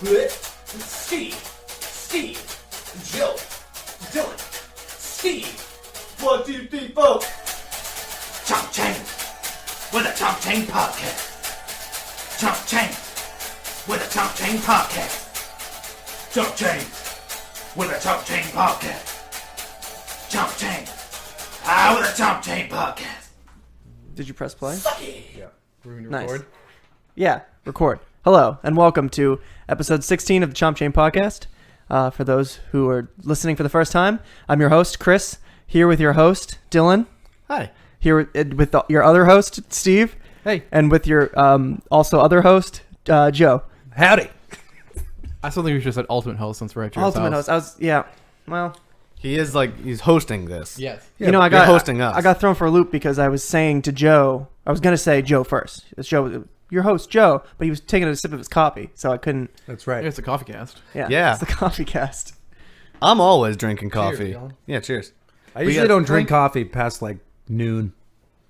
Steve, Joe, Dylan, Steve. 1, 2, 3, 4. Chomp Chain with a Chomp Chain podcast. Chomp Chain with a Chomp Chain podcast. Chomp Chain with a Chomp Chain podcast. Chomp Chain with a Chomp Chain podcast. Did you press play? Yeah. We're going to Nice. record? Yeah, record. Hello, and welcome to episode 16 of the Chomp Chain podcast. For those who are listening for the first time, I'm your host, Chris, here with your host, Dylan. Hi. Here with your other host, Steve. Hey. And with your also other host, Joe. Howdy. I still think we should have said ultimate host since we're at your Ultimate house. host. Well, He is he's hosting this. Yes. you know, I got hosting us. I got thrown for a loop because I was saying to Joe, I was going to say Joe first. It's Joe, your host, Joe, but he was taking a sip of his coffee, so I couldn't. That's right. It's a coffee cast. Yeah. It's the coffee cast. I'm always drinking coffee. Dylan. Yeah, cheers. I usually don't drink coffee past like noon.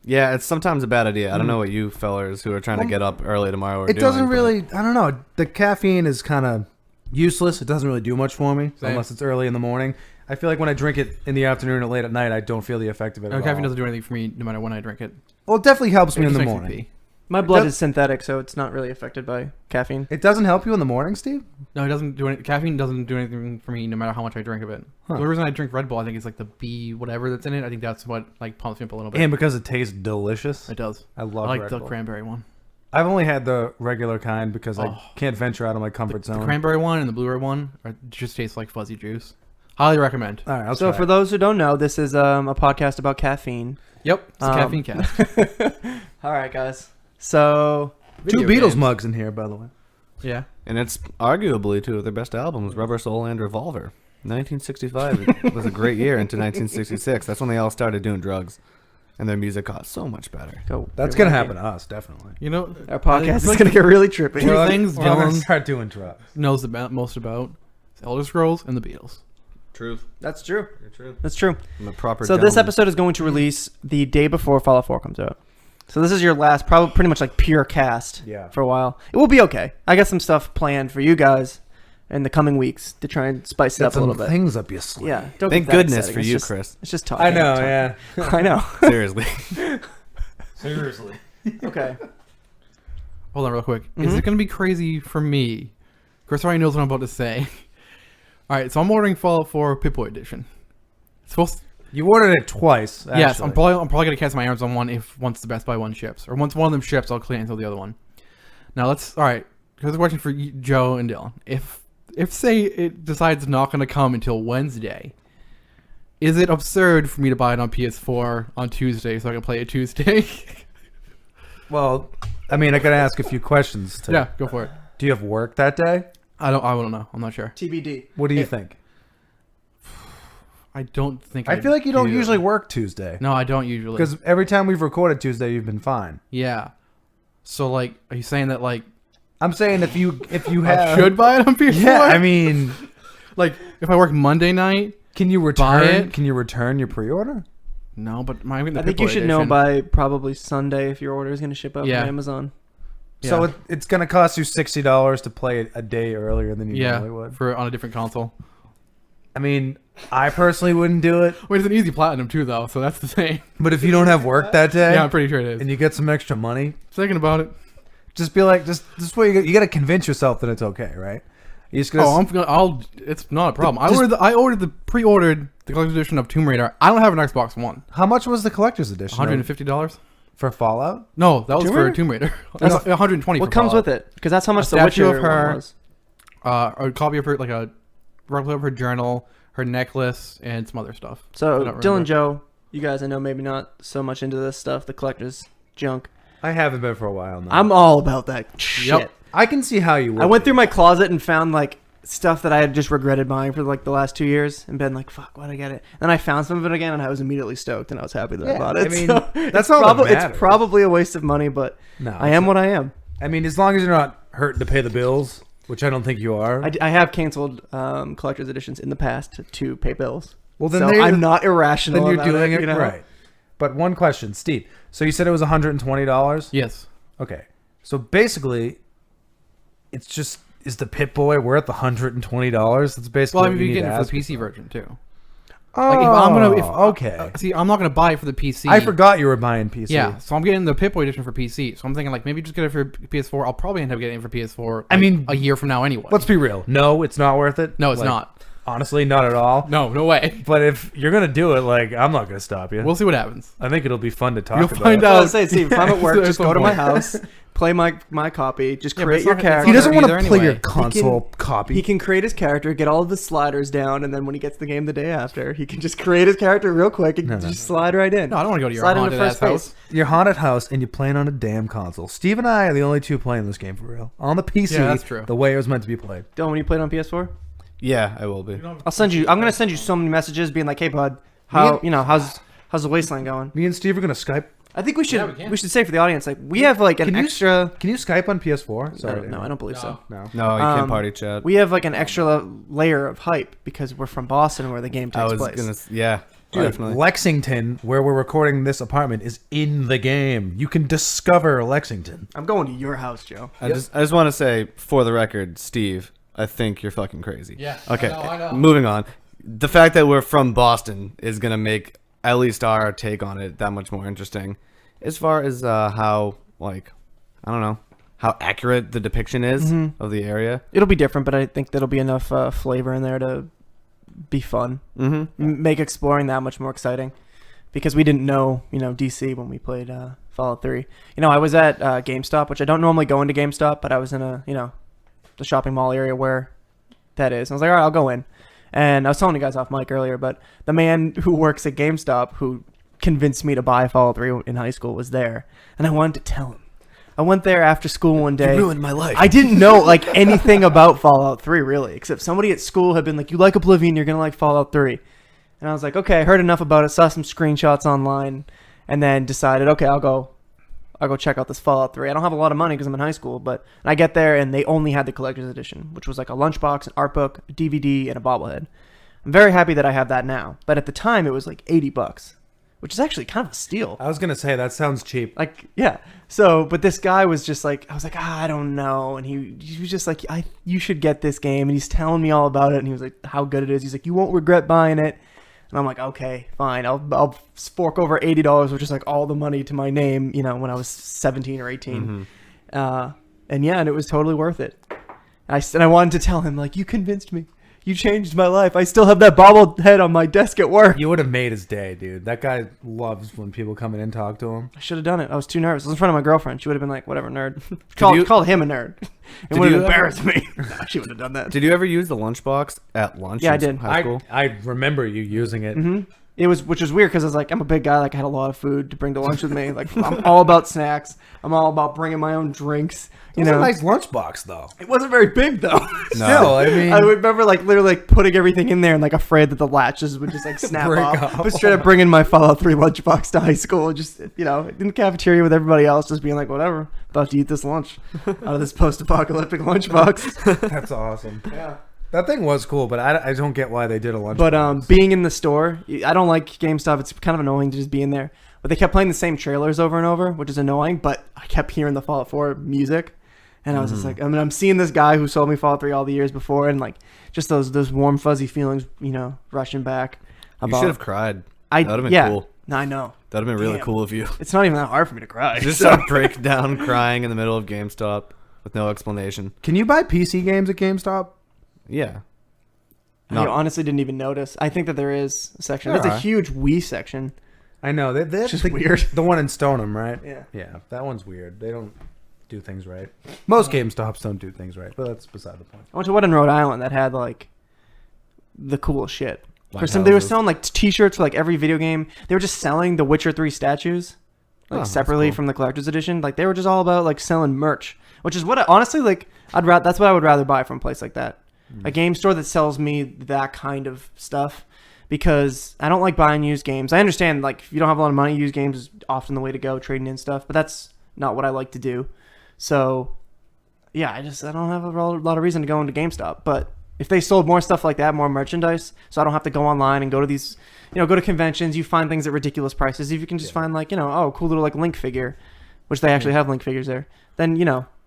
Yeah, it's sometimes a bad idea. I don't know what you fellers who are trying to get up early tomorrow are It doing. doesn't but- really, I don't know. The caffeine is kind of useless. It doesn't really do much for me Same. unless it's early in the morning. I feel like when I drink it in the afternoon or late at night, I don't feel the effect of it No, at all. caffeine doesn't do anything for me no matter when I drink it. Well, it definitely helps me It in just the makes me morning. pee. My blood does- is synthetic, so it's not really affected by caffeine. It doesn't help you in the morning, Steve? No, it doesn't do any. Caffeine doesn't do anything for me no matter how much I drink of it. Huh. The only reason I drink Red Bull, I think, is like the B whatever that's in it. I think that's what like pumps me up a little bit. And because it tastes delicious. It does. I I love like Red the Bull. cranberry one. I've only had the regular kind because Oh. I can't venture out of my comfort The zone. cranberry one and the blueberry one just taste like fuzzy juice. Highly recommend. All right, I'll So try for it. those who don't know, this is a podcast about caffeine. Yep, it's a caffeine cast. All right, guys. So Two Video Beatles games. mugs in here, by the way. Yeah. And it's arguably two of their best albums, Rubber Soul and Revolver. 1965 was a great year into 1966. That's when they all started doing drugs. And their music got so much better. go. That's You're going to working. happen to us, definitely. You know, Our podcast it's is like going to get really trippy. Two things We're all gonna Dylan start doing drugs. knows most about is Elder Scrolls and the Beatles. Truth. That's true. You're true. That's true. I'm a proper So this gentleman. episode is going to release the day before Fallout 4 comes out. So this is your last, probably pretty much like pure cast Yeah. for a while. It will be okay. I got some stuff planned for you guys in the coming weeks to try and spice it Got up a little some bit. things up your sleeve. Yeah. Don't Thank get that goodness exciting. for It's you, just- Chris. It's just talking. I know, talking. yeah. I know. Seriously. Seriously. Okay. Hold on, real quick. Is Mhm. it going to be crazy for me? Chris already knows what I'm about to say. All right, so I'm ordering Fallout 4 Pip-Boy Edition. It's supposed. You ordered it twice. Actually. Yes, I'm probably gonna cast my arms on one once the Best Buy one ships, or once one of them ships, I'll clean until the other one. Now all right. Here's a question for Joe and Dylan. If say it decides not gonna come until Wednesday, is it absurd for me to buy it on PS4 on Tuesday so I can play it Tuesday? Well, I mean, I got to ask a few questions. Yeah, go for it. Do you have work that day? I don't know. I'm not sure. TBD. What do you think? I don't think. I feel like you don't do. usually work Tuesday. No, I don't usually. Because every time we've recorded Tuesday, you've been fine. Yeah. So like, are you saying that like I'm saying if you I have should buy it on PS4? yeah, I mean, like if I work Monday night? can you Buy return? it? Can you return your pre-order? No, but I think you should know by probably Sunday if your order is going to ship out Yeah. from Amazon. So Yeah. it's gonna cost you $60 to play it a day earlier than you normally would. for on a different console. I mean, I personally wouldn't do it, Wait, it's an easy platinum too, though, so that's the thing. but if you don't have work that day Yeah, I'm pretty sure it is. and you get some extra money, Thinking about it. just be like, just this way you got to convince yourself that it's okay, right? You just gonna It's not a problem. Just- I pre-ordered the collector's edition of Tomb Raider. I don't have an Xbox One. How much was the collector's edition? $150. for Fallout? No, that was Tomb for Raider? Tomb Raider. That's $120. What for comes Fallout. with it? Because that's how much A the statue Witcher of her. one was. A copy of her, like a replica of her journal, her necklace, and some other stuff. I So don't Dylan, remember. Joe, you guys I know maybe not so much into this stuff, the collector's junk. I haven't been for a while now. I'm all about that shit. Yep. I can see how you would. I went through my closet and found like stuff that I had just regretted buying for like the last 2 years and been like, fuck, why'd I get it? Then I found some of it again and I was immediately stoked and I was happy that I Yeah, bought it. I mean, So that's all that matters. it's probably a waste of money, but No, I am what I am. I mean, as long as you're not hurting to pay the bills, which I don't think you are. I have canceled collector's editions in the past to pay bills. Well, then so there- I'm not irrational. then you're about doing it you know? right. But one question, Steve. So you said it was $120? Yes. Okay. So basically, it's just is the Pip-Boy worth $120? That's basically Well, I what mean, you you need get to it for ask the PC for. version too. Oh, Like if I'm gonna, okay. see, I'm not gonna buy it for the PC. I forgot you were buying PC. Yeah, so I'm getting the Pip-Boy edition for PC. So I'm thinking like maybe just get it for PS4. I'll probably end up getting it for PS4. Like, I mean, a year from now anyway. Let's be real. No, it's not worth it. No, it's Like, not. Honestly, not at all. No way. But if you're gonna do it, like, I'm not gonna stop you. We'll see what happens. I think it'll be fun to talk You'll about. find I out. was say, Steve, if I'm at work, At just some go to my point. house, play my copy, just Yeah, but create it's your not- it's character. He doesn't want to either play anyway. your console copy. He can create his character, get all of the sliders down, and then when he gets the game the day after, he can just create his character real quick and just slide right in. No, I don't want to go to your Slide into haunted first ass base. house. Your haunted house, and you're playing on a damn console. Steve and I are the only two playing this game for real. On the PC, Yeah, that's true. the way it was meant to be played. Dylan, when you played on PS4, Yeah, I will be. I'll send you. I'm gonna send you so many messages, being like, "Hey, bud, how's the wasteland going?" Me and Steve are gonna Skype. I think we should Yeah, we can. we should say for the audience, like, we have like an Can you- extra. Can you Skype on PS4? Sorry. No, I don't believe so. No. No, you Um, can't party chat. We have like an extra layer of hype because we're from Boston, where the game I takes was place. gonna. Yeah, Dude, definitely. Lexington, where we're recording this apartment, is in the game. You can discover Lexington. I'm going to your house, Joe. I just want to say, for the record, Steve, I think you're fucking crazy. Yeah, Okay. I know. Moving on. The fact that we're from Boston is gonna make at least our take on it that much more interesting. As far as how, like, I don't know, how accurate the depiction is of the area. It'll be different, but I think there'll be enough flavor in there to be fun. Mm-hmm. Make exploring that much more exciting, because we didn't know, DC when we played Fallout 3. I was at GameStop, which I don't normally go into GameStop, but I was in the shopping mall area where that is. I was like, all right, I'll go in. And I was telling you guys off mic earlier, but the man who works at GameStop who convinced me to buy Fallout 3 in high school was there, and I wanted to tell him. I went there after school one day. You ruined my life. I didn't know like anything about Fallout 3 really, except somebody at school had been like, "You like Oblivion, you're gonna like Fallout 3," and I was like, "Okay." I heard enough about it, saw some screenshots online, and then decided, okay, I'll go check out this Fallout 3. I don't have a lot of money because I'm in high school, but I get there and they only had the collector's edition, which was like a lunchbox, an art book, a DVD, and a bobblehead. I'm very happy that I have that now, but at the time it was like $80, which is actually kind of a steal. I was gonna say that sounds cheap. Like, yeah. So, but this guy was just like, I was like, I don't know. And he was just like, you should get this game. And he's telling me all about it. And he was like, how good it is. He's like, you won't regret buying it. And I'm like, okay, fine. I'll fork over $80, which is like all the money to my name, when I was 17 or 18. And yeah, and it was totally worth it. And I wanted to tell him, like, you convinced me. You changed my life. I still have that bobblehead on my desk at work. You would have made his day, dude. That guy loves when people come in and talk to him. I should have done it. I was too nervous. I was in front of my girlfriend. She would have been like, whatever, nerd. Called him a nerd. It would have you embarrassed me. No, she would have done that. Did you ever use the lunchbox at lunch? Yeah, I in did. High school. I remember you using it. Which was weird because I was like, I'm a big guy. Like, I had a lot of food to bring to lunch with me. Like, I'm all about snacks. I'm all about bringing my own drinks. It's a nice lunchbox, though. It wasn't very big though. Still, I mean, I remember like literally like putting everything in there and like afraid that the latches would just like snap Break off. off. But straight up bringing my Fallout 3 lunchbox to high school, just in the cafeteria with everybody else, just being like, whatever. About to eat this lunch out of this post-apocalyptic lunchbox. that's awesome. Yeah. That thing was cool, but I don't get why they did a lunchbox. But being in the store, I don't like GameStop. It's kind of annoying to just be in there. But they kept playing the same trailers over and over, which is annoying. But I kept hearing the Fallout 4 music. And I was just like, I'm seeing this guy who sold me Fallout 3 all the years before, and like just those warm fuzzy feelings, rushing back. You should have cried. That would have been cool. No, I know. That would have been really Damn. cool of you. It's not even that hard for me to cry. Just so. break down crying in the middle of GameStop with no explanation. Can you buy PC games at GameStop? Yeah. I honestly didn't even notice. I think that there is a section. There There's a are. huge Wii section. I know. That's just weird. The one in Stoneham, right? Yeah. Yeah, that one's weird. They don't do things right. Most GameStops don't do things right, but that's beside the point. I went to one in Rhode Island that had like the coolest shit. They were selling like T-shirts for like every video game. They were just selling the Witcher 3 statues like that's separately cool. from the collector's edition. Like they were just all about like selling merch, which is what honestly like that's what I would rather buy from a place like that. A game store that sells me that kind of stuff, because I don't like buying used games. I understand like if you don't have a lot of money, used games is often the way to go, trading in stuff, but that's not what I like to do. So yeah, I don't have a lot of reason to go into GameStop. But if they sold more stuff like that, more merchandise, so I don't have to go online and go to these, go to conventions, you find things at ridiculous prices. If you can just find like, cool little like Link figure, which they actually have Link figures there, then,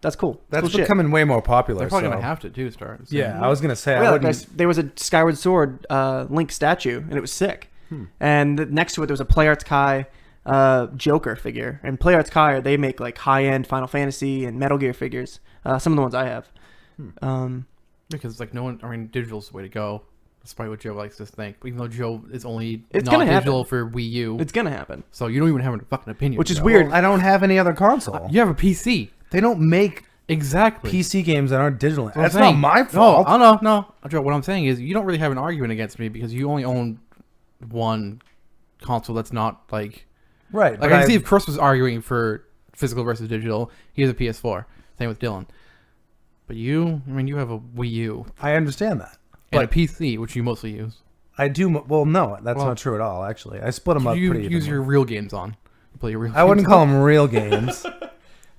That's cool. That's cool shit. becoming way more popular. They're probably so- gonna have to too start. Yeah, I was gonna say. Yeah, I like wouldn't, there was a Skyward Sword Link statue, and it was sick. And next to it, there was a Play Arts Kai Joker figure. And Play Arts Kai, they make like high-end Final Fantasy and Metal Gear figures. Some of the ones I have. Because like no one, I mean, digital's the way to go. That's probably what Joe likes to think. Even though Joe is only It's not gonna digital happen. for Wii U, It's gonna happen. so you don't even have a fucking opinion. Which is Joe. weird. Well, I don't have any other console. You have a PC. They don't make Exactly. PC games that aren't digital. That's what That's I'm not saying. my fault. No. Joe, what I'm saying is you don't really have an argument against me because you only own one console that's not like. Right. Like but I can see if Chris was arguing for physical versus digital. He has a PS4. Same with Dylan. But you, I mean, you have a Wii U I understand that. and a But PC, which you mostly use. I do. Well, no, that's Well, not true at all. Actually, I split them up You pretty. use evenly. your real games on. You play your real. I wouldn't games call on. them real games.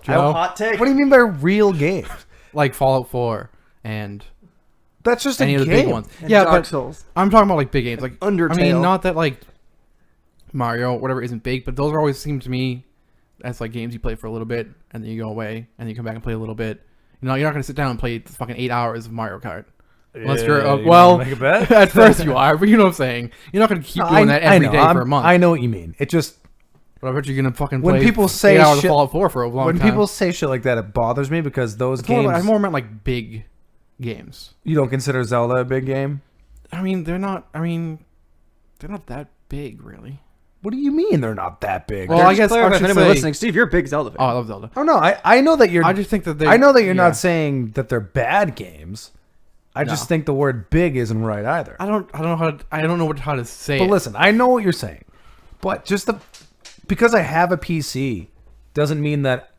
Joe, Hot take. What do you mean by real games? like Fallout 4 and That's just any a of the game. big ones. And Yeah, Dark but Souls. I'm talking about like big games, like Undertale. I mean, not that like Mario, whatever, isn't big, but those are always seem to me as like games you play for a little bit and then you go away and then you come back and play a little bit. You know, you're not gonna sit down and play fucking 8 hours of Mario Kart. Unless you're You well, wanna make a bet? at first you are, but you know what I'm saying. You're not gonna keep doing that every know, day for a month. I know what you mean. It just But I bet you're gonna fucking When play people say 8 hours shit- of Fallout 4 for a long when time. people say shit like that, it bothers me because those It's more, games I more meant like big games. you don't consider Zelda a big game. I mean, they're not. I mean, they're not that big, really. What do you mean they're not that big? Well, They're- I guess Clarify I if should anybody say. listening, Steve, you're a big Zelda fan. Oh, I love Zelda. oh no, I know that you're. I just think that they. I know that you're yeah. not saying that they're bad games. I No. just think the word "big" isn't right either. I don't know how. I don't know how to say But it. listen, I know what you're saying, but because I have a PC doesn't mean that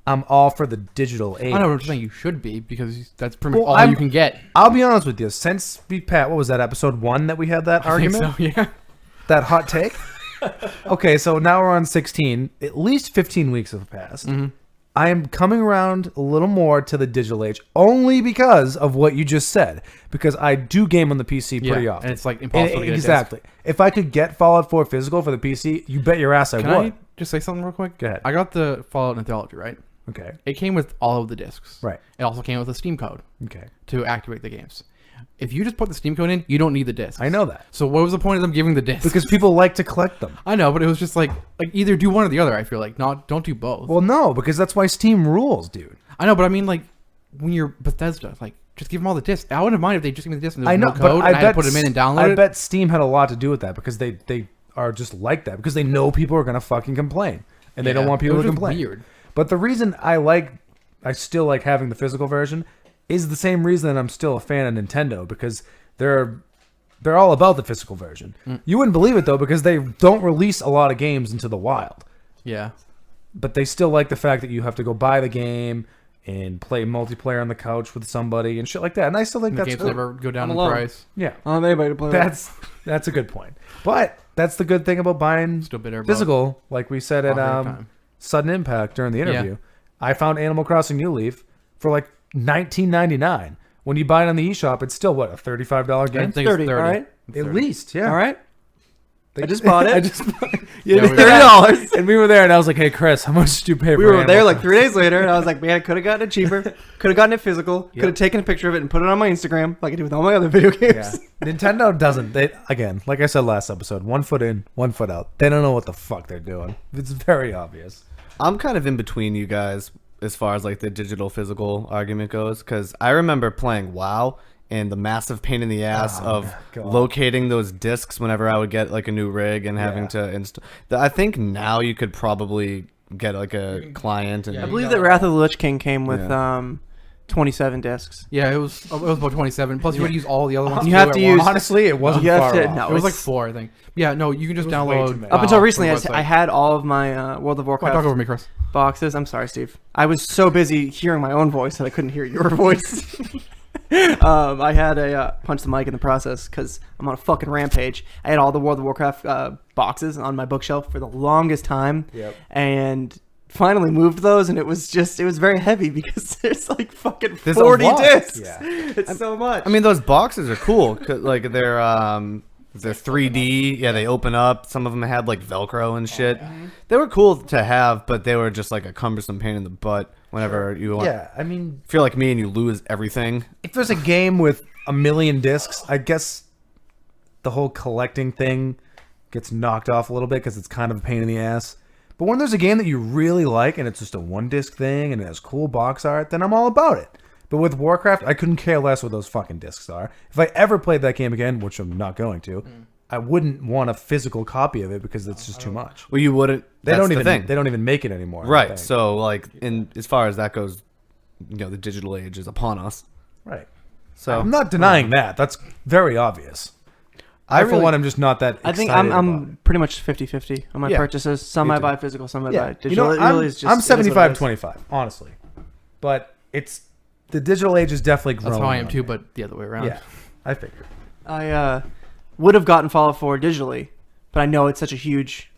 I'm all for the digital age. I know what I'm saying. You should be because that's pretty much Well, all you can get. I'll be honest with you. Since what was that, episode 1 that we had that I think argument, so, yeah. that hot take? Okay, so now we're on 16. At least 15 weeks have passed. Mm-hmm. I am coming around a little more to the digital age only because of what you just said. Because I do game on the PC pretty Yeah, often. and it's like impossible to get exactly. If I could get Fallout 4 physical for the PC, you bet your ass I Can would. I just say something real quick? Go ahead. I got the Fallout Anthology, right? Okay. It came with all of the discs. Right. It also came with a Steam code Okay. to activate the games. If you just put the Steam code in, you don't need the discs. I know that. So what was the point of them giving the discs? Because people like to collect them. I know, but it was just like either do one or the other. I feel like don't do both. Well, no, because that's why Steam rules, dude. I know, but I mean like when you're Bethesda, like just give them all the discs. I wouldn't mind if they just give me the discs and I there's know, no code but and I I had bet to put them in and download I it. bet Steam had a lot to do with that because they are just like that because they know people are gonna fucking complain and they don't Yeah, want it people was to just complain. weird. But the reason I still like having the physical version is the same reason that I'm still a fan of Nintendo because they're all about the physical version. You wouldn't believe it though because they don't release a lot of games into the wild, Yeah. but they still like the fact that you have to go buy the game and play multiplayer on the couch with somebody and shit like that. And I still think The that's games cool. never go down I'm in alone. price. Yeah. I don't have anybody to play with. That's a good point. But that's the good thing about buying Still bitter about physical, like we said at Ocarina of Time. Sudden Impact during the Yeah. interview. I found Animal Crossing New Leaf for like $19.99. When you buy it on the eShop, it's still what, a $35 I game? think it's 30, all right? It's At 30. least, yeah. All right. They- I just bought it. I just Yeah, we- $30. and we were there, and I was like, "Hey, Chris, how much did you pay?" We for were there Animal like 3 days later, and I was like, man, I could have gotten it cheaper. Could have gotten it physical. Could have Yep. taken a picture of it and put it on my Instagram like I do with all my other video games. Yeah. Nintendo doesn't. They again, like I said last episode, 1 foot in, 1 foot out. They don't know what the fuck they're doing. It's very obvious. I'm kind of in between you guys as far as like the digital physical argument goes because I remember playing WoW and the massive pain in the ass of God. locating those discs whenever I would get like a new rig and having Yeah. to install. I think now you could probably get like a client and I believe that Wrath of the Lich King came with Yeah. 27 discs. Yeah, it was about 27. Plus, you would use all the other ones. You to have do to it at use- once. Honestly, it wasn't You have far to- off. no. It was like it's- 4, I think. Yeah, no, you can just It was way too download. many. Up until WoW recently, from the I website. had all of my World of Come on, Warcraft talk over me, Chris. boxes. I'm sorry, Steve. I was so busy hearing my own voice that I couldn't hear your voice. I had a punch the mic in the process because I'm on a fucking rampage. I had all the World of Warcraft boxes on my bookshelf for the longest time, Yep. and finally moved those, and it was very heavy because there's like fucking There's a 40 lot. discs. Yeah. It's so much. I mean, those boxes are cool. 'Cause, like they're They're 3D. Yeah, they open up. Some of them had like Velcro and shit. They were cool to have, but they were just like a cumbersome pain in the butt whenever you want. Yeah, I mean, If you're like me and you lose everything. if there's a game with a million discs, I guess the whole collecting thing gets knocked off a little bit because it's kind of a pain in the ass. But when there's a game that you really like and it's just a one disc thing and it has cool box art, then I'm all about it. But with Warcraft, I couldn't care less what those fucking discs are. If I ever played that game again, which I'm not going to, I wouldn't want a physical copy of it because it's just too much. Well, you wouldn't. They that's don't the even thing. they don't even make it anymore. I don't Right. think. So like, in as far as that goes, the digital age is upon us. Right. So I'm not denying that. That's very obvious. I for really- one, am just not that. I think excited about I'm pretty much 50-50 on my Yeah, purchases. Some me I too. buy physical, some I it. buy Yeah, digital. It really is just. I'm it is what it is. 75-25, honestly. But it's the digital age is definitely growing. That's how I am on too, me. but the other way around. Yeah, I figured. I would have gotten Fallout 4 digitally, but I know it's such a huge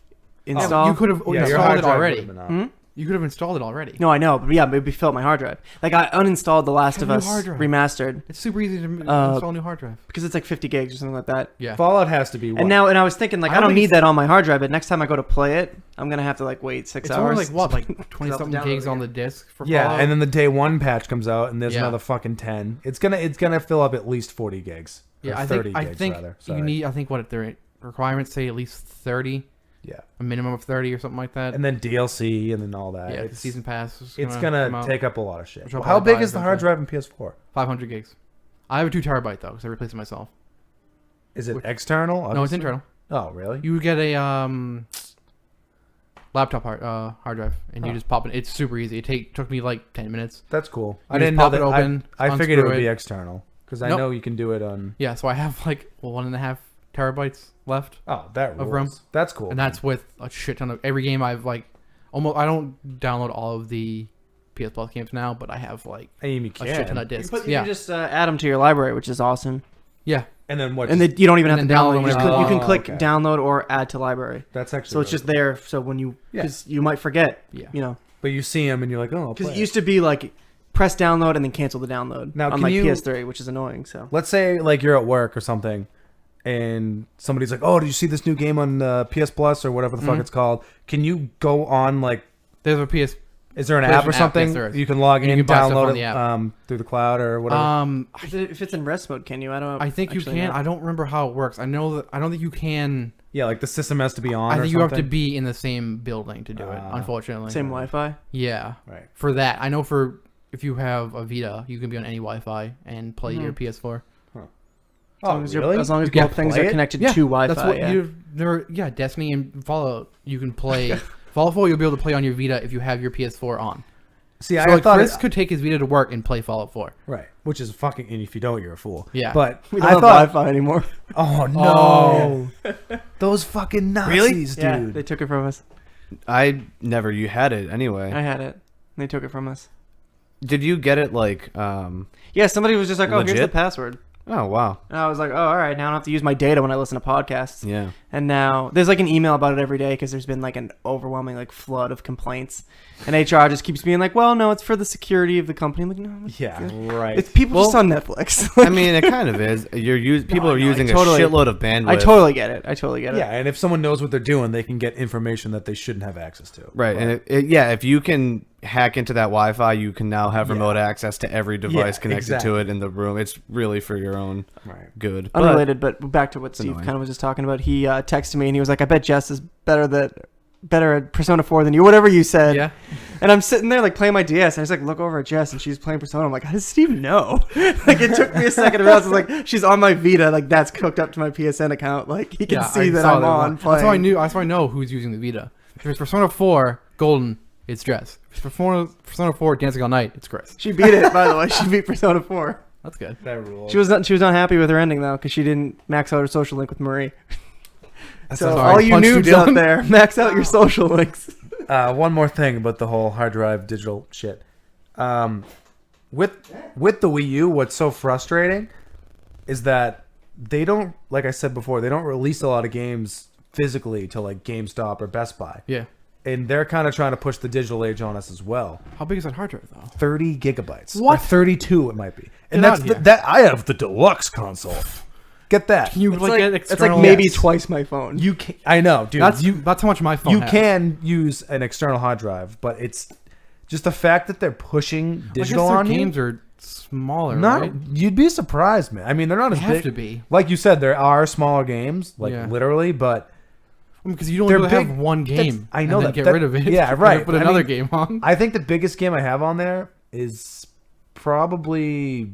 install. You could have Yeah, your installed hard it drive already. would've been out. Hmm? You could have installed it already. No, I know, but yeah, maybe fill up my hard drive. Like I uninstalled The Last of Have a Us new hard drive. remastered It's super easy to Uh, install a new hard drive. because it's like 50 gigs or something like that. Yeah. Fallout has to be. What? And I was thinking like I I don't don't think need that on my hard drive, but next time I go to play it, I'm gonna have to like wait 6 It's hours. only like what, like 20 I'll have to something download gigs it on again. the disc for yeah, Fallout. and then the day one patch comes out, and there's Yeah. another fucking 10. It's gonna fill up at least 40 gigs. Or yeah, 30 I gigs, think rather. you Sorry. need. I think what their requirements say at least 30, Yeah, a minimum of 30 or something like that. and then DLC and then all that. yeah, the it's, season pass. Is it's come gonna out. take up a lot of shit. Which I'll How probably big buy is the hard drive eventually. in PS4? 500 gigs. I have a 2 terabyte though, because I replaced it myself. Is it Which- external? No, it's obviously? internal. Oh, really? You get a laptop hard drive, and you Huh. just pop it. It's super easy. Took me like 10 minutes. That's cool. You I just didn't know pop that. it open, I figured it would unscrew be it. external because I Nope. know you can do it on. Yeah, so I have like 1.5 terabytes left, Oh, that Of rules. RAM. That's cool. and that's with a shit ton of every game I've like almost. I don't download all of the PS Plus games now, but I have like and you a shit ton can. of discs. You Yeah, can just add them to your library, which is awesome. yeah. And then what? And you don't even have And to then download. download You, just whenever click, you you can want. click Oh, okay. download or add to library. that's actually So it's just there. So when you, Yeah. because you might forget, Yeah. you know, But you see them and you're like, oh, I'll because play it used to be like press download and then cancel the download Now, on can like you- PS3, which is annoying. So Let's say like you're at work or something, and somebody's like, "Oh, did you see this new game on PS Plus or whatever the fuck Mhm. it's called?" Can you go on like? There's a PS. Is there an There's app an or app, something yes, there is. you can log And in, you can buy stuff download on it the app. through the cloud or whatever? if it's in rest mode, can you? I don't. I think you actually can. know. I don't remember how it works. I know that I don't think you can. Yeah, like the system has to be on. I or think you have to something? be in the same building to do it. Ah. Unfortunately. Same Wi-Fi. Yeah. Right. For that, I know for if you have a Vita, you can be on any Wi-Fi and play your Mhm. PS4. As long as, really? as long as You both can things play are it? connected Yeah, to Wi-Fi. That's what yeah. you. Yeah, Destiny and Fallout. You can play Fallout 4. You'll be able to play on your Vita if you have your PS4 on. See, So I like thought Chris it, could take his Vita to work and play Fallout 4. right, which is fucking. And if you don't, you're a fool. Yeah. But we don't I have thought. Wi-Fi anymore. Oh no! Those fucking Nazis, Yeah, dude. they took it from us. You had it anyway. I had it. They took it from us. Did you get it like? Yeah, somebody was just like, "Oh, here's the Legit? password," Oh wow. and I was like, "Oh, all right. Now I don't have to use my data when I listen to podcasts." Yeah. And now there's like an email about it every day because there's been like an overwhelming like flood of complaints, and HR just keeps being like, "Well, no, it's for the security of the company." I'm like, "No, Yeah, right. it's people Well, just on Netflix." I mean, it kind of is. People are I know, using totally- a shitload of bandwidth. I totally get it. I totally get it. Yeah, and if someone knows what they're doing, they can get information that they shouldn't have access to. Right, But- and if you can hack into that Wi-Fi, you can now have Yeah. remote access to every device Yeah, connected to exactly. it in the room. It's really for your own right. good. Unrelated, but back to what Steve annoying. kind of was just talking about. He texted me and he was like, "I bet Jess is better at Persona 4 than you," whatever you said. Yeah. And I'm sitting there like playing my DS, and I just like look over at Jess, and she's playing Persona. I'm like, "How does Steve know?" Like it took me a second to realize. I was like, she's on my Vita, like that's hooked up to my PSN account. Like he can Yeah, see I that saw I'm on playing. That's how I knew. That's how I know who's using the Vita. If it's Persona 4 Golden, it's Jess. If it's Persona 4 Dancing All Night, it's Chris. She beat it, by the way. She beat Persona 4. That's good. That rules. She was not happy with her ending though, because she didn't max out her social link with Marie. So sorry, all you punched you, noobs out Dylan. there, max out your social links. One more thing about the whole hard drive digital shit. With the Wii U, what's so frustrating is that they don't, like I said before, they don't release a lot of games physically to like GameStop or Best Buy. Yeah. And they're kind of trying to push the digital age on us as well. How big is that hard drive though? 30 gigabytes. What? Or 32 it might be. And Get that's out here. that I have the deluxe console. Get that. Can you It's like like, get it's external? like maybe Yes. twice my phone. You can. I know, dude. That's how much my phone. You has. can use an external hard drive, but it's just the fact that they're pushing digital I guess on their you. games are smaller, Not, right? you'd be surprised, man. I mean, they're not They as have big. to be. Like you said, there are smaller games, like Yeah. literally, but Because you don't They're really have big. one That's- game. I know and then that. get That- rid of it. yeah, and right. then Put I another mean, game on. I think the biggest game I have on there is probably,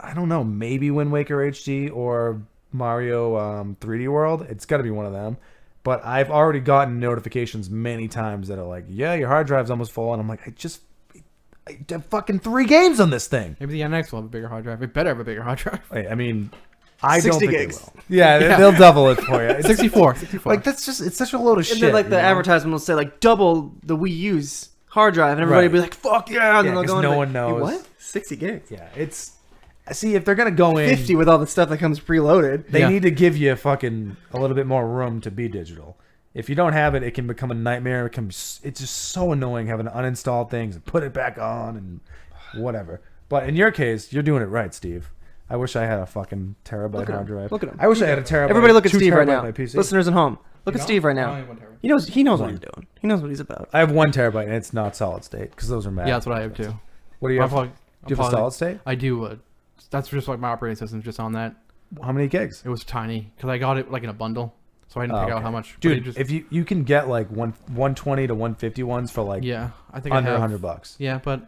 I don't know, maybe Wind Waker HD or Mario 3D World. It's got to be one of them. But I've already gotten notifications many times that are like, yeah, your hard drive's almost full. And I'm like, I have fucking 3 games on this thing. Maybe the NX will have a bigger hard drive. It better have a bigger hard drive. I mean, I 60 don't think gigs. it will. Yeah, Yeah. they'll double it for you. It's 64. like, that's just, it's such a load of and shit. then like the you know? advertisement will say like double the Wii U's hard drive, and everybody Right. will be like, "Fuck yeah!" And Yeah, then they'll 'cause go no into, one knows. "Wait, what? 60 gigs? Yeah, it's, see, if they're going to go in, 50 with all the stuff that comes preloaded." they Yeah. need to give you fucking a little bit more room to be digital. If you don't have it, it can become a nightmare. It's just so annoying having to uninstall things and put it back on and whatever. But in your case, you're doing it right, Steve. I wish I had a fucking terabyte Look at hard him. drive. Look at him. I wish I had a terabyte. Everybody look at 2 Steve right terabyte now. on my PC. Listeners at home, look You at know? Steve right I now. only have 1 terabyte. He knows what One. he's doing. He knows what he's about. I have 1 terabyte and it's not solid state because those are mad. Yeah, that's what I have too. What do you I'm have? probably- Do you have a I'm probably- solid state? I do. That's just like my operating system's just on that. How many gigs? It was tiny because I got it like in a bundle, so I didn't Oh, pick out okay. how much. But it Dude, just, if you can get like 120 to 150 ones for like yeah, I think under I have, $100. Yeah, but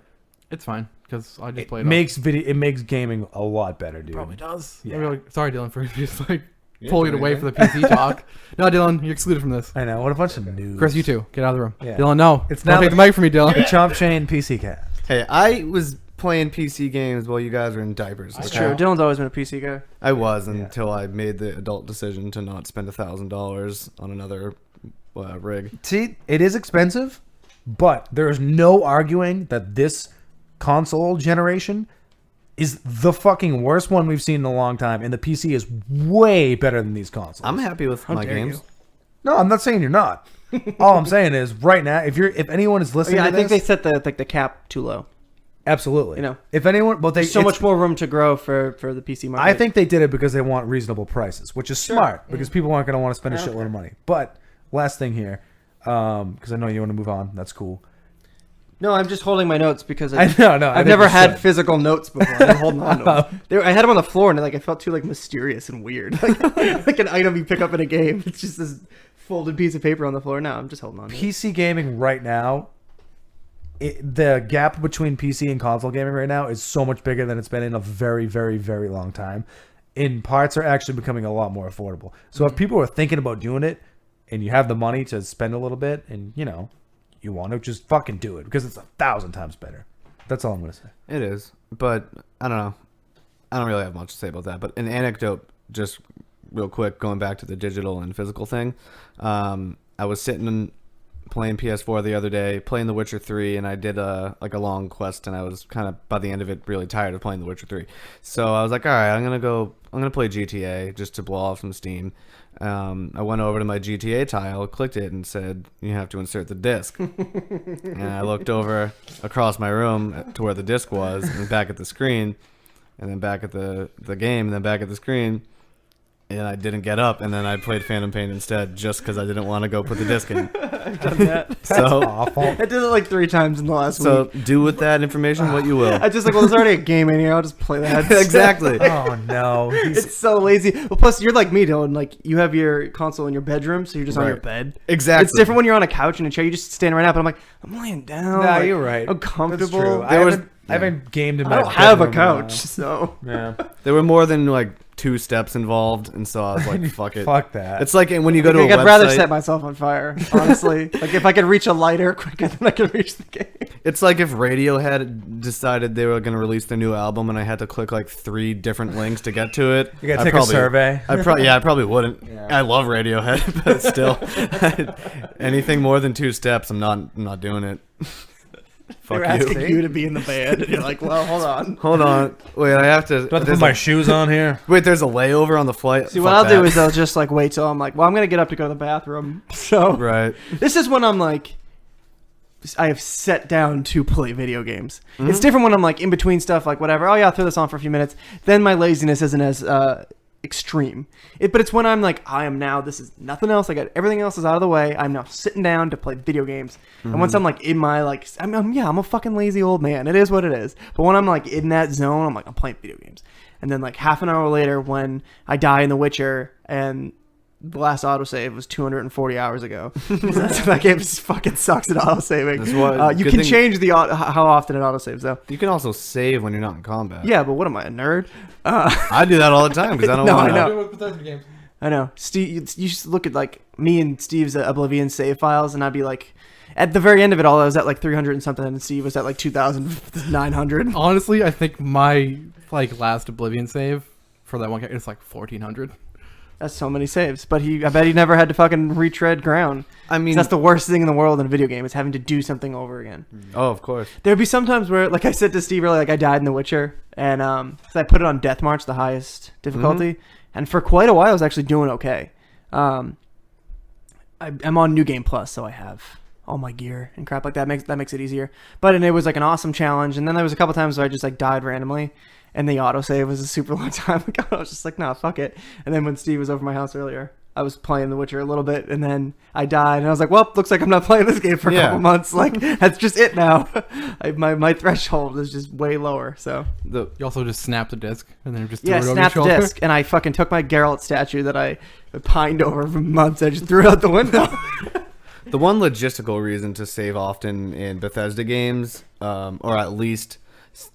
it's fine because I just It play it. makes gaming a lot better, dude. Probably does. Yeah. Yeah. Sorry, Dylan, for just like Yeah, pulling it doing away it. for the PC talk. No, Dylan, you're excluded from this. I know. What a bunch of news. Chris, you too. Get out of the room. Yeah. Dylan, no. It's Don't now take the mic from me, The Dylan. Chomp Chain PC Cast. Hey, I was playing PC games while you guys were in diapers. It's okay? true. Dylan's always been a PC guy. I was Yeah. until I made the adult decision to not spend $1,000 on another rig. See, it is expensive, but there is no arguing that this console generation is the fucking worst one we've seen in a long time, and the PC is way better than these consoles. I'm happy with my dare games. you. No, I'm not saying you're not. All I'm saying is right now, if anyone is listening Yeah, to I think they this, set the cap too low. absolutely. You know. If anyone, well, they There's so it's- much more room to grow for the PC market. I think they did it because they want reasonable prices, which is smart because people aren't going to want to spend a I don't shitload of money. But last thing here, because I know you want to move on. That's cool. No, I'm just holding my notes because I know, no, I I've think never you had should. physical notes before. I'm holding on to them. I had them on the floor, and I felt too like mysterious and weird, like an item you pick up in a game. It's just this folded piece of paper on the floor. No, I'm just holding on to it. PC gaming right now, the gap between PC and console gaming right now is so much bigger than it's been in a very, very, very long time. And parts are actually becoming a lot more affordable. So if people are thinking about doing it, and you have the money to spend a little bit, and you want to just fucking do it because it's 1,000 times better. That's all I'm gonna say. It is, but I don't know. I don't really have much to say about that. But an anecdote, just real quick, going back to the digital and physical thing. I was sitting and playing PS4 the other day, playing The Witcher 3, and I did a long quest, and I was kind of by the end of it really tired of playing The Witcher 3. So I was like, all right, I'm gonna play GTA just to blow off some steam. I went over to my GTA tile, clicked it, and said, you have to insert the disc. And I looked over across my room to where the disc was, and back at the screen, and then back at the game, and then back at the screen. And I didn't get up, and then I played Phantom Pain instead, just because I didn't want to go put the disc in. I've done that. So, Awful. I did it like 3 times in the last so week. do with that information what you will. I just like, well, there's already a game in here. I'll just play that. Exactly. Oh no. It's so lazy. Well, plus you're like me, Dylan. Like you have your console in your bedroom, so you're just on your Right. bed. Exactly. It's different when you're on a couch in a chair. You just stand right up, and I'm like, I'm laying down. Nah, like, you're right. I'm That's comfortable. true. I There was- haven't gamed in I my don't have a bedroom in while. couch, so Yeah. There were more than like 2 steps involved, and so I was like, fuck it. Fuck that. It's like when you go to a I'd website. rather set myself on fire. Honestly, like if I could reach a lighter quicker than I can reach the game. It's like if Radiohead decided they were going to release their new album, and I had to click like 3 different links to get to it. You gotta I take probably- a survey. I probably wouldn't. Yeah. I love Radiohead, but still, anything more than 2 steps, I'm not doing it. They're Fuck asking you. you to be in the band, and you're like, well, hold on. Hold on. Wait, I have to. Do I have to there's put my a- shoes on here? Wait, there's a layover on the flight. See, what Fuck I'll do that. is I'll just like wait till I'm like, well, I'm gonna get up to go to the bathroom. So Right. this is when I'm like, have set down to play video games. It's different when I'm like in between stuff, like whatever. Oh yeah, I'll throw this on for a few minutes. Then my laziness isn't as extreme. But it's when I'm like, I am now. This is nothing else. I got everything else is out of the way. I'm now sitting down to play video games. And once I'm like in my like, I'm a fucking lazy old man. It is what it is. But when I'm like in that zone, I'm like, I'm playing video games. And then like half an hour later, when I die in The Witcher and the last autosave was 240 hours ago. That game just fucking sucks at autosaving. That's what- you good can thing- change the how often it autosaves though. You can also save when you're not in combat. Yeah, but what am I, a nerd? I do that all the time because I don't No, want I to. know. Do it with Bethesda games. I know. Steve, you just look at like me and Steve's Oblivion save files, and I'd be like, at the very end of it all, I was at like 300 and something, and Steve was at like 2,900. Honestly, I think my like last Oblivion save for that one character is like 1,400. That's so many saves. But I bet he never had to fucking retread ground. I mean, 'Cause that's the worst thing in the world in a video game is having to do something over again. oh, of course. There'd be some times where, like I said to Steve earlier, like I died in The Witcher, and so I put it on Death March, the highest difficulty, and for quite a while I was actually doing okay. I'm on New Game Plus, so I have all my gear and crap like that. Makes it easier. But and it was like an awesome challenge, and then there was a couple times where I just like died randomly, and the autosave was a super long time ago. I was just like, nah, fuck it. And then when Steve was over my house earlier, I was playing The Witcher a little bit, and then I died, and I was like, well, looks like I'm not playing this game for a Yeah. couple months. Like, that's just it now. My threshold is just way lower, so. The You also just snap the disc and then just Yeah, throw it over snap the your shoulder. disc, and I fucking took my Geralt statue that I pined over for months, I just threw it out the window. The one logistical reason to save often in Bethesda games, or at least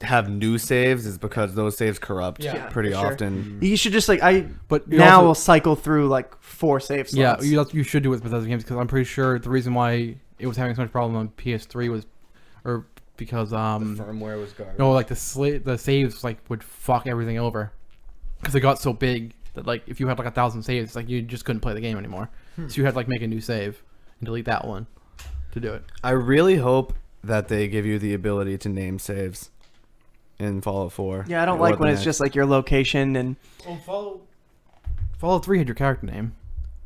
have new saves, is because those saves corrupt Yeah, pretty for sure. often. You should just, like, But you now also- will cycle through, like, 4 save Yeah, slots. you should do it with Bethesda games because I'm pretty sure the reason why it was having so much problem on PS3 was, or because Firmware was garbage. no, like the saves like would fuck everything over because it got so big that like if you had like 1,000 saves, like you just couldn't play the game anymore. So you had to like make a new save and delete that one to do it. I really hope that they give you the ability to name saves in Fallout 4. Yeah, I don't or like the when it's next. just, like, your location and... Well, Fallout 3 had your character name.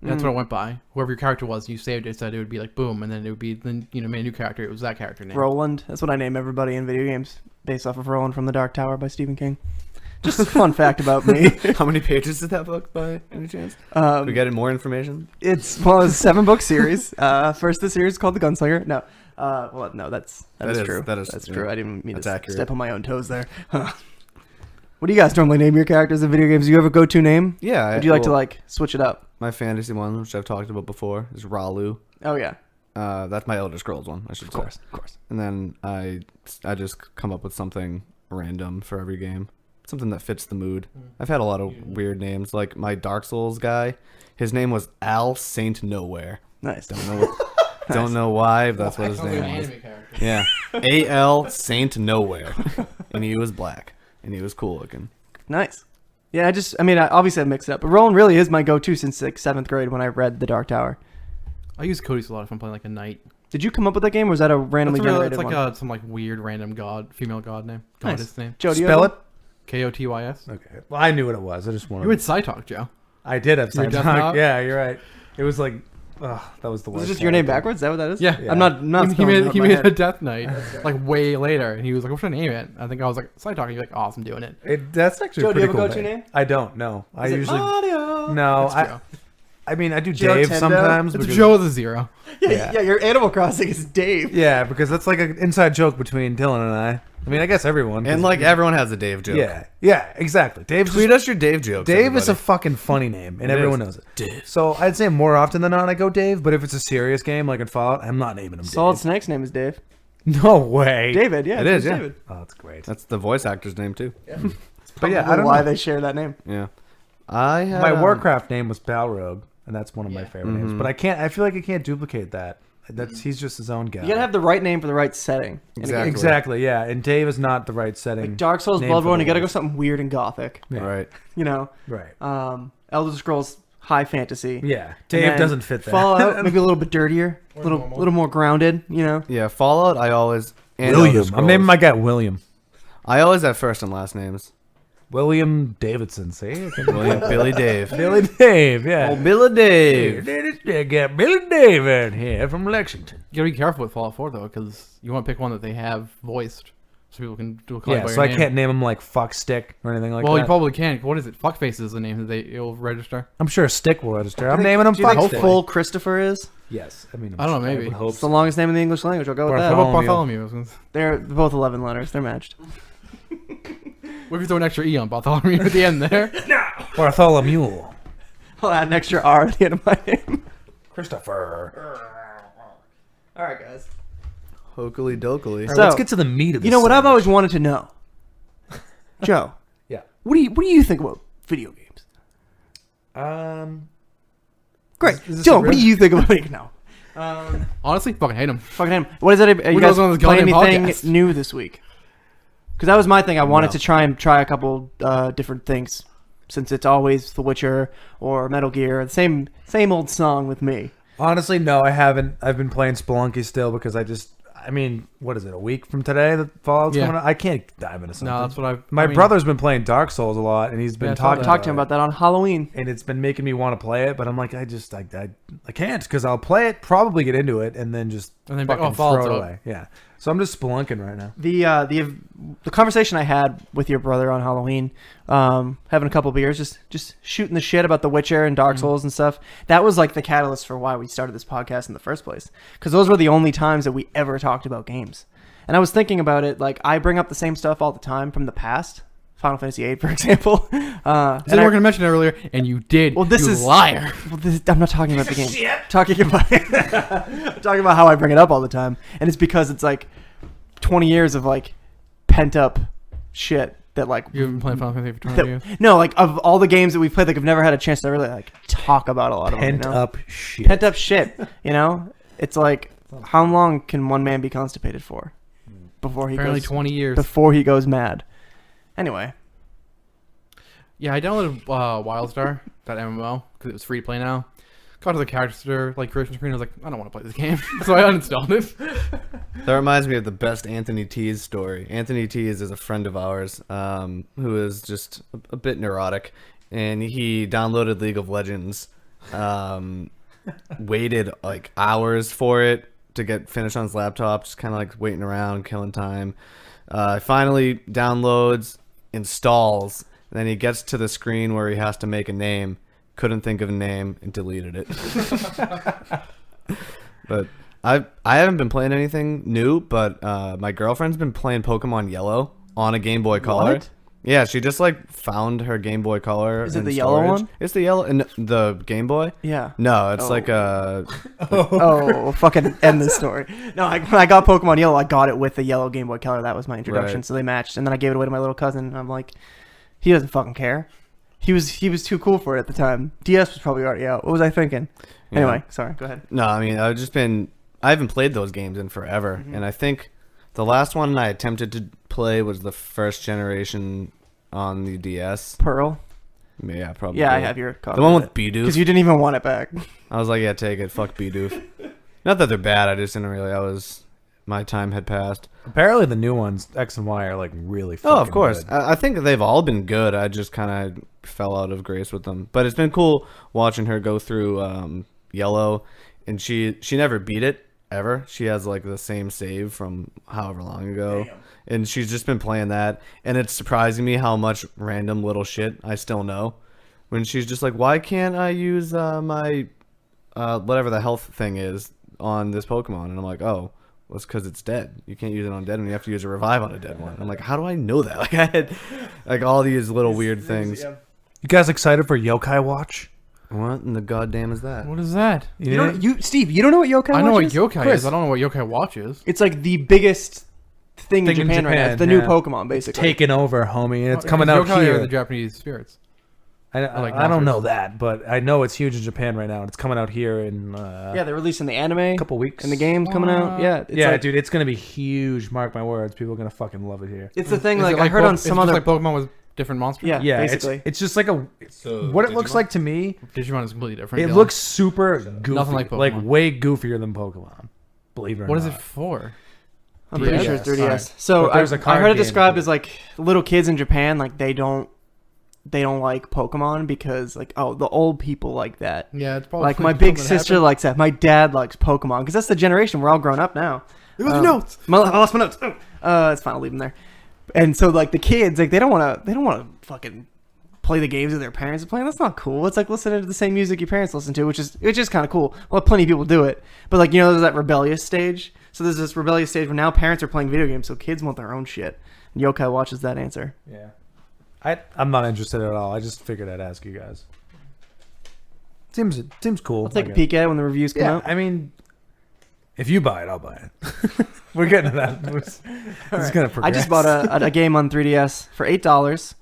That's what I went by. Whoever your character was, you saved it, said it would be like boom, and then it would be then made a new character. It was that character name. Roland. That's what I name everybody in video games, based off of Roland from the Dark Tower by Stephen King. Just a fun fact about me. How many pages is that book by any chance? we get more information? It's a 7-book series. First, the series is called The Gunslinger. No, no, that is true. That's true. yeah, I didn't mean that's to accurate. step on my own toes there. What do you guys normally name your characters in video games? Do you have a go-to name? Yeah. Would you like to like switch it up? My fantasy one, which I've talked about before, is Ralu. Oh yeah, That's my Elder Scrolls one, I should say. of course. And then I just come up with something random for every game. Something that fits the mood. I've had a lot of weird names. Like my Dark Souls guy, his name was Al Saint Nowhere. Nice. Don't know why, but that's what his name was. Yeah. A.L. Saint Nowhere. And he was black. And he was cool looking. Nice. Yeah, obviously I mixed it up, but Roland really is my go-to since like 7th grade when I read The Dark Tower. I use Cody's a lot if I'm playing like a knight. Did you come up with that game, or was that a randomly generated It's like one? some like weird random female god name, goddess name. Joe, do you Spell have it. Kotys. Okay. Well, I knew what it was. I just wanted. You had Psytalk, Joe. I did have You were Psytalk. definitely not? Yeah, you're right. It was like, that was the one? worst. Is it just your name character. backwards? Is that what that is? Yeah. Yeah. I'm not He spelling it made out he in my made head. a Death Knight like way later, and he was like, "What should I name it?" I think I was like Psytalk. He's like, "Awesome, doing it." That's actually Joe, a do you pretty have a cool go-to name? I don't know. I Is it usually Mario? no. That's Joe. I mean, I do Joe Dave Tendo? sometimes. It's because- Joe with a zero. Yeah, Yeah. your Animal Crossing is Dave. Yeah, because that's like an inside joke between Dylan and I. I mean, I guess everyone. 'cause- And like everyone has a Dave joke. yeah, exactly. Dave's Tweet us your Dave jokes. Dave is a everybody. fucking funny name, and It everyone is. knows it. Dave. So I'd say more often than not I go Dave, but if it's a serious game like in Fallout, I'm not naming him Solid Dave. Snake's name is Dave. No way. David, yeah. It it's is, yeah. David. Oh, that's great. That's the voice actor's name too. But yeah, I Probably don't why know. they share that name. Yeah. I had My Warcraft name was Balrog, and that's one of my favorite names. Mhm. But I feel like I can't duplicate that. He's just his own guy. You gotta have the right name for the right setting. Exactly. Exactly, yeah. And Dave is not the right setting. Like Dark Souls, name for Bloodborne, the you gotta go world. something weird and gothic. Yeah. Right. You know, Right. Elder Scrolls, high fantasy. Yeah. And Dave then doesn't fit that. Fallout, maybe a little bit dirtier, a normal. little more grounded. You know, Yeah. Fallout. I always and Elder William. I'm Scrolls. naming my guy William. I always have first and last names. William Davidson. See, Billy Dave. Billy Dave. Yeah. Oh, Billy Dave. They got Billy David here from Lexington. You gotta be careful with Fallout 4 though, because you want to pick one that they have voiced, so people can do a claim Yeah, by so your I name. can't name him like Fuck Stick or anything like Well, that. you probably can. What is it? Fuckface is the name that it'll register. I'm sure Stick will register. I'm naming him Do you think Fuck Stick. full Christopher is? Yes, I mean I don't know, maybe. would hope It's the longest name in the English language. I'll go with What that. about Bartholomew. Bartholomew? They're both 11 letters. They're matched. What if you throw an extra E on Bartholomew at the end there? Bartholomew. I'll add an extra R at the end of my name. Christopher. All right, guys. Hokely dokely. All right, So, let's get to the meat of this. You know what I've sandwich. always wanted to know, Joe. Yeah. What do you think about video games? Great, is this Joe. a What do real- you think about it now? Honestly, fucking hate him. Fucking him. What is it? Are you We guys goes on this playing goddamn anything podcast. new this week? Because that was my thing. I wanted No. to try a couple different things, since it's always The Witcher or Metal Gear. The same old song with me. Honestly, no, I haven't. I've been playing Spelunky still because I mean, what is it? A week from today that Fallout's Yeah. coming out. I can't dive into something. No, that's what My brother's been playing Dark Souls a lot, and he's been Yeah, I saw talking that. Talk to him about that on Halloween. and it's been making me want to play it. But I'm like, I can't because I'll play it, probably get into it, and then just And then be like, fucking oh, Fallout's throw it out. away. Yeah. So I'm just spelunking right now. The conversation I had with your brother on Halloween, having a couple beers, just shooting the shit about The Witcher and Dark Souls and stuff. That was like the catalyst for why we started this podcast in the first place, because those were the only times that we ever talked about games. And I was thinking about it, like I bring up the same stuff all the time from the past, Final Fantasy VIII, for example. You And said you were going to mention it earlier, and you did. Well, this you is- liar. I'm not talking about the game. Talking about I'm talking about how I bring it up all the time, and it's because it's like 20 years of like pent up shit that like You haven't played Final Fantasy for 20 years. no, like of all the games that we've played, like I've never had a chance to really like talk about a lot of Pent them. You know? up shit. Pent up shit. You know, it's like how long can one man be constipated for before he Apparently goes 20 years. before he goes mad? Anyway, Yeah, I downloaded Wildstar, that MMO, because it was free to play now. Got to the character like creation screen. I was like, I don't want to play this game, so I uninstalled it. That reminds me of the best Anthony Tease story. Anthony Tease is a friend of ours who is just a bit neurotic, and he downloaded League of Legends, waited like hours for it to get finished on his laptop, just kind of like waiting around, killing time. Finally downloads, installs, and then he gets to the screen where he has to make a name. Couldn't think of a name and deleted it. But I haven't been playing anything new, but my girlfriend's been playing Pokemon Yellow on a Game Boy Color. What? Yeah, she just like found her Game Boy Color. Is it in the yellow storage. one? It's the yellow and the Game Boy. yeah. No, it's Oh. like a Oh, fucking end this story. No, when I got Pokemon Yellow, I got it with the yellow Game Boy Color. That was my introduction, Right. so they matched. And then I gave it away to my little cousin. And I'm like, he doesn't fucking care. He was too cool for it at the time. DS was probably already out. What was I thinking? Yeah. Anyway, sorry. Go ahead. No, I mean I haven't played those games in forever, Mm-hmm. and I think the last one I attempted to play was the first generation on the DS. Pearl. Yeah, probably. Yeah, I have your copy. the one with Bidoof. because you didn't even want it back. I was like, yeah, take it. Fuck Bidoof. Not that they're bad. I just didn't really. My time had passed. Apparently, the new ones X and Y are like really. Oh, of fucking course. good. I think they've all been good. I just kind of fell out of grace with them. But it's been cool watching her go through Yellow, and she never beat it ever. She has like the same save from however long ago, and she's just been playing that. And it's surprising me how much random little shit I still know. When she's just like, why can't I use my whatever the health thing is on this Pokemon? And I'm like, oh. Well, it's because it's dead. You can't use it on dead one. You have to use a revive on a dead one. I'm like, how do I know that? Like I had, like all these little weird things. You guys excited for Yokai Watch? What in the goddamn is that? What is that? Steve, you don't know what Yokai I know Watch what is? Yokai Chris, is. I don't know what Yokai Watch is. It's like the biggest thing in Thing in Japan right now. Japan, It's the new yeah. Pokemon, basically. Taking over, homie. And it's Is coming out Yokai here. Or the Japanese spirits. like I don't know monsters? that, but I know it's huge in Japan right now. And it's coming out here in Yeah, they're releasing the anime. a couple weeks. And the game's coming out. Yeah, it's yeah, like, dude, it's gonna be huge. Mark my words. People are gonna fucking love it here. It's the thing. Is Like it I heard on it's some just other. like Pokemon with different monsters. Yeah, Yeah, basically. it's just like a. So, What it looks like to me, Digimon is completely different. it Dylan. looks super goofy, Nothing like like Pokemon. way goofier than Pokemon. Believe it or What not. is it for? I'm pretty DS? sure it's 3DS. Alright. So But there's a I card heard it game described too. as like little kids in Japan, like they don't they don't like Pokemon because like, oh, the old people like that. Yeah, it's probably Like my big sister likes that. My dad likes Pokemon because that's the generation. We're all grown up now. It was notes. I lost my notes. It's fine. I'll leave them there. And so like the kids, like they don't want to fucking play the games that their parents are playing. That's not cool. It's like listening to the same music your parents listen to, which is kind of cool. Well, plenty of people do it, but like, you know, there's that rebellious stage. So there's this rebellious stage where now parents are playing video games, so kids want their own shit. And Yokai watches that answer. Yeah. I'm not interested at all. I just figured I'd ask you guys. Seems cool. I'll take a peek at it when the reviews come Yeah, out. I mean, if you buy it, I'll buy it. We're getting to that. This is gonna progress. I just bought a game on 3DS for $8,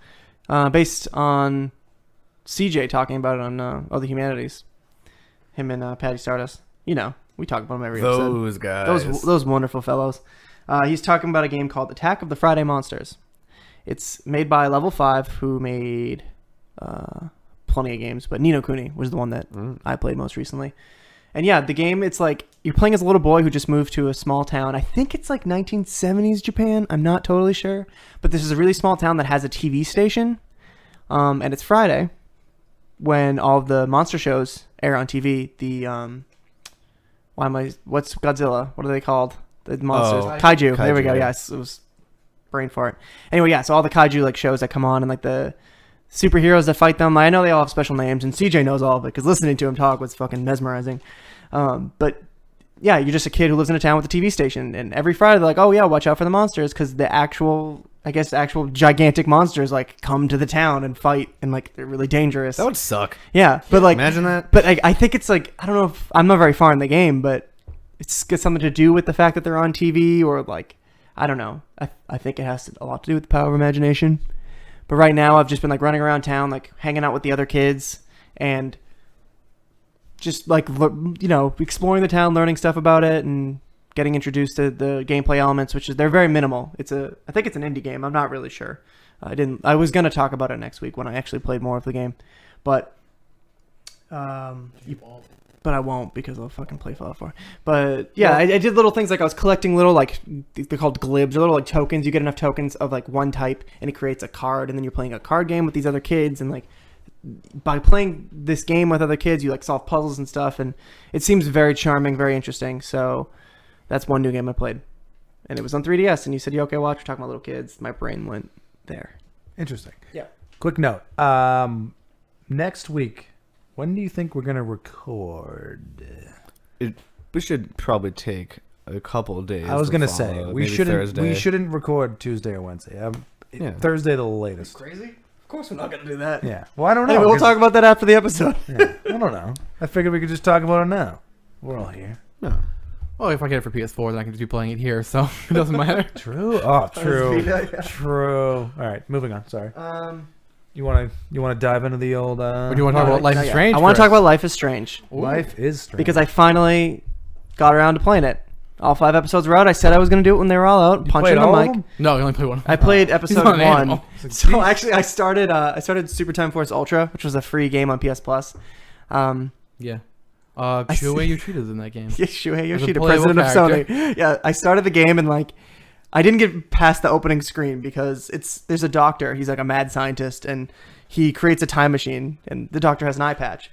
based on CJ talking about it on Other Humanities. Him and Patty Stardust. You know, we talk about them every episode. Those guys. Those wonderful fellows. He's talking about a game called Attack of the Friday Monsters. It's made by Level 5, who made plenty of games, but Ni no Kuni was the one that I played most recently. And yeah, the game, it's like you're playing as a little boy who just moved to a small town. I think it's like 1970s Japan. I'm not totally sure. But this is a really small town that has a TV station. And it's Friday when all of the monster shows air on TV. What's Godzilla? What are they called? The monsters. Kaiju. There we go. Yes, it was brain fart. Anyway, yeah, so all the kaiju like shows that come on and like the superheroes that fight them, I know they all have special names, and CJ knows all of it because listening to him talk was fucking mesmerizing. But yeah, you're just a kid who lives in a town with a TV station, and every Friday they're like, oh yeah, watch out for the monsters, because the actual gigantic monsters like come to the town and fight, and like they're really dangerous. That would suck. Yeah, but like imagine that. But I think it's like, I don't know if I'm not very far in the game, but it's got something to do with the fact that they're on TV, or like, I don't know. I think it has a lot to do with the power of imagination. But right now, I've just been like running around town, like hanging out with the other kids, and just like, you know, exploring the town, learning stuff about it, and getting introduced to the gameplay elements, which is they're very minimal. I think it's an indie game. I'm not really sure. I was gonna talk about it next week when I actually played more of the game, but I won't because I'll fucking play Fallout 4. But yeah, I did little things like I was collecting little like they're called glibs, or little like tokens. You get enough tokens of like one type, and it creates a card, and then you're playing a card game with these other kids, and like by playing this game with other kids, you like solve puzzles and stuff, and it seems very charming, very interesting. So that's one new game I played, and it was on 3DS. And you said, "You okay? Watch." We're talking about little kids. My brain went there. Interesting. Yeah. Quick note. Next week, when do you think we're gonna record? We should probably take a couple of days. I was gonna say follow, we maybe shouldn't. Thursday. We shouldn't record Tuesday or Wednesday. Yeah. Thursday the latest. Crazy? Of course, we're not gonna do that. Yeah. Well, I don't know. Anyway, we'll talk about that after the episode. Yeah, I don't know. I figured we could just talk about it now. We're all here. No. Well, if I get it for PS4, then I can just be playing it here, so it doesn't matter. True. Oh, true. Yeah. True. All right, moving on. Sorry. You want to dive into the old? Or do you want to talk about Life is Strange? I want to talk first? about Life is Strange. Ooh. Life is strange. Because I finally got around to playing it. All 5 episodes were out. I said I was going to do it when they were all out. Punching played the all of mic. them? No, you only play one. I played He's episode not an 1. animal. So actually, I started Super Time Force Ultra, which was a free game on PS Plus. Yeah. Shuei Yoshida's in that game. Yeah, Shuhei As a Yoshida, playable president of character. Sony. Yeah, I started the game and like, I didn't get past the opening screen because there's a doctor. He's like a mad scientist, and he creates a time machine, and the doctor has an eye patch,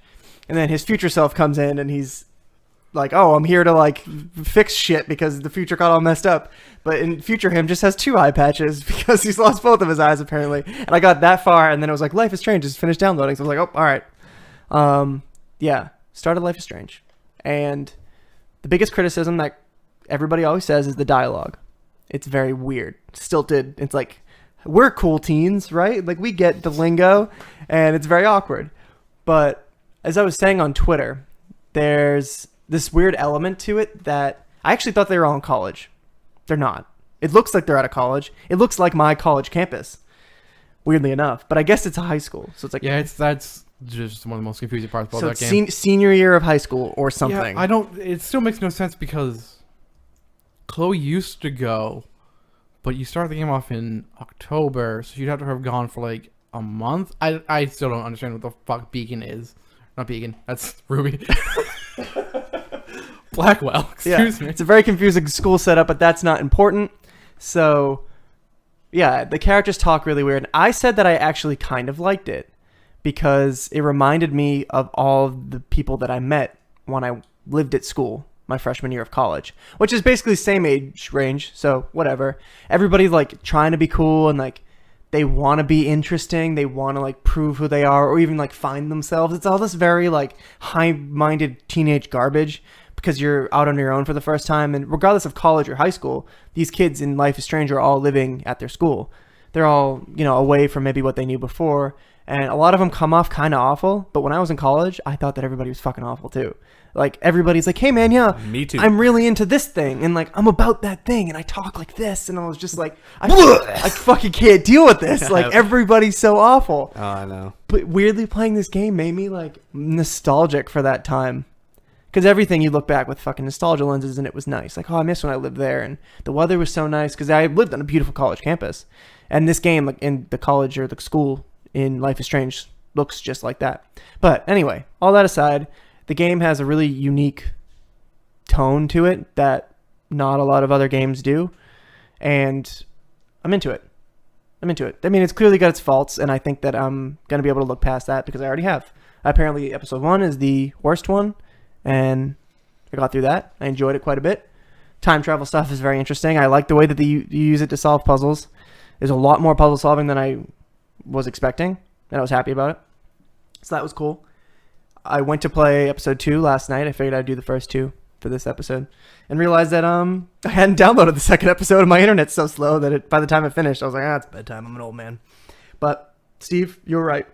and then his future self comes in, and he's like, "Oh, I'm here to like fix shit because the future got all messed up." But in future him just has 2 eye patches because he's lost both of his eyes apparently. And I got that far, and then it was like, "Life is Strange" just finished downloading, so I was like, "Oh, all right." Yeah, started Life is Strange, and the biggest criticism that everybody always says is the dialogue. It's very weird, stilted. It's like, we're cool teens, right? Like, we get the lingo, and it's very awkward. But as I was saying on Twitter, there's this weird element to it that I actually thought they were all in college. They're not. It looks like they're out of college. It looks like my college campus, weirdly enough. But I guess it's a high school, so it's like, Yeah, that's just one of the most confusing parts about so that it's game. senior year of high school or something. Yeah, it still makes no sense because Chloe used to go, but you start the game off in October, so you'd have to have gone for like a month. I still don't understand what the fuck Beacon is. Not Beacon, that's Ruby. Blackwell, excuse me. It's a very confusing school setup, but that's not important. So Yeah, the characters talk really weird. I said that I actually kind of liked it because it reminded me of all of the people that I met when I lived at school my freshman year of college, which is basically the same age range, so whatever. Everybody's like trying to be cool and like they want to be interesting, they want to like prove who they are or even like find themselves. It's all this very like high-minded teenage garbage because you're out on your own for the first time, and regardless of college or high school, these kids in Life is Strange are all living at their school. They're all, you know, away from maybe what they knew before, and a lot of them come off kind of awful, but when I was in college, I thought that everybody was fucking awful too. Like, everybody's like, hey man, yeah, Me too. I'm really into this thing, and like, I'm about that thing, and I talk like this, and I was just like, I fucking can't deal with this. Like, everybody's so awful. Oh, I know. But weirdly, playing this game made me like nostalgic for that time. Because everything you look back with fucking nostalgia lenses, and it was nice. Like, oh, I miss when I lived there, and the weather was so nice. Because I lived on a beautiful college campus, and this game, like in the college or the school in Life is Strange, looks just like that. But anyway, all that aside, the game has a really unique tone to it that not a lot of other games do, and I'm into it. I mean, it's clearly got its faults, and I think that I'm gonna be able to look past that because I already have. Apparently, episode 1 is the worst one. And I got through that. I enjoyed it quite a bit. Time travel stuff is very interesting. I like the way that you use it to solve puzzles. There's a lot more puzzle solving than I was expecting, and I was happy about it. So that was cool. I went to play episode 2 last night. I figured I'd do the first 2 for this episode, and realized that I hadn't downloaded the second episode, and my internet's so slow that by the time it finished, I was like, it's bedtime. I'm an old man. But Steve, you were right.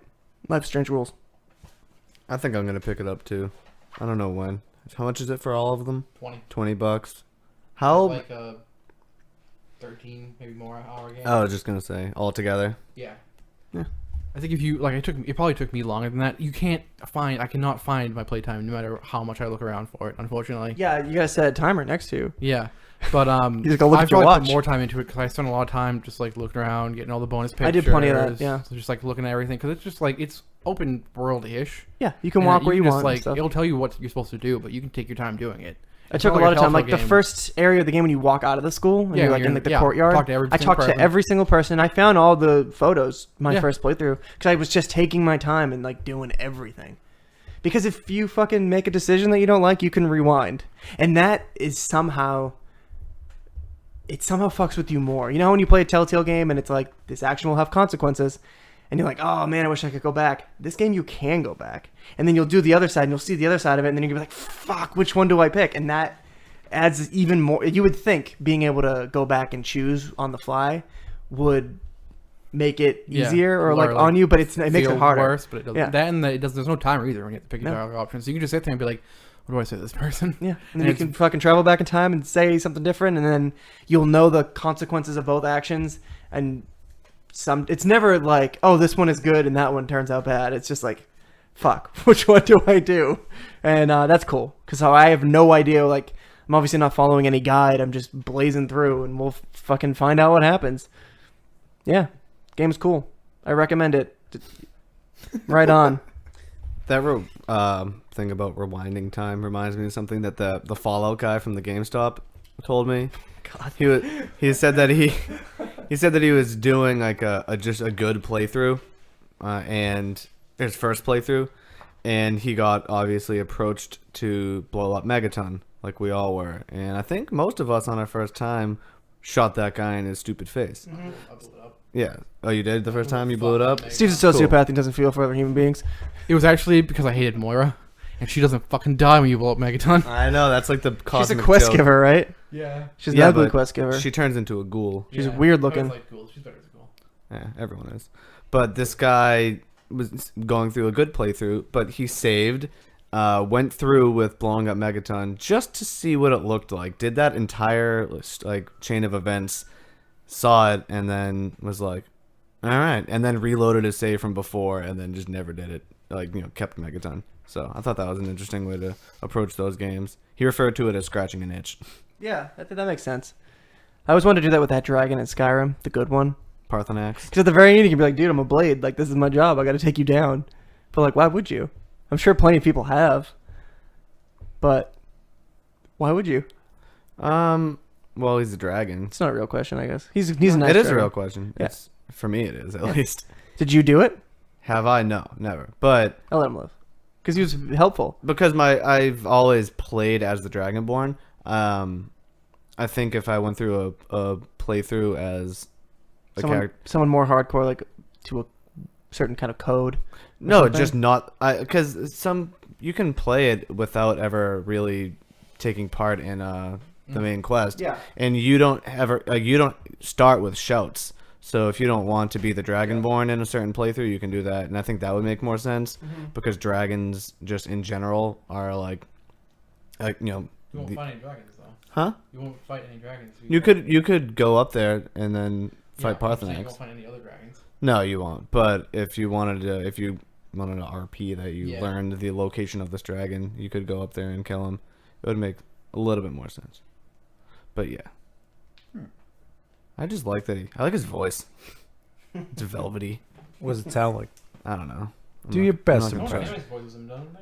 Life is Strange rules. I think I'm gonna pick it up too. I don't know when. How much is it for all of them? 20. $20. How? Like a 13, maybe more hour game. I was just gonna say all together. Yeah. Yeah. I think if you like, it probably took me longer than that. I cannot find my playtime no matter how much I look around for it. Unfortunately. Yeah, you gotta set a timer next to you. Yeah, but You just gotta look at your probably watch. put more time into it because I spent a lot of time just like looking around, getting all the bonus pictures. I did plenty of that, yeah. So just like looking at everything because it's just like it's open world-ish. Yeah, you can And walk where you just, want. Like and stuff. it'll tell you what you're supposed to do, but you can take your time doing it. I It's took a not lot of time. Telltale Like the game. first area of the game when you walk out of the school and Yeah, you're like you're in like the yeah, courtyard. talk to every I single talked to person. every single person. I found all the photos my Yeah. first playthrough because I was just taking my time and like doing everything. Because if you fucking make a decision that you don't like, you can rewind, and that is somehow. It somehow fucks with you more. You know when you play a Telltale game and it's like this action will have consequences, and you're like, oh man, I wish I could go back. This game you can go back, and then you'll do the other side and you'll see the other side of it, and then you're gonna be like, fuck, which one do I pick? And that adds even more. You would think being able to go back and choose on the fly would make it Yeah. easier or like on you, but it makes feel it harder. worse, but it doesn't. Yeah. That and it doesn't. There's no timer either when you have to pick your No. dialogue options. So you can just sit there and be like, what do I say to this person? Yeah, and And then you it's- can fucking travel back in time and say something different, and then you'll know the consequences of both actions. And it's never like, oh, this one is good and that one turns out bad. It's just like, fuck, which one do I do? And that's cool because I have no idea. Like, I'm obviously not following any guide. I'm just blazing through, and we'll fucking find out what happens. Yeah, game's cool. I recommend it. Right on. That thing about rewinding time reminds me of something that the Fallout guy from the GameStop told me. God. He said that he was doing like just a good playthrough, and his first playthrough, and he got obviously approached to blow up Megaton like we all were, and I think most of us on our first time shot that guy in his stupid face. Yeah. Oh, you did the first time you blew it up? Steve's a sociopath. He doesn't feel for other human beings. It was actually because I hated Moira, and she doesn't fucking die when you blow up Megaton. I know, that's like the She's a cosmic quest joke. giver, right? Yeah. She's Yeah, an ugly but quest giver. She turns into a ghoul. She's weird looking. She's better as a ghoul. Yeah, everyone is. But this guy was going through a good playthrough, but he saved, went through with blowing up Megaton just to see what it looked like. Did that entire like chain of events, saw it, and then was like, all right, and then reloaded his save from before, and then just never did it. Like, kept Megaton. So I thought that was an interesting way to approach those games. He referred to it as scratching an itch. Yeah, that makes sense. I always wanted to do that with that dragon in Skyrim, the good one. Parthenax. Because at the very end, you can be like, dude, I'm a blade. Like, this is my job. I got to take you down. But, like, why would you? I'm sure plenty of people have. But why would you? Well, he's a dragon. It's not a real question, I guess. He's a nice It is a dragon. real question. Yeah. It's for me. It is at least. Did you do it? Have I? No, never. But I let him live. Because he was helpful. because I've always played as the Dragonborn. I think if I went through a playthrough as a character, Someone more hardcore, like to a certain kind of code. no, something? just not. Because some you can play it without ever really taking part in the main quest. Yeah. And you don't start with shouts. So if you don't want to be the Dragonborn in a certain playthrough, you can do that, and I think that would make more sense because dragons, just in general, are like You won't fight any dragons though. huh? You won't fight any dragons. You could go up there and then fight I'm saying You Parthenax. won't find any other dragons. No, you won't. But if you wanted to RP that you learned the location of this dragon, you could go up there and kill him. It would make a little bit more sense. But yeah. I just like that I like his voice. It's velvety. What does it sound like? I don't know. Do your best I'm not gonna impression. try.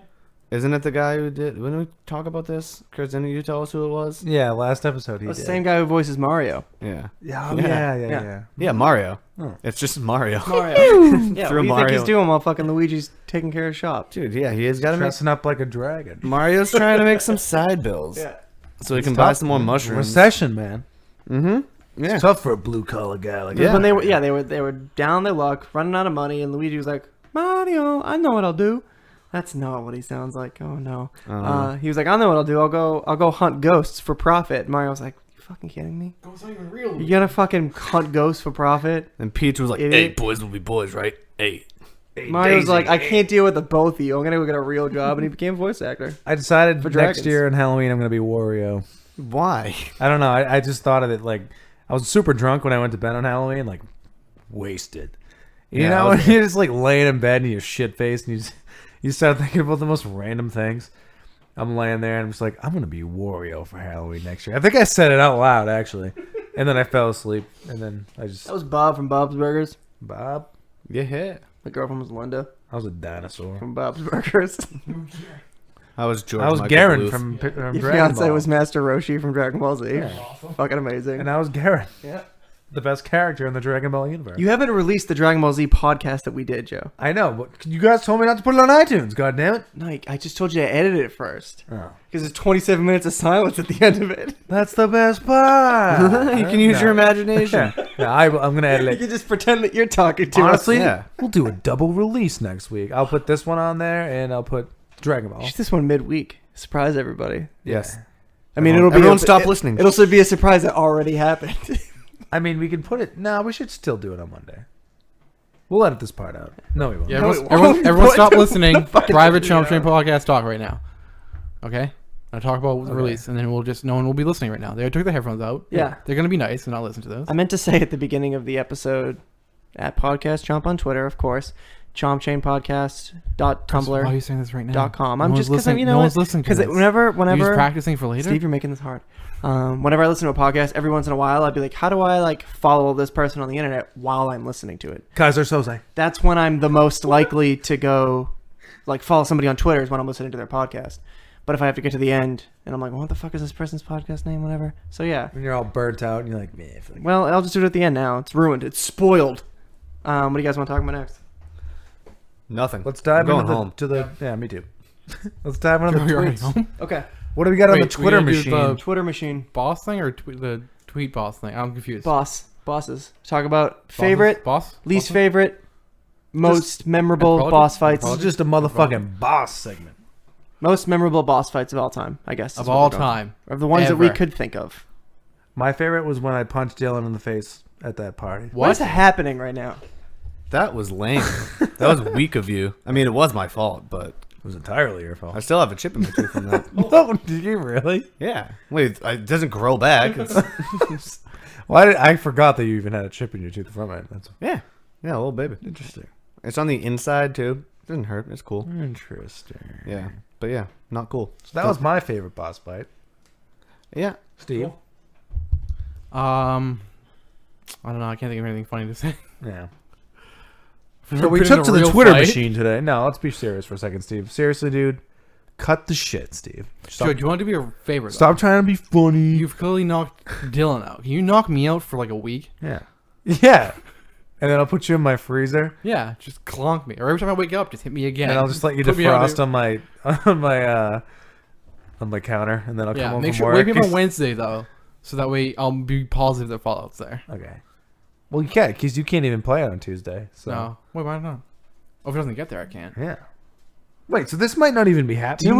Isn't it the guy who did? When we talk about this, Chris, didn't you tell us who it was? Yeah, last episode he The did. same guy who voices Mario. Yeah. Yeah, Yeah. Yeah, Mario. Oh. It's just Mario. Mario. Yeah, what do you Through think Mario. he's doing while fucking Luigi's taking care of shop? Dude, yeah, he has got to make. Dressing up like a dragon. Mario's trying to make some side bills. So he can buy some more mushrooms. Recession, man. Mm-hmm. Yeah. It's tough for a blue collar guy like Because Yeah. when they were down their luck, running out of money, and Luigi was like, Mario, I know what I'll do. That's not what he sounds like. Oh no. He was like, I know what I'll do. I'll go hunt ghosts for profit. Mario was like, you fucking kidding me? It's not even real. You gonna fucking hunt ghosts for profit? And Peach was like, Idiot. "Hey, boys will be boys, right? Hey." Mario was like, I can't deal with the both of you. I'm gonna go get a real job, and he became a voice actor. I decided For next dragons. year on Halloween I'm going to be Wario. Why? I don't know. I just thought of it like I was super drunk when I went to bed on Halloween, like wasted. You Yeah, know, I was- when you're just like laying in bed and you're shit faced and you start thinking about the most random things. I'm laying there and I'm just like, I'm gonna be Wario for Halloween next year. I think I said it out loud actually, and then I fell asleep. And then I just That was Bob from Bob's Burgers. Bob. Yeah. The girl from was Linda I was a dinosaur. from Bob's Burgers. I was George. I was Michael Garen Bluth. from Your Dragon fiance Ball. was Master Roshi from Dragon Ball Z. Fucking amazing. and I was Garen, Yeah. the best character in the Dragon Ball universe. You haven't released the Dragon Ball Z podcast that we did, Joe. I know, but you guys told me not to put it on iTunes. God damn it! No, I just told you to edit it first. Oh. Because there's 27 minutes of silence at the end of it. That's the best part. You can use your imagination. Yeah, I'm gonna edit You it. can just pretend that you're talking to Honestly, us. Yeah. we'll do a double release next week. I'll put this one on there, and I'll put Dragon Ball. Shoot this one midweek. Surprise everybody. Yes. I mean, it'll be Everyone stop listening. It'll also be a surprise that already happened. I mean, we can put it. No, we should still do it on Monday. We'll edit this part out. No, we won't. Yeah, No, everyone what? stop listening. Fucking Private video. Chomp Train podcast talk right now. Okay? I talk about the release, and then no one will be listening right now. They took the headphones out. Yeah. They're gonna be nice and not listen to this. I meant to say at the beginning of the episode, at Podcast Chomp on Twitter, of course, chompchainpodcast.tumblr.com. Why are you saying this right now? I'm No just one's because listening. you know No what? one's listening to Because this. whenever You're just practicing for later. Steve, you're making this hard. Whenever I listen to a podcast, every once in a while, I'd be like, how do I like follow this person on the internet while I'm listening to it? Kaiser Soze. That's when I'm the most likely to go, like, follow somebody on Twitter is when I'm listening to their podcast. But if I have to get to the end and I'm like, what the fuck is this person's podcast name? Whatever. So yeah. When you're all burnt out, and you're like, man. Well, I'll just do it at the end now. It's ruined. It's spoiled. What do you guys want to talk about next? Nothing. Let's dive I'm into going home. Yeah, me too. Let's dive into the You're already tweets. home? Okay. What do we got on the Wait, Twitter we gotta do machine? the- Twitter machine. Boss thing or the tweet boss thing? I'm confused. Bosses. Talk about favorite, boss, least Boss? favorite, most memorable Apology? boss fights. This is just a motherfucking boss segment. Most memorable boss fights of all time, I guess. is of what all we're going for. time. Of the ones that we Ever. could think of. My favorite was when I punched Dylan in the face at that party. What is happening right now? That was lame. That was weak of you. I mean, it was my fault, but It was entirely your I fault. still have a chip in my tooth from that. No, did you really? Yeah. Wait, it doesn't grow back. It's, I forgot that you even had a chip in your tooth from it. That's yeah. Yeah, a little baby. interesting. It's on the inside, too. It doesn't hurt. It's cool. Interesting. Yeah. But yeah, not cool. So that was my favorite boss fight. Yeah. Steve? I don't know. I can't think of anything funny to say. Yeah. I've So never we been took in to a the real Twitter fight. machine today. No, let's be serious for a second, Steve. Seriously, dude. cut the shit, Steve. Joe, do you want to be a favor? Though? Stop trying to be funny. You've clearly knocked Dylan out. Can you knock me out for like a week? Yeah. Yeah. And then I'll put you in my freezer, Yeah, just clonk me. Or every time I wake up, just hit me again. and I'll just let you Put me on defrost on my counter, and then I'll come Yeah, home make from sure work. wake me up on Wednesday though, so that way I'll be positive that Fallout's there. Okay. Well, you can't, because you can't even play it on Tuesday. So. No, wait, why not? Oh, if it doesn't get there, I can't. Yeah. Wait, so this might not even be happening. Didn't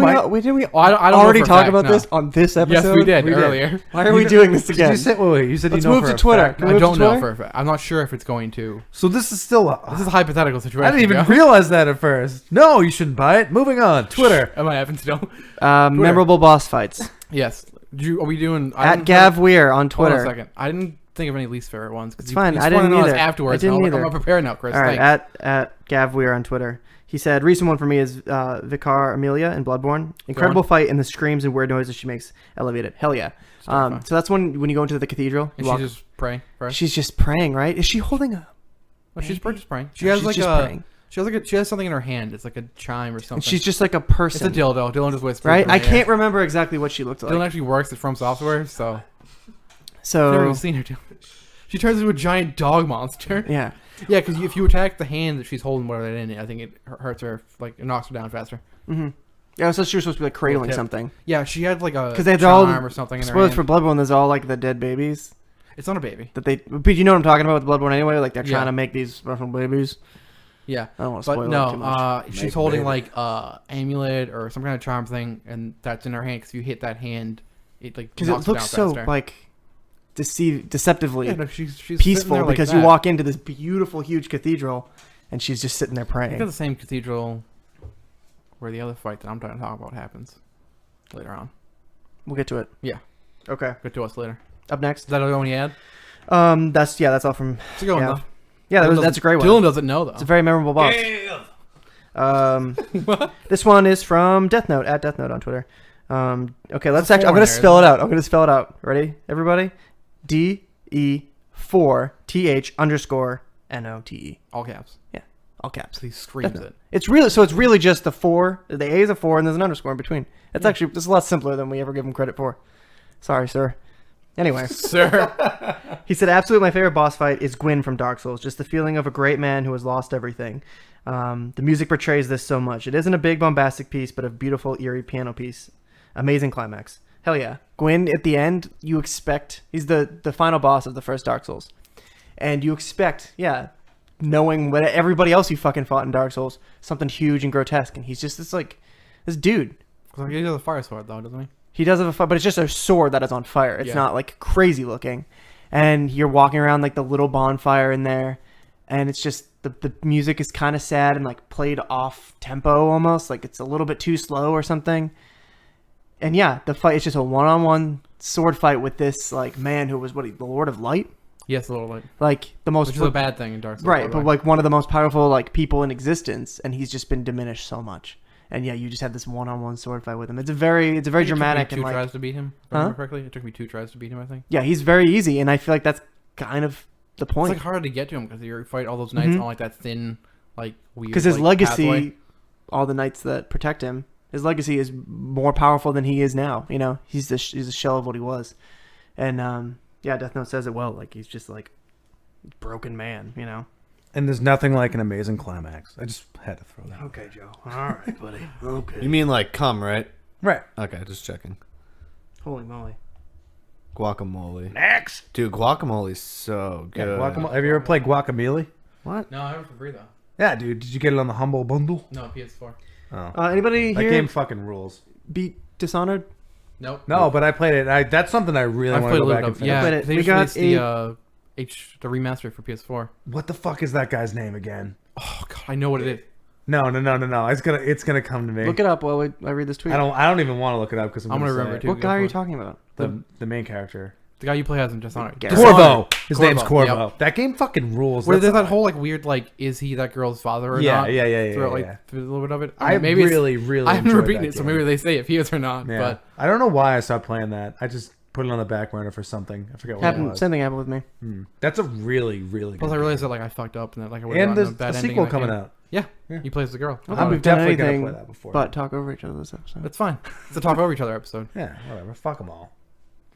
we Oh, I don't know already for a talk fact, about no. this on this episode? Yes, we did We did. earlier. Why are we doing this Did again? you say, wait, you said Let's you know move for to a Twitter. fact. Can I we move don't to know Twitter? for a fact. I'm not sure if it's going to. So this is still This is a hypothetical situation. I didn't even Joe. realize that at first. No, you shouldn't buy it. Moving on. Twitter. Am I having still? Memorable boss fights. Yes. Are we doing I At didn't Gav Weir on Hold on a Twitter. second. I didn't think of any least favorite ones. It's fine. I You didn't spun it on us either. afterwards. I didn't and either. I'm not prepared now, Chris. All right, Thanks. at Gav Weir on Twitter. He said, recent one for me is Vicar Amelia in Bloodborne. Incredible fight and the screams and weird noises she makes elevated. Hell yeah. So that's when you go into the cathedral. And you walk- she's just praying first. she's just praying, right? Is she holding a... Oh, she's just praying. She No, has she's like just a. praying. She has something in her hand. It's like a chime or something. And she's just like a It's person. a dildo. Dylan just whispers. Right? in my I ear. can't remember exactly what she looked like. Dylan actually works at From Software, so I've never So, even seen her do. She turns into a giant dog monster. yeah. Yeah, because if you attack the hand that she's holding whatever that in it, I think it hurts her. Like it knocks her down faster. Mm-hmm. Yeah, so she was supposed to be like cradling tip. something. Yeah, she had like a Because they charm all... or something in her Spoilers hand. for Bloodborne, there's all like the dead babies. It's not a baby. But you know what I'm talking about with Bloodborne anyway? Like they're Yeah. trying to make these special babies. Yeah. I don't want to spoil But it too much. no, she's Make holding baby. like amulet or some kind of charm thing, and that's in her hand. Because if you hit that hand, it like Because knocks it looks her down so faster. like deceptively Yeah, no, she's peaceful. sitting there like Because that. you walk into this beautiful, huge cathedral, and she's just sitting there I think praying. it's the same cathedral where the other fight that I'm trying to talk about happens later on. We'll get to it. Yeah. Okay. Get to us later. Up next. Is that the one you had? That's all from. It's a good one Yeah. though. Yeah, Dylan that's a great one. Dylan doesn't know though. It's a very memorable boss. This one is from Death Note at Death Note on Twitter. Okay, let's actually. I'm gonna spell it out. I'm gonna spell it out. Ready, everybody? DE4TH_NOTE. All caps. All caps. He screams Death Note. it. It's really just the 4. The A is a 4, and there's an underscore in between. It's actually a lot simpler than we ever give him credit for. Sorry, sir. Anyway, Sir. he said, absolutely my favorite boss fight is Gwyn from Dark Souls. Just the feeling of a great man who has lost everything. The music portrays this so much. It isn't a big bombastic piece, but a beautiful, eerie piano piece. Amazing climax. Hell yeah. Gwyn, at the end, you expect... He's the final boss of the first Dark Souls. And you expect, knowing what everybody else you fucking fought in Dark Souls, something huge and grotesque. And he's just this dude. He does a fire sword though, doesn't he? He does have a fight, but it's just a sword that is on fire. It's Yeah. not like crazy looking. And you're walking around like the little bonfire in there, and it's just the music is kind of sad and like played off tempo almost, like it's a little bit too slow or something. And yeah, the fight is just a one-on-one sword fight with this like man who was the Lord of Light, Yes, a little like, like the most which is a bad thing in Dark Souls. right, by the but way. like one of the most powerful like people in existence, and he's just been diminished so much. And yeah, you just have this one-on-one sword fight with him. It's very It took me dramatic two and like tries to beat him. If I remember correctly, it took me 2 tries to beat him. I think. yeah, he's very easy, and I feel like that's kind of the It's point. like hard to get to him because you fight all those knights Mhm. on like that thin, like weird. Because his like, legacy, pathway. all the knights that protect him, his legacy is more powerful than he is now. You know, he's a shell of what he was. And yeah, Death Note says it well. Like he's just like broken man. You know. And there's nothing like an amazing climax. I just had to throw that. Okay, Joe. All right, buddy. Okay. You mean like cum, right? Right. Okay, just checking. Holy moly. Guacamole. Next. Dude, guacamole's so Yeah, good. guacamole. Have you ever played Guacamole? What? No, I have it for free though. Yeah, dude. Did you get it on the Humble Bundle? No, PS4. Oh. Anybody That here game fucking rules. beat Dishonored? Nope. No, but I played it. That's something I really I've want to played a go little back and bit. finish. Yeah, played it. they We just got released the remaster for PS4. What the fuck is that guy's name again? Oh god, I know what it is. No. It's gonna come to me. Look it up while I read this tweet. I don't even want to look it up because I'm gonna gonna remember say too. What guy are you talking about? it. The main character. The guy you play as in Dishonored. Garrett. Corvo. His name's Corvo, Corvo. yep. That game fucking rules. Where That's- there's that whole like weird like, is he that girl's father or Yeah, not? yeah. Throughout, like, yeah. through a little bit of it. I maybe really I've never enjoyed beaten that it, so game. maybe they say if he is or not. Yeah. But I don't know why I stopped playing that. I just put it on the back burner for something. I forget what it was. Same thing happened with me. That's a really, really Plus, good I realized game. that I fucked up and that I would And have there's a bad a ending. sequel in that coming game. out. Yeah, Yeah. he plays the girl. I don't I'm think we've done definitely gonna anything play that before. but talk over each other this episode. That's fine. It's a talk over each other episode. Yeah, whatever. Fuck them all.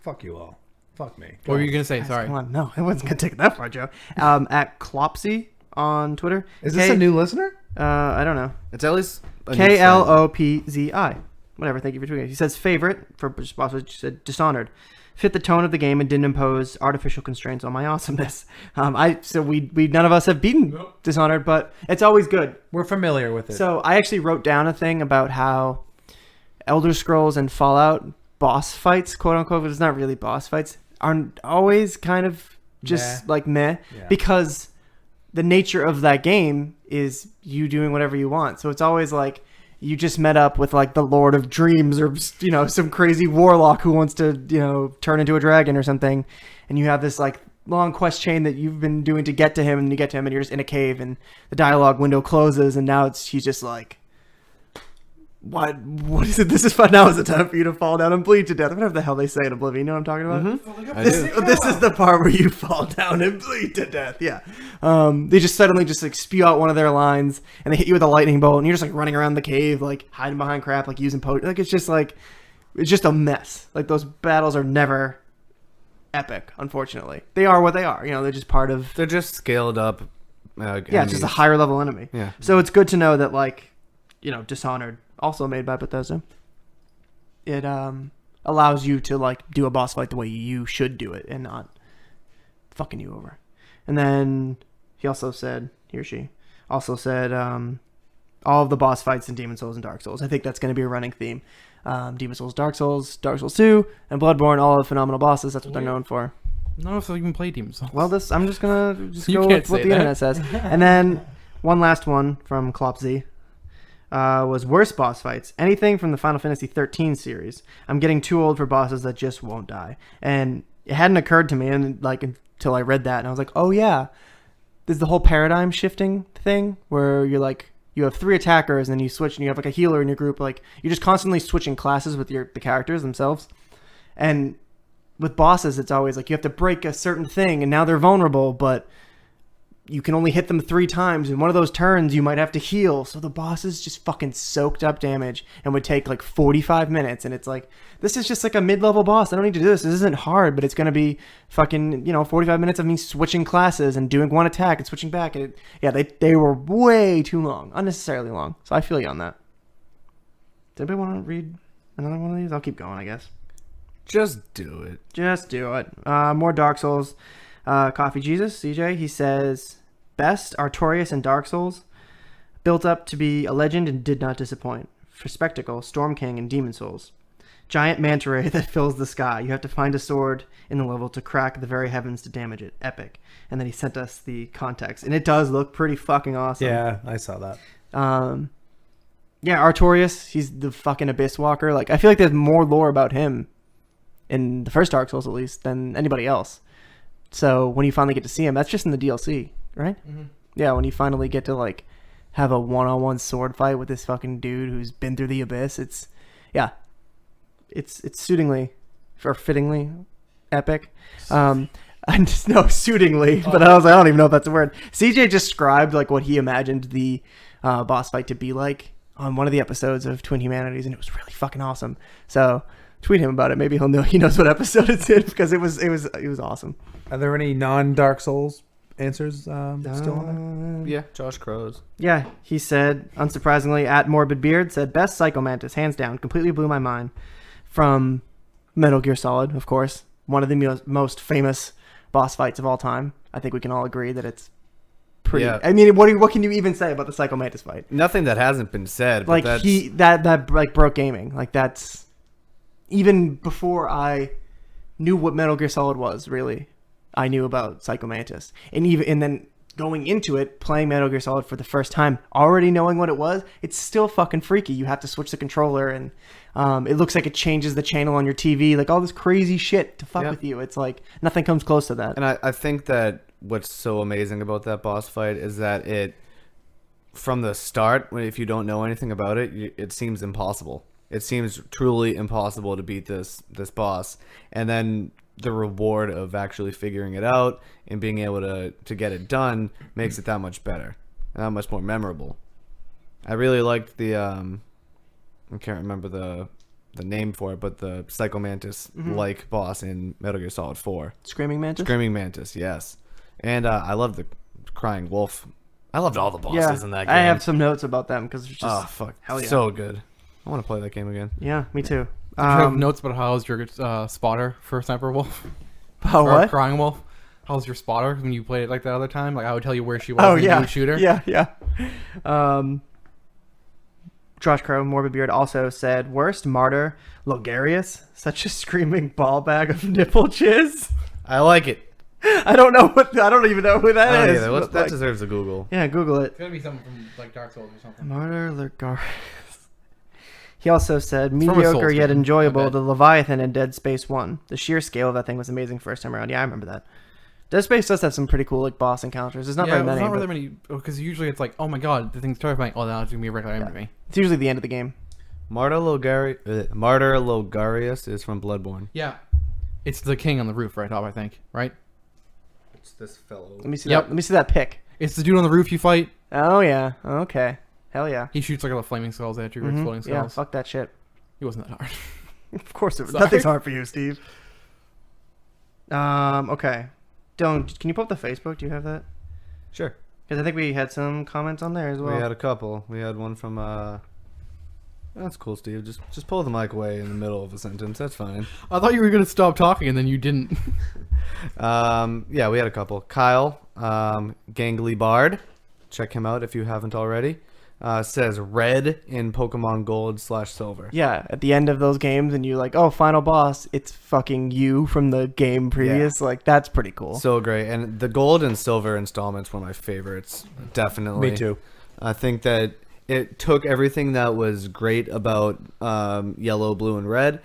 Fuck you all. Fuck me. What were you gonna say? Sorry. Come on, no, I wasn't gonna take it that far, Joe. At Clopsy on Twitter. Is this a new listener? I don't know. It's at least a new friend. KLOPZI. Whatever. Thank you for tweeting. He says favorite for boss was said Dishonored. Fit the tone of the game and didn't impose artificial constraints on my awesomeness. We none of us have beaten Dishonored, but it's always good. We're familiar with it. So I actually wrote down a thing about how Elder Scrolls and Fallout boss fights, quote unquote, but it's not really boss fights, are always kind of just Meh. like meh, Yeah. because the nature of that game is you doing whatever you want. So it's always like you just met up with like the Lord of Dreams or, you know, some crazy warlock who wants to, you know, turn into a dragon or something. And you have this like long quest chain that you've been doing to get to him, and you get to him and you're just in a cave and the dialogue window closes and now he's just like, what is it? This is fun. Now is the time for you to fall down and bleed to death. Whatever the hell they say in Oblivion. You know what I'm talking about? I do. This is the part where you fall down and bleed to death. Yeah. They just suddenly just like spew out one of their lines and they hit you with a lightning bolt and you're just like running around the cave, like hiding behind crap, like using potion. Like it's just a mess. Like those battles are never epic, unfortunately. They are what they are. You know, they're just part of. They're just scaled up. Yeah, it's just a enemies. higher level enemy. Yeah. So it's good to know that, like, you know, Dishonored, also made by Bethesda, it allows you to like do a boss fight the way you should do it and not fucking you over. And then he or she also said all of the boss fights in Demon Souls and Dark Souls. I think that's going to be a running theme. Demon Souls, Dark Souls 2, and Bloodborne, all the phenomenal bosses. That's what they're known for. None of us even play Demon Souls. Well, I'm just gonna You go can't with what say the that. internet says. And then one last one from Klopsy was worst boss fights. Anything from the Final Fantasy 13 series. I'm getting too old for bosses that just won't die. And it hadn't occurred to me until I read that, and I was like, oh yeah, there's the whole paradigm shifting thing where you're like, you have 3 attackers and then you switch and you have like a healer in your group. Like you're just constantly switching classes with the characters themselves. And with bosses, it's always like you have to break a certain thing and now they're vulnerable, but you can only hit them 3 times. In one of those turns, you might have to heal. So the bosses just fucking soaked up damage and would take like 45 minutes. And it's like, this is just like a mid-level boss. I don't need to do this. This isn't hard, but it's going to be fucking, 45 minutes of me switching classes and doing one attack and switching back. And they were way too long, unnecessarily long. So I feel you on that. Does anybody want to read another one of these? I'll keep going, I guess. Just do it. Just do it. More Dark Souls. Coffee Jesus, CJ, he says, best, Artorias and Dark Souls. Built up to be a legend and did not disappoint. For spectacle, Storm King and Demon Souls. Giant manta ray that fills the sky. You have to find a sword in the level to crack the very heavens to damage it. Epic. And then he sent us the context. And it does look pretty fucking awesome. Yeah, I saw that. Yeah, Artorias, he's the fucking Abyss Walker. Like, I feel like there's more lore about him in the first Dark Souls, at least, than anybody else. So when you finally get to see him, that's just in the DLC, right? Mm-hmm. Yeah, when you finally get to like have a one-on-one sword fight with this fucking dude who's been through the abyss, it's suitingly or fittingly epic. I just know suitingly, but I was like, I don't even know if that's a word. CJ described like what he imagined the boss fight to be like on one of the episodes of Twin Humanities, and it was really fucking awesome. So tweet him about it. Maybe he knows what episode it's in, because it was awesome. Are there any non-Dark Souls answers still on Yeah, Josh Crows. Yeah, he said, unsurprisingly, at Morbid Beard, said, best Psycho Mantis, hands down, completely blew my mind. From Metal Gear Solid, of course, one of the most famous boss fights of all time. I think we can all agree that it's pretty. Yeah. I mean, what can you even say about the Psycho Mantis fight? Nothing that hasn't been said. Like but that's... that like broke gaming. Like that's even before I knew what Metal Gear Solid was. Really, I knew about Psycho Mantis, and then going into it, playing Metal Gear Solid for the first time, already knowing what it was, it's still fucking freaky. You have to switch the controller, and it looks like it changes the channel on your TV, like all this crazy shit to fuck with you. It's like nothing comes close to that. And I think that what's so amazing about that boss fight is that it, from the start, if you don't know anything about it, it seems impossible. It seems truly impossible to beat this boss, and then the reward of actually figuring it out and being able to get it done makes it that much better and that much more memorable. I really liked the I can't remember the name for it, but the Psycho Mantis like boss in Metal Gear Solid 4. Screaming Mantis. Screaming Mantis, yes. And I love the Crying Wolf. I loved all the bosses in that game. I have some notes about them because it's just fuck, hell yeah. so good. I want to play that game again. Yeah, me too. Do you have notes about how's your spotter for Sniper Wolf? Oh, Or what? Crying Wolf? How's your spotter when you played it like that other time? Like I would tell you where she was Oh and yeah, you would shoot her? yeah. Josh Crow, Morbid Beard also said, "Worst martyr, Logarius, such a screaming ball bag of nipple jizz." I like it. I don't even know who that I don't is. either. but, That like, deserves a Google. yeah, Google it. It's gotta be something from like Dark Souls or something. Martyr Logarius. He also said, from a mediocre Souls yet game, enjoyable, I bet. the Leviathan in Dead Space 1. The sheer scale of that thing was amazing first time around. Yeah, I remember that. Dead Space does have some pretty cool like boss encounters. There's not very many. Not but really many because usually it's like, oh my god, the thing's terrifying. Oh, now it's gonna be a regular enemy. It's usually the end of the game. Martyr Logarius is from Bloodborne. Yeah, it's the king on the roof right top, I think. Right? It's this fellow. Let me see Yep. that. Let me see that pic. It's the dude on the roof you fight. Oh yeah. Okay. Hell yeah. He shoots like a flaming skulls at you, or Mhm. exploding Yeah. skulls. Fuck that shit. He wasn't that hard. Of course, Sorry. nothing's hard for you, Steve. Okay. Dylan, can you pull up the Facebook? Do you have that? Sure. Because I think we had some comments on there as well. We had a couple. We had one from that's cool, Steve. Just pull the mic away in the middle of a sentence. That's fine. I thought you were gonna stop talking and then you didn't. Yeah, we had a couple. Kyle, Gangly Bard. Check him out if you haven't already. Says red in Pokemon Gold/Silver. Yeah, at the end of those games, and you're like, "Oh, final boss! It's fucking you from the game previous." Like that's pretty cool. So great. And the Gold and Silver installments were my favorites. Definitely. Me too. I think that it took everything that was great about Yellow, Blue, and Red.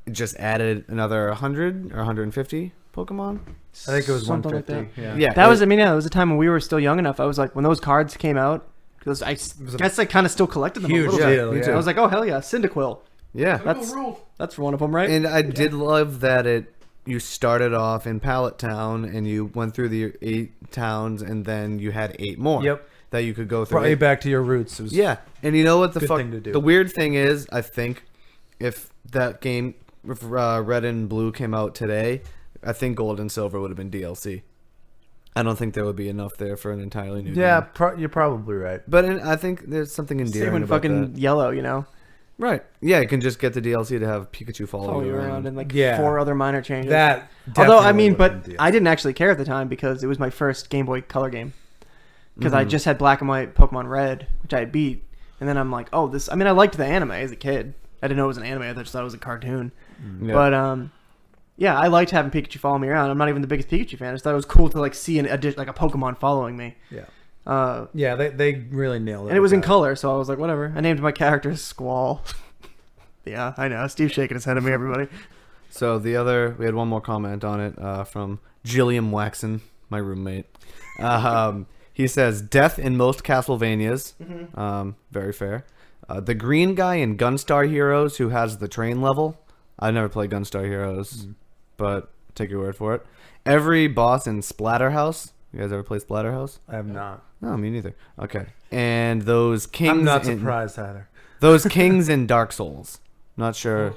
It just added another 100 or 150 Pokemon. I think it was Something like 150. that. Yeah. That was, I mean, yeah, it was a time when we were still young enough. I was like, when those cards came out, because I guess I kind of still collected them. huge a little bit. deal, me yeah. too. I was like, oh hell yeah, Cyndaquil. Yeah. That's one of them, right? And I did love that you started off in Pallet Town and you went through the 8 towns and then you had 8 more. Yep. That you could go through. Brought you back to your roots. It was Yeah, and you know what the Good fuck? thing to do. The weird thing is, I think if that game, if Red and Blue came out today, I think Gold and Silver would have been DLC. I don't think there would be enough there for an entirely new Yeah, game. you're probably right. But I think there's something Same endearing with about fucking that. Yellow, you know, Right? Yeah, you can just get the DLC to have Pikachu follow you around. and like Yeah. 4 other minor changes. That. Although I definitely mean, would've but been I didn't actually care at the time because it was my first Game Boy Color game. Because I Mhm. just had Black and White Pokemon Red, which I had beat, and then I'm like, oh, this. I mean, I liked the anime as a kid. I didn't know it was an anime. I just thought it was a cartoon. Yeah. But yeah, I liked having Pikachu follow me around. I'm not even the biggest Pikachu fan. I just thought it was cool to like see like a Pokemon following me. Yeah. Yeah, they really nailed it. And it was with in that. color, so I was like, whatever. I named my character Squall. Yeah, I know. Steve's shaking his head at me, everybody. So we had one more comment on it from Gilliam Waxon, my roommate. He says, death in most Castlevanias. Very fair. The green guy in Gunstar Heroes who has the train level. I never played Gunstar Heroes, but take your word for it. Every boss in Splatterhouse. You guys ever play Splatterhouse? I have not. No, me neither. Okay. And those kings. I'm not in, surprised either. Those kings in Dark Souls. Not sure.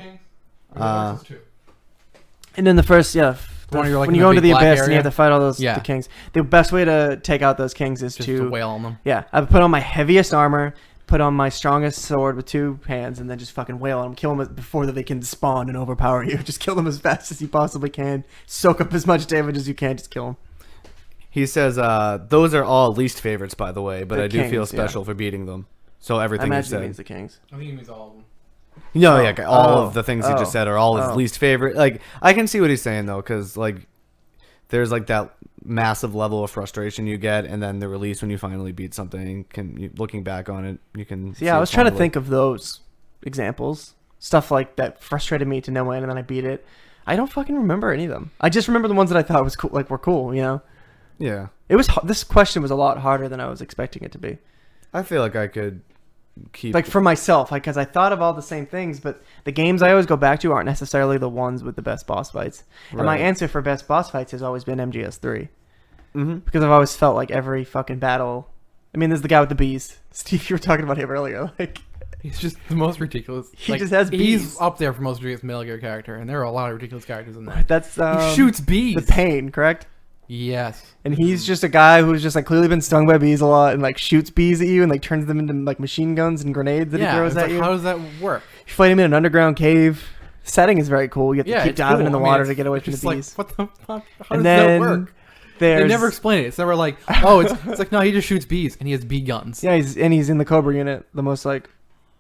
And then the first, yeah, one where you're, like, when in you the go into big the black abyss and you area? have to fight all those Yeah. the kings. The best way to take out those kings is Just to to wail on them. yeah, I put on my heaviest armor, put on my strongest sword with 2 hands, and then just fucking wail on them, kill them before they can spawn and overpower you. Just kill them as fast as you possibly can. Soak up as much damage as you can. Just kill them. He says, those are all least favorites, by the way, but The I do feel kings, yeah. special for beating them. So I everything you imagine it said. means the kings. I think he means all of them. No, Oh. yeah, all Oh. of the things he just Oh. said are all his Oh. least favorite. Like, I can see what he's saying, though, because, like, there's, like, that massive level of frustration you get, and then the release when you finally beat something, looking back on it, you can So yeah, see I was trying to fondly. think of those examples. Stuff like that frustrated me to no end, and then I beat it. I don't fucking remember any of them. I just remember the ones that I thought was cool, like were cool. You know, Yeah. it was this question was a lot harder than I was expecting it to be. I feel like I could keep like for myself, because I thought of all the same things, but the games I always go back to aren't necessarily the ones with the best boss fights. And my Right. answer for best boss fights has always been MGS3 hmm because I've always felt like every fucking battle. I mean, there's the guy with the bees. Steve, you were talking about him earlier. Like, He's just the most ridiculous. He just has bees. He's up there for most ridiculous Metal Gear character, and there are a lot of ridiculous characters in there. that's He shoots bees. the pain, correct? Yes. And he's just a guy who's just like clearly been stung by bees a lot and like shoots bees at you and like turns them into like machine guns and grenades that he throws it's at like, you. how does that work? You fight him in an underground cave. Setting is very cool. You have to keep it's diving cool. in the I mean, water it's to get away from the just like, bees. what the fuck? How And does that then work? there's They never explain it. It's never like, oh, it's like, no, he just shoots bees and he has bee guns. yeah, he's in the Cobra unit, the most like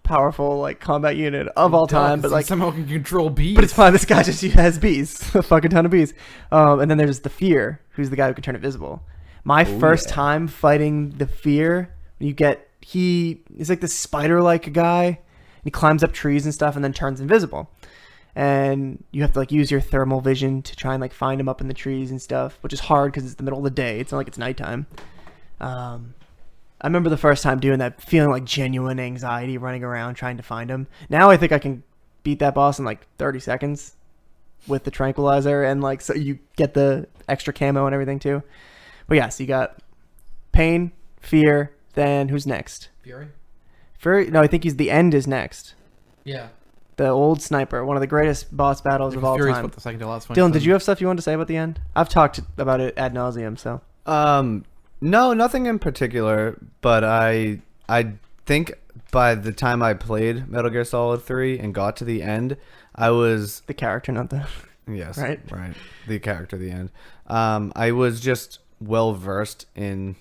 powerful like combat unit of all time. Duh, But 'cause like, he somehow can control bees. but it's fine. This guy just has bees, a fucking ton of bees. And then there's the Fear, who's the guy who can turn invisible. My first time fighting the Fear, he's like this spider-like guy. And he climbs up trees and stuff, and then turns invisible. And you have to like use your thermal vision to try and like find him up in the trees and stuff, which is hard because it's the middle of the day. It's not like it's nighttime. I remember the first time doing that, feeling like genuine anxiety running around trying to find him. Now I think I can beat that boss in like 30 seconds with the tranquilizer, and like so you get the extra camo and everything too. But yeah, so you got Pain, Fear, then who's next? Fury? Fury? No, I think the End is next. Yeah. The old sniper, one of the greatest boss battles of all Fury's time. what the second to last one. Dylan, did you have stuff you wanted to say about the End? I've talked about it ad nauseum, so. No, nothing in particular, but I think by the time I played Metal Gear Solid 3 and got to the end, I was The character, not the... yes, Right. the character at the end. I was just well versed in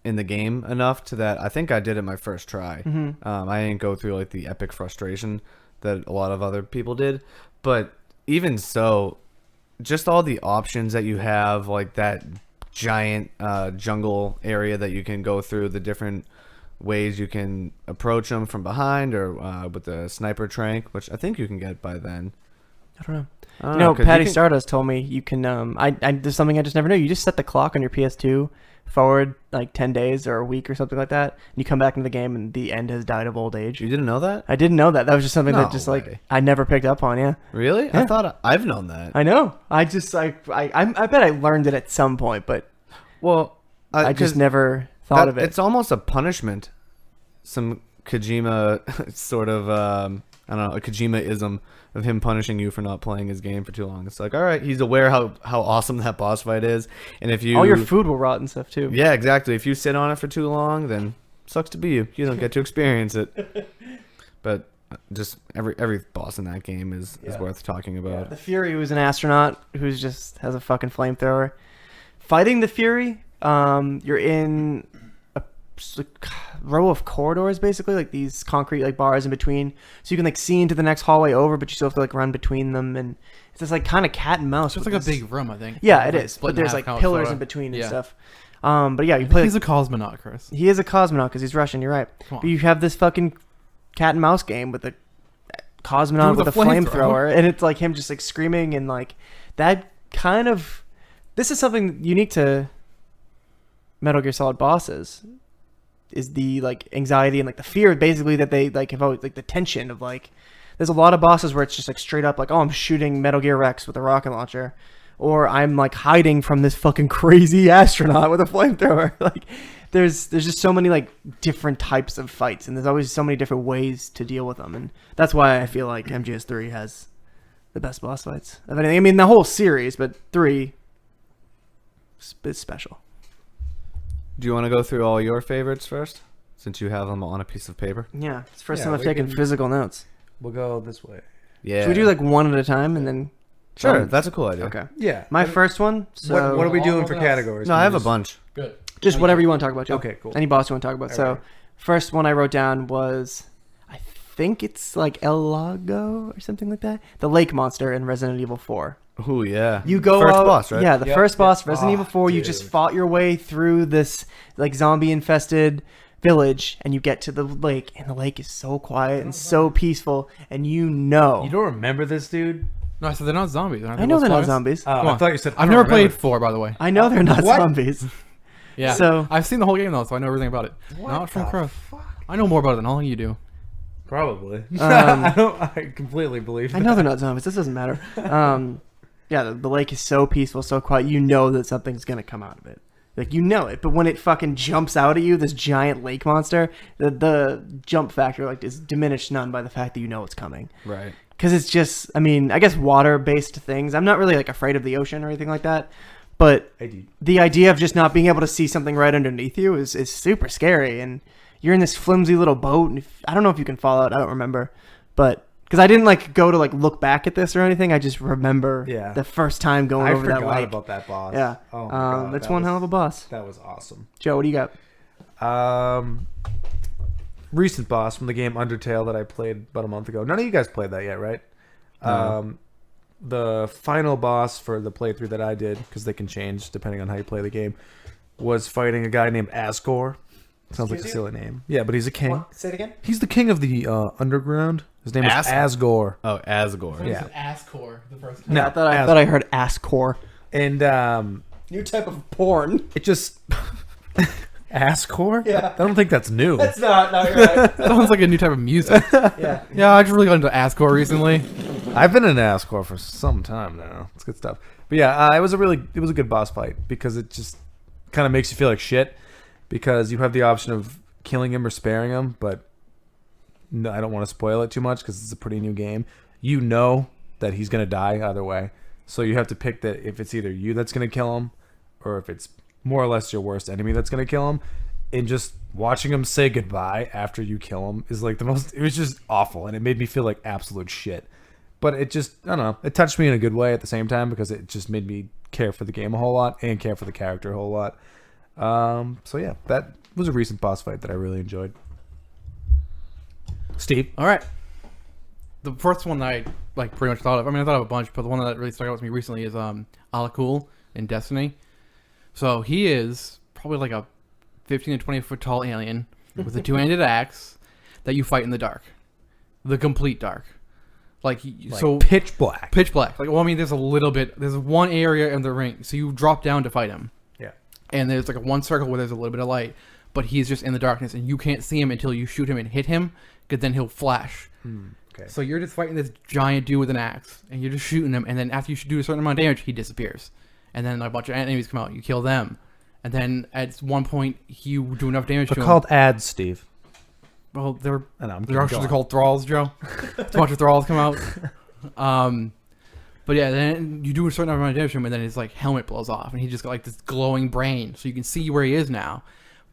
the game enough to that I think I did it my first try. I didn't go through like the epic frustration that a lot of other people did, but even so, just all the options that you have, like that giant jungle area that you can go through, the different ways you can approach them from behind or with the sniper trank, which I think you can get by then. I don't know. I don't You know, 'cause Patty can- Stardust told me you can. There's something I just never knew. You just set the clock on your PS2 forward like 10 days or a week or something like that, and you come back into the game and the End has died of old age. You didn't know that? I didn't know that. That was just something No that just like way. I never picked up on. Yeah, Really? Yeah. I thought I've known that. I know. I just I bet I learned it at some point, but Well, I 'cause just never thought of it. It's almost a punishment. Some Kojima sort of I don't know, a Kojima-ism of him punishing you for not playing his game for too long. It's like, all right, he's aware how awesome that boss fight is, and if you All your food will rot and stuff too. yeah, exactly. If you sit on it for too long, then sucks to be you. You don't get to experience it. But just every boss in that game is worth talking about. The Fury, who's an astronaut who's just has a fucking flamethrower. Fighting the Fury, you're in a row of corridors, basically, like these concrete like bars in between, so you can like see into the next hallway over, but you still have to like run between them, and it's just like kind of cat and mouse. It's just with like a this- big room, I think. Yeah, it Like, is. split But in there's half, like kind of, pillars sorta. in between and Yeah. stuff. But yeah, you play. He's a cosmonaut, Chris. He is a cosmonaut because he's Russian. You're right. Come on. But you have this fucking cat and mouse game with a cosmonaut Dude with with a a flamethrower, and it's like him just like screaming and like that kind of. This is something unique to Metal Gear Solid bosses. Is the like anxiety and like the fear basically that they like have always like the tension of like. There's a lot of bosses where it's just like straight up like, oh, I'm shooting Metal Gear Rex with a rocket launcher, or I'm like hiding from this fucking crazy astronaut with a flamethrower. Like, there's just so many like different types of fights, and there's always so many different ways to deal with them, and that's why I feel like MGS3 has the best boss fights of anything. I mean, the whole series, but 3 is special. Do you want to go through all your favorites first, since you have them on a piece of paper? Yeah, it's the first Yeah, time I've we taken can- physical notes. We'll go this way. Yeah. Should we do like one at a time and then? Sure, that's a cool idea. Okay. Yeah. My first one. So What are we doing all for of us. categories? No, Can I we have a just- bunch. Good. just whatever you want to talk about, Joe. Okay, cool. Any boss you want to talk about. So, Alright. first one I wrote down was, I think it's like El Lago or something like that. The lake monster in Resident Evil 4. Ooh, yeah. You go first out, boss, right? Yeah, the Yep, first boss, yep. Resident Oh, Evil 4. You just dude. fought your way through this like zombie infested village, and you get to the lake, and the lake is so quiet and so peaceful, and You don't remember this, dude? No, I said they're not zombies. I know they're not zombies. Oh, Come I on. thought you said. I've never played 4, by the way. I know they're not What? zombies. Yeah. So- I've seen the whole game though, so I know everything about it. What Not from the Cross. fuck? I know more about it than all you do. Probably. Um, I completely believe that. I know they're not zombies. This doesn't matter. Yeah, the lake is so peaceful, so quiet. You know that something's gonna come out of it. Like, you know it. But when it fucking jumps out at you, this giant lake monster, the jump factor like is diminished none by the fact that you know it's coming. Right. Because it's just, I mean, I guess water-based things. I'm not really like afraid of the ocean or anything like that. But the idea of just not being able to see something right underneath you is super scary. And you're in this flimsy little boat. And I don't know if you can fall out. I don't remember. But because I didn't like go to like look back at this or anything. I just remember the first time going over that lake. I forgot about that boss. Yeah. Oh my God, that's one hell of a boss. That was awesome. Joe, what do you got? Recent boss from the game Undertale that I played about a month ago. None of you guys played that yet, right? No. The final boss for the playthrough that I did, because they can change depending on how you play the game, was fighting a guy named Asgore. Sounds like a silly name. Yeah, but he's a king. What? Say it again. He's the king of the underground. His name is Asgore. Oh, Asgore. Yeah. Ascore the first No, I thought I heard ass-core. And New type of porn. it just Asgore? Yeah. I don't think that's new. It's not. No, you're right. Sounds like a new type of music. Yeah. Yeah, I just really got into Ascore recently. I've been in Asgore for some time now. It's good stuff. But yeah, it was a good boss fight because it just kind of makes you feel like shit because you have the option of killing him or sparing him, but no, I don't want to spoil it too much because it's a pretty new game. You know that he's going to die either way. So you have to pick that if it's either you that's going to kill him or if it's more or less your worst enemy that's going to kill him. And just watching him say goodbye after you kill him is like it was just awful. And it made me feel like absolute shit. But it just, I don't know, it touched me in a good way at the same time because it just made me care for the game a whole lot and care for the character a whole lot. So yeah, that was a recent boss fight that I really enjoyed. Steve? All right. The first one that I like pretty much thought of. I mean, I thought of a bunch, but the one that really stuck out with me recently is Alakul in Destiny. So he is probably like a 15 to 20 foot tall alien with a two-handed axe that you fight in the dark, the complete dark. Like so pitch black. Pitch black. Like, well, I mean, there's one area in the ring, so you drop down to fight him. Yeah. And there's like one circle where there's a little bit of light, but he's just in the darkness, and you can't see him until you shoot him and hit him, because then he'll flash. Okay. So you're just fighting this giant dude with an axe, and you're just shooting him, and then after you do a certain amount of damage, he disappears. And then a bunch of enemies come out, you kill them. And then at one point, you do enough damage to him. called ads, Steve. Well, they're I'm actually called thralls, Joe. A bunch of thralls come out. But yeah, then you do a certain amount of damage to him, and then his like helmet blows off, and he just got like this glowing brain, so you can see where he is now.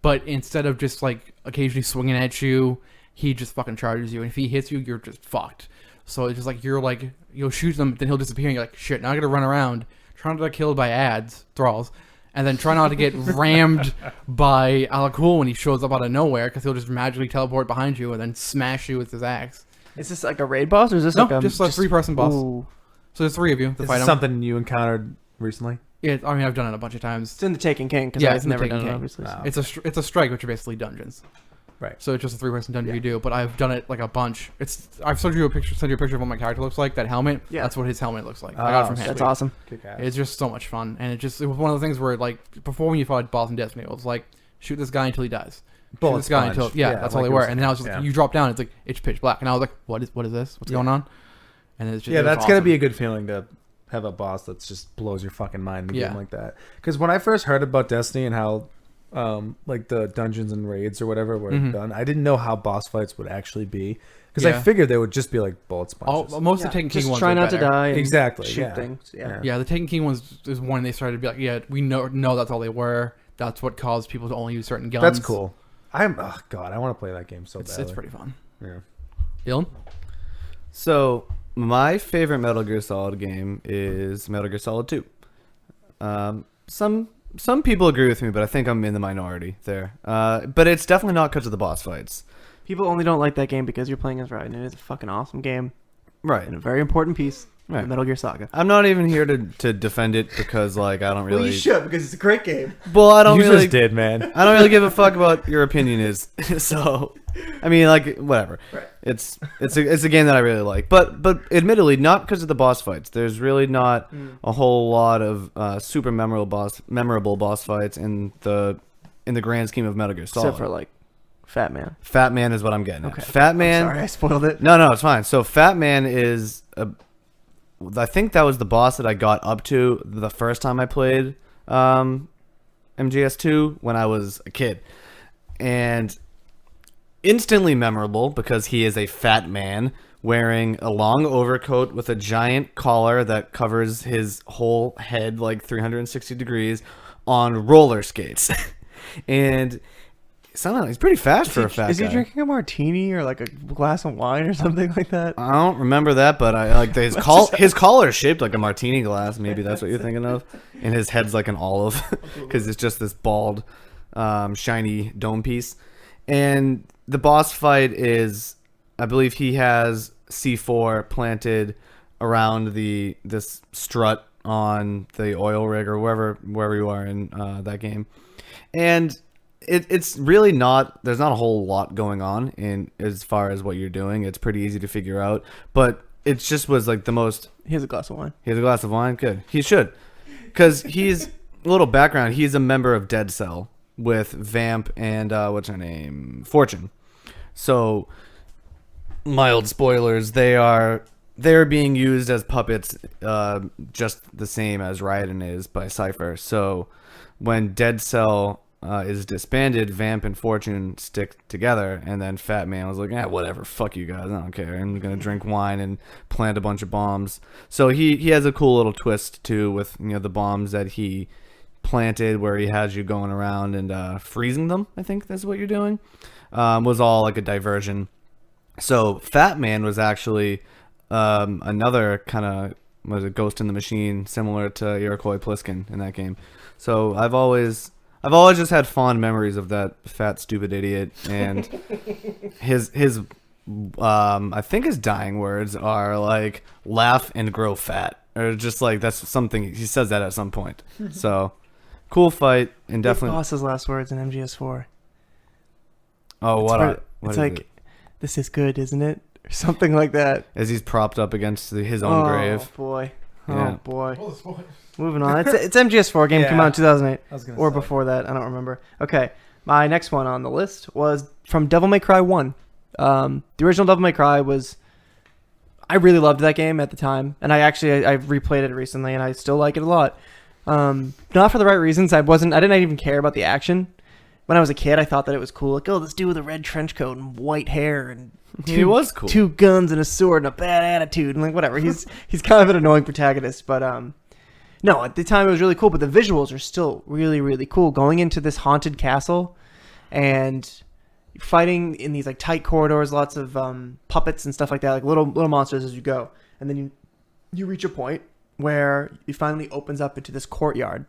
But instead of just like occasionally swinging at you, he just fucking charges you, and if he hits you, you're just fucked. So it's just like you'll shoot him, then he'll disappear, and you're like, shit, now I gotta run around, trying to get killed by thralls. And then try not to get rammed by Alakul when he shows up out of nowhere, because he'll just magically teleport behind you and then smash you with his axe. Is this like a raid boss, or is this No, like a just a three-person boss. Ooh. So there's three of you to Is fight this him. something you encountered recently? Yeah, I mean, I've done it a bunch of times. It's in the Taken King, because Yeah, I've it's in the never Taken done it, King. obviously. Wow. It's a strike, which are basically dungeons. Right. So it's just a three-person dungeon you do, but I've done it like a bunch. I've sent you a picture of what my character looks like. That helmet, Yeah. that's what his helmet looks like. I got it from him. That's awesome. Kick ass. It's just so much fun, and it was one of the things where like before when you fought boss in Destiny, it was like shoot this guy until he dies. Bullet Shoot this guy sponge. until that's all like they it were. was- And then I was just yeah. you drop down, it's like it's pitch black, and I was like, what is this? What's going on? And it's just Yeah, it was that's gotta awesome. be a good feeling to have a boss that just blows your fucking mind in a Yeah. game like that. Because when I first heard about Destiny and how like the dungeons and raids or whatever were done, I didn't know how boss fights would actually be. Because I Yeah. figured they would just be like bullet sponges. Most of the Taken King Just ones try are not to better. die. And Exactly, Shoot yeah. things. Yeah. Yeah, the Taken King ones is when they started to be like, yeah, we know that's all they were. That's what caused people to only use certain guns. That's cool. Oh god, I want to play that game so badly. It's pretty fun. Yeah. Dylan? So my favorite Metal Gear Solid game is Metal Gear Solid 2. Some people agree with me, but I think I'm in the minority there. But it's definitely not because of the boss fights. People only don't like that game because you're playing as Raiden. It is a fucking awesome game Right. and a very important piece of Right. the Metal Gear Saga. I'm not even here to defend it because like I don't really. because it's a great game. Well, I don't You really. just did, man. I don't really give a fuck about your opinion is. So, I mean, like whatever. Right. It's a game that I really like, but admittedly not because of the boss fights. There's really not a whole lot of super memorable boss fights in the grand scheme of Metal Gear Solid. Except for like Fat Man. Fat Man is what I'm getting at. Okay. Fat Man. Sorry, I spoiled it. No, it's fine. So Fat Man is I think that was the boss that I got up to the first time I played MGS2 when I was a kid. And instantly memorable because he is a fat man wearing a long overcoat with a giant collar that covers his whole head like 360 degrees on roller skates. And somehow he's pretty fast for a fat guy. Is he drinking a martini or like a glass of wine or something like that? I don't remember that, but I like his collar is shaped like a martini glass. Maybe that's what you're thinking of. And his head's like an olive because it's just this bald, shiny dome piece. And the boss fight is, I believe he has C4 planted around this strut on the oil rig or wherever you are in that game. And it's really not, there's not a whole lot going on in as far as what you're doing. It's pretty easy to figure out, but it just was like the most. He has a glass of wine. He has a glass of wine. Good. He should, because he's a little background. He's a member of Dead Cell with Vamp and what's her name, Fortune. So mild spoilers. They're being used as puppets, just the same as Raiden is by Cypher. So when Dead Cell is disbanded, Vamp and Fortune stick together, and then Fat Man was like, whatever, fuck you guys, I don't care, I'm gonna drink wine and plant a bunch of bombs. So he has a cool little twist too with the bombs that he planted, where he has you going around and freezing them. I think that's what you're doing. Was all like a diversion. So Fat Man was actually another kind of, was a Ghost in the Machine, similar to Iroquois Pliskin in that game. So I've always just had fond memories of that fat, stupid idiot, and his I think his dying words are like "laugh and grow fat," or just like that's something he says that at some point. So cool fight, and definitely. Boss's last words in MGS4. Oh, It's what like, it? "This is good, isn't it?" Or something like that. As he's propped up against his own grave. Boy. Yeah. Oh boy. Moving on. It's MGS4 game, came out in 2008 I was gonna or say. before that. I don't remember. Okay, my next one on the list was from Devil May Cry 1. The original Devil May Cry was, I really loved that game at the time, and I replayed it recently, and I still like it a lot. Not for the right reasons. I didn't even care about the action. When I was a kid, I thought that it was cool. Like, oh, this dude with a red trench coat and white hair and He was cool. 2 guns and a sword and a bad attitude, and like whatever. He's kind of an annoying protagonist, but no, at the time it was really cool. But the visuals are still really, really cool. Going into this haunted castle and fighting in these like tight corridors, lots of puppets and stuff like that, like little monsters as you go, and then you reach a point where it finally opens up into this courtyard.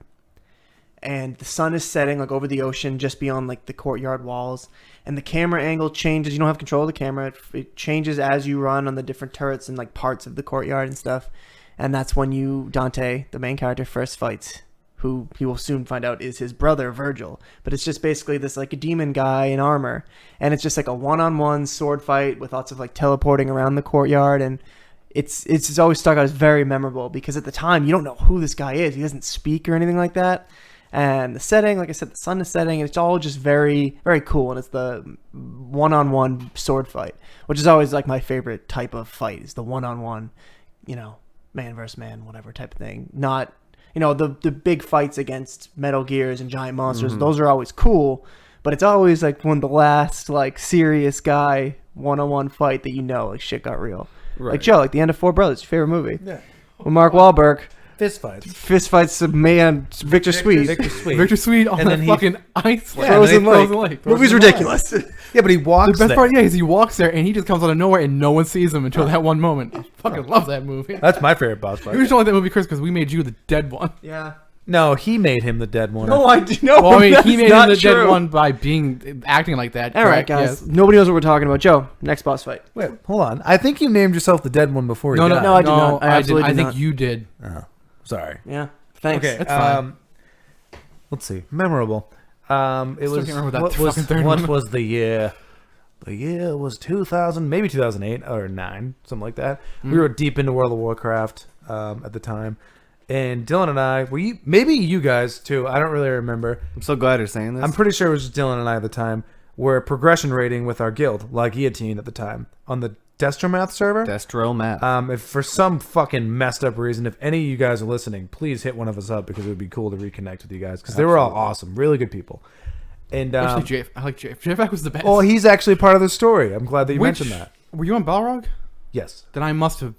And the sun is setting like over the ocean just beyond like the courtyard walls, and the camera angle changes. You don't have control of the camera. It changes as you run on the different turrets and like parts of the courtyard and stuff. And that's when Dante, the main character, first fights, who he will soon find out is his brother Virgil. But it's just basically this like a demon guy in armor, and it's just like a one-on-one sword fight with lots of like teleporting around the courtyard. And it's always stuck out as very memorable because at the time you don't know who this guy is. He doesn't speak or anything like that. And the setting, like I said, the sun is setting, and it's all just very, very cool. And it's the one-on-one sword fight, which is always like my favorite type of fight, is the one-on-one, man versus man, whatever type of thing. Not, the big fights against Metal Gears and giant monsters. Mm-hmm. Those are always cool, but it's always like when the last like serious guy one-on-one fight that like shit got real. Right. Like Joe, like the end of Four Brothers, your favorite movie. Yeah. With Mark Wahlberg. Fist fights. Fist fights a man, Victor Sweet. Victor Sweet on And that then fucking ice. Frozen Lake. Lake. Movie's ridiculous. Yeah, but he walks The best there. part, is he walks there and he just comes out of nowhere and no one sees him until that one moment. I fucking love that movie. That's my favorite boss fight. You just don't like that movie, Chris, because we made you the dead one. Yeah. No, he made him the dead one. No, I do know. Well, I mean, that's he made him not the true. dead one by acting like that. All right, correct? guys. Yes. Nobody knows what we're talking about. Joe, next boss fight. Wait, hold on. I think you named yourself the dead one before you No, died. No, I did not. I absolutely I did think not. you did. Oh, sorry. Yeah. Thanks. Okay. That's fine. Let's see. Memorable. It Still was. can't remember that What was, fucking third what one. was the year? The year was 2000, maybe 2008 or 9, something like that. We were deep into World of Warcraft at the time, and Dylan and I. Maybe you guys too. I don't really remember. I'm so glad you're saying this. I'm pretty sure it was just Dylan and I at the time. were progression rating with our guild, La Guillotine at the time, on the Destromath server. Destromath. If for some fucking messed up reason, if any of you guys are listening, please hit one of us up because it would be cool to reconnect with you guys because they were all awesome, really good people. And Actually, I like Jay. JFAC was the best. well, he's actually part of the story. I'm glad that you Which- mentioned that. Were you on Balrog? Yes. Then I must have.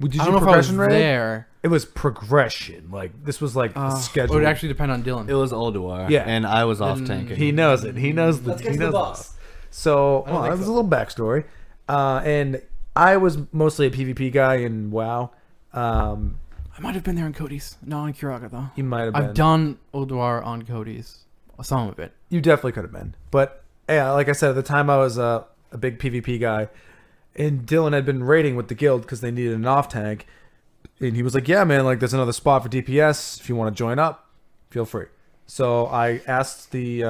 Did I you don't know if I was progression rating? there. It was progression. Like this was like It scheduled. would actually depend on Dylan. It was Ulduar. Yeah. And I was off Then tanking. He knows it. He knows the. Let's get he to the knows boss. So I don't think that was so. a little backstory. And I was mostly a PvP guy in WoW. I might have been there in Cody's. Not on Kiraga, though. You might have been. I've done Ulduar on Cody's. Some of it. You definitely could have been. But yeah, like I said, at the time I was a big PvP guy. And Dylan had been raiding with the guild because they needed an off tank. And he was like, yeah, man, like there's another spot for DPS. If you want to join up, feel free. So I asked the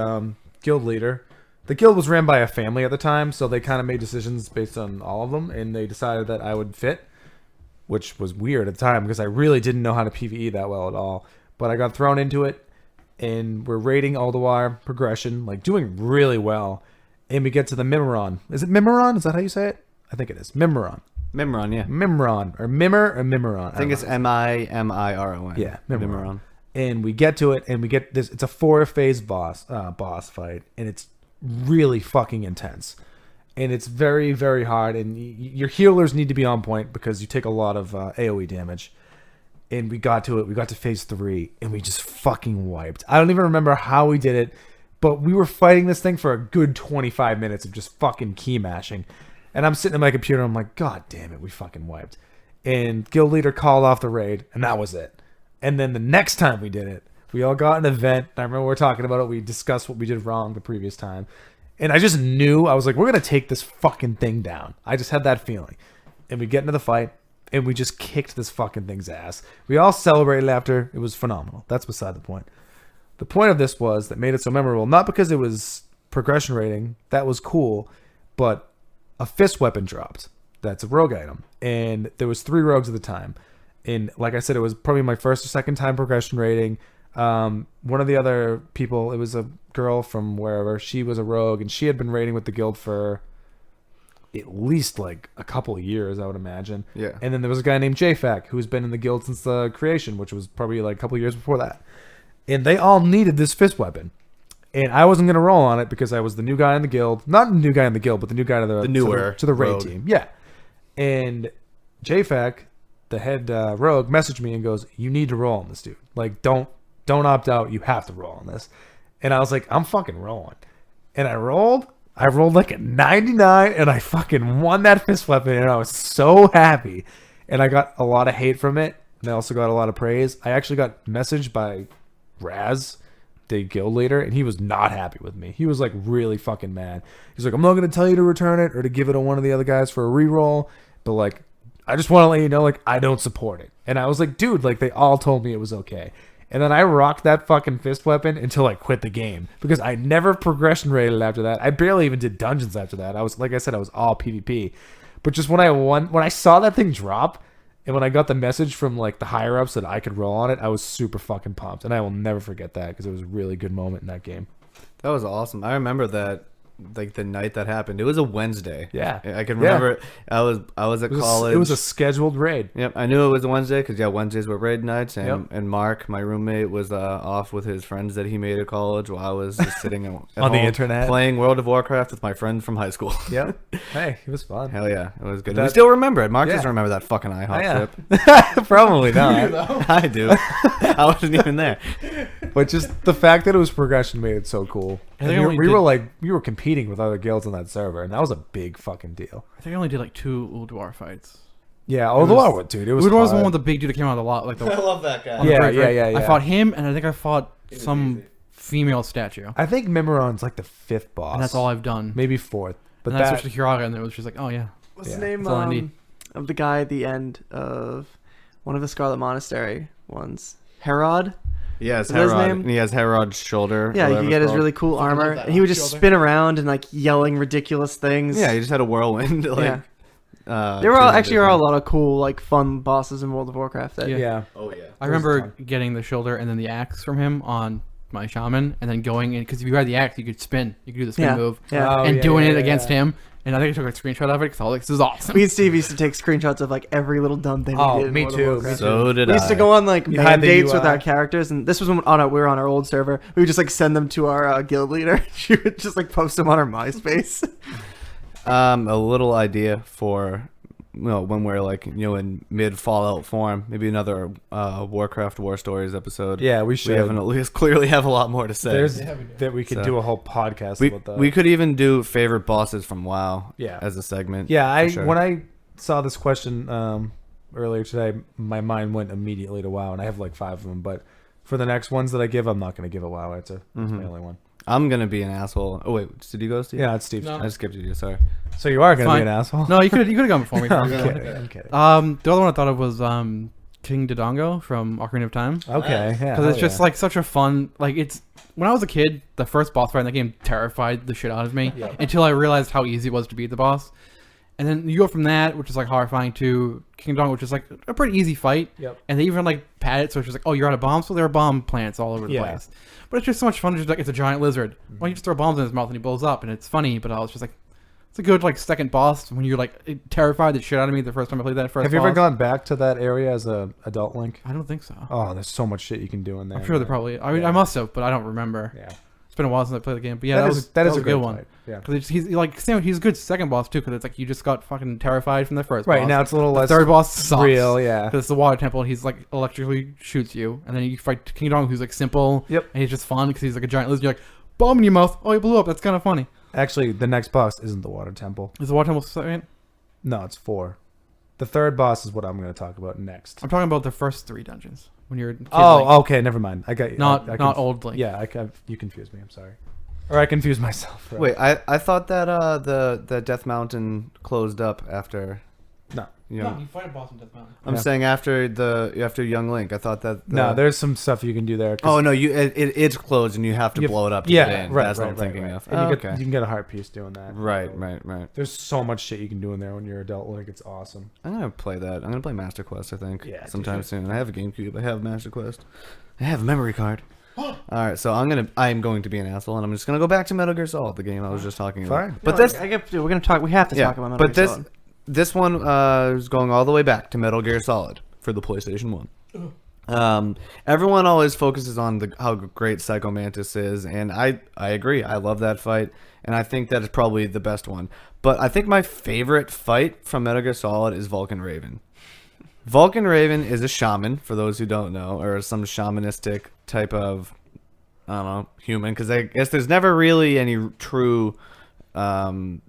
guild leader. The guild was ran by a family at the time, so they kind of made decisions based on all of them. And they decided that I would fit, which was weird at the time because I really didn't know how to PvE that well at all. But I got thrown into it, and we're raiding Ulduar progression, like doing really well. And we get to the Mimiron. Is it Mimiron? Is that how you say it? I think it is. Mimiron. Mimron, yeah. Mimiron. Or Mimir or Mimiron. I think it's Mimiron. Yeah, Mimiron. And we get to it, and we get this. It's a 4-phase boss fight, and it's really fucking intense. And it's very, very hard, and your healers need to be on point because you take a lot of AoE damage. And we got to it. We got to phase 3, and we just fucking wiped. I don't even remember how we did it, but we were fighting this thing for a good 25 minutes of just fucking key mashing. And I'm sitting at my computer, I'm like, God damn it, we fucking wiped. And guild leader called off the raid, and that was it. And then the next time we did it, we all got an event. I remember we were talking about it. We discussed what we did wrong the previous time. And I just knew, I was like, we're going to take this fucking thing down. I just had that feeling. And we get into the fight, and we just kicked this fucking thing's ass. We all celebrated after. It was phenomenal. That's beside the point. The point of this was that made it so memorable, not because it was progression rating. That was cool. But a fist weapon dropped. That's a rogue item. And there was 3 rogues at the time. And like I said, it was probably my first or second time progression rating. One of the other people, it was a girl from wherever. She was a rogue, and she had been raiding with the guild for at least like a couple of years, I would imagine. Yeah. And then there was a guy named JFAC who's been in the guild since the creation, which was probably like a couple of years before that. And they all needed this fist weapon. And I wasn't going to roll on it because I was the new guy in the guild. Not the new guy in the guild, but the new guy to the newer to the raid rogue. team. Yeah. And JFAC, the head rogue, messaged me and goes, "You need to roll on this, dude. Like, don't opt out. You have to roll on this." And I was like, "I'm fucking rolling." And I rolled like a 99, and I fucking won that fist weapon, and I was so happy. And I got a lot of hate from it, and I also got a lot of praise. I actually got messaged by Raz, the guild leader, and he was not happy with me. He was like really fucking mad. He's like, "I'm not going to tell you to return it or to give it to one of the other guys for a reroll, but like, I just want to let you know, like, I don't support it." And I was like, dude, like, they all told me it was okay. And then I rocked that fucking fist weapon until I quit the game because I never progression rated after that. I barely even did dungeons after that. I was, like I said, I was all PvP. But just when I saw that thing drop, and when I got the message from like the higher ups that I could roll on it, I was super fucking pumped. And I will never forget that because it was a really good moment in that game. That was awesome. I remember that, like the night that happened. It was a Wednesday. Yeah. I can remember it. I was at college. It was a scheduled raid. Yep, I knew it was a Wednesday because Wednesdays were raid nights, and Yep. and Mark, my roommate, was off with his friends that he made at college while I was just sitting at On the home internet. playing World of Warcraft with my friend from high school. Yep. Hey, it was fun. Hell yeah, it was good. That- we still remember it. Mark Yeah. doesn't remember that fucking IHOP Oh, yeah. trip. Probably not. I do. I wasn't even there. But just the fact that it was progression made it so cool. I And think I only we were competing with other guilds on that server, and that was a big fucking deal. I think I only did like 2 Ulduar fights. Yeah, although I would, dude, it was Ulduar was the hard. one with the big dude that came out of the lot, like the love that guy. on the Yeah, bridge, right? yeah. I fought him, and I think I fought some easy. female statue, I think Mimiron's like the 5th boss, and that's all I've done. maybe 4th. But And then I that switched to Kiraga, and it was just like, oh yeah, What's Yeah, the name that's all I need. of the guy at the end of one of the Scarlet Monastery ones? Herod? He has Is that his Herod. name? And he has Herod's shoulder. Yeah, or you whatever could get it's his called. really cool Fucking love armor, that and he would just shoulder. spin around and like yelling ridiculous things. Yeah, he just had a whirlwind. Like, Yeah. There were all, doing actually are a different- lot of cool, like, fun bosses in World of Warcraft. That, Yeah. yeah. Oh yeah. I It was remember fun. getting the shoulder and then the axe from him on my shaman, and then going in because if you had the axe, you could spin, you could do the spin Yeah. move, Yeah. Oh, and yeah, doing yeah, it yeah, against yeah. him. And I think I took a screenshot of it because I was like, "This is awesome." Me and Steve used to take screenshots of like every little dumb thing Oh, we did. in me World of too, Warcraft. me So did We I. used to go on like You had the mandates with UI. our characters, and this was on our old server. We would just like send them to our guild leader. She would just like post them on our MySpace. A little idea for when we're like in mid Fallout form, maybe another Warcraft War Stories episode. Yeah, we we should. haven't at least clearly have a lot more to say. There's Yeah, we do. that we could So- do a whole podcast we about that. we could even do favorite bosses from WoW. Yeah. as a segment. Yeah, for sure. when I saw this question earlier today, my mind went immediately to WoW, and I have like 5 of them. But for the next ones that I give, I'm not going to give a WoW answer. That's my only one. I'm gonna be an asshole. Oh wait, did you go, Steve? Yeah, it's Steve. No. I skipped you. Sorry. So you are going to be Fine. an asshole? No, you could have gone before me. I'm kidding. I'm kidding. The other one I thought of was King Dodongo from Ocarina of Time. Okay, yeah. Because it's hell just yeah. like such a fun, like it's when I was a kid, the first boss fight in that game terrified the shit out of me Yeah. until I realized how easy it was to beat the boss. And then you go from that, which is like horrifying, to King Dodongo, which is like a pretty easy fight. Yep. And they even like pad it, so it's just like, oh, you're out of bombs, so there are bomb plants all over the Yeah. place. But it's just so much fun. Just like it's a giant lizard. Well, you just throw bombs in his mouth and he blows up, and it's funny. But I was just like, it's a good like second boss when you're like terrified the shit out of me the first time I played that first. Have you ever boss. gone back to that area as a adult Link? I don't think so. Oh, there's so much shit you can do in there. I'm sure there man. probably. I mean, Yeah. I must have, but I don't remember. Yeah. It's been a while since I played the game. But yeah, that was that is a a good great one. fight. Yeah. Because he's like he's a good second boss too. Because it's like you just got fucking terrified from the first Right boss. now it's a little The less third boss sucks. real. Yeah. Because it's the water temple, and he's like electrically shoots you, and then you fight King Dong, who's like simple. Yep. And he's just fun because he's like a giant lizard. You're like, bomb in your mouth. Oh, he blew up. That's kind of funny. Actually, the next boss isn't the water temple. Is the water temple second? No, it's 4. The third boss is what I'm going to talk about next. I'm talking about the first 3 dungeons when you're. Kid Link. Oh, okay, never mind. I got you. not I not old Link. Yeah, you confused me. I'm sorry. Or I confused myself. Wait, I thought that the Death Mountain closed up after. No. You know, you fight a boss in Death Mountain. I'm Yeah. saying after Young Link. I thought that. No, there's some stuff you can do there. 'cause Oh no, it's closed and you have to you- blow it up. To yeah, get in. right, That's right, what I'm right, thinking right. of. And Oh, you, okay. you can get a heart piece doing that. Right. There's so much shit you can do in there when you're adult. Like it's awesome. I'm gonna play that. I'm gonna play Master Quest. I think. Yeah, sometime soon. I have a GameCube. I have Master Quest. I have a memory card. All right, so I'm going to be an asshole, and I'm just gonna go back to Metal Gear Solid, the game I was just talking about. Fine. But No, this, we're gonna talk. We have to yeah, talk about Metal but Gear this, Solid. this one is going all the way back to Metal Gear Solid for the PlayStation 1. Everyone always focuses on how great Psycho Mantis is, and I agree. I love that fight, and I think that is probably the best one. But I think my favorite fight from Metal Gear Solid is Vulcan Raven. Vulcan Raven is a shaman, for those who don't know, or some shamanistic type of, I don't know, human, because I guess there's never really any true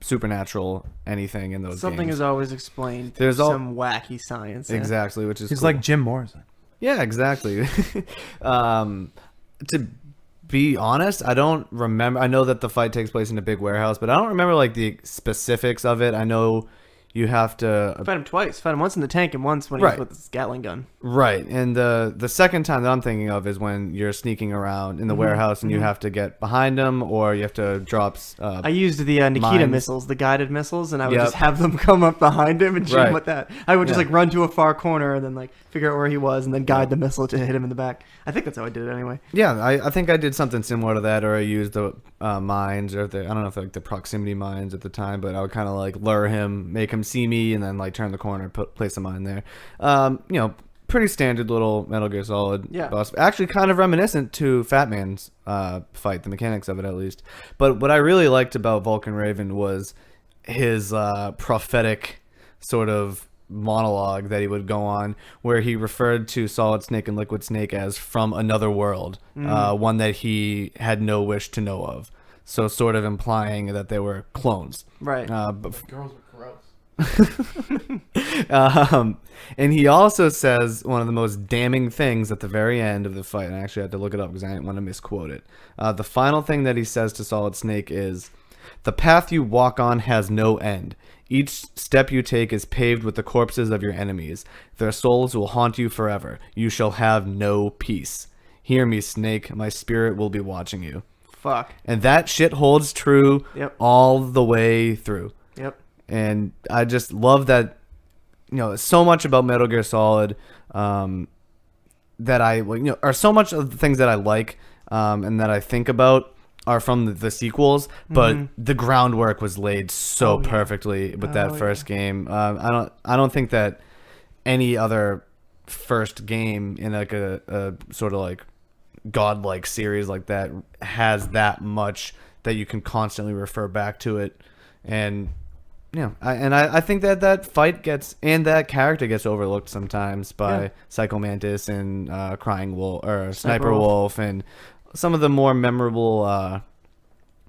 supernatural anything in those Something games. is always explained. There's some wacky science. yeah. Exactly, which is He's cool. like Jim Morrison. Yeah, exactly. To be honest, I don't remember. I know that the fight takes place in a big warehouse, but I don't remember like the specifics of it. I know you have to Fight him twice. Fight him once in the tank and once when Right. he's with his Gatling gun. right, and the second time that I'm thinking of is when you're sneaking around in the warehouse and you have to get behind them, or you have to drop. I used the Nikita mines. missiles, the guided missiles, and I would Yep. just have them come up behind him and shoot Right. him with that. I would just Yeah. like run to a far corner and then like figure out where he was and then guide the missile to hit him in the back. I think that's how I did it anyway. Yeah, I think I did something similar to that, or I used the mines, or I don't know if like the proximity mines at the time, but I would kind of like lure him, make him see me, and then like turn the corner, place a mine there. Pretty standard little Metal Gear Solid Yeah. boss. Actually, kind of reminiscent to Fat Man's fight, the mechanics of it at least. But what I really liked about Vulcan Raven was his prophetic sort of monologue that he would go on, where he referred to Solid Snake and Liquid Snake as from another world, one that he had no wish to know of. So sort of implying that they were clones. Right. But Girls were gross. and he also says one of the most damning things at the very end of the fight, and I actually had to look it up because I didn't want to misquote it. The final thing that he says to Solid Snake is, "The path you walk on has no end. Each step you take is paved with the corpses of your enemies. Their souls will haunt you forever. You shall have no peace. Hear me, Snake. My spirit will be watching you." Fuck. And that shit holds true Yep. all the way through. Yep. And I just love that, so much about Metal Gear Solid that or so much of the things that I like and that I think about are from the sequels, but the groundwork was laid so perfectly with that first game. I don't think that any other first game in like a sort of like godlike series like that has that much that you can constantly refer back to it. And yeah, I think that fight gets and that character gets overlooked sometimes by Psycho Mantis and Crying Wolf or Sniper Wolf and some of the more memorable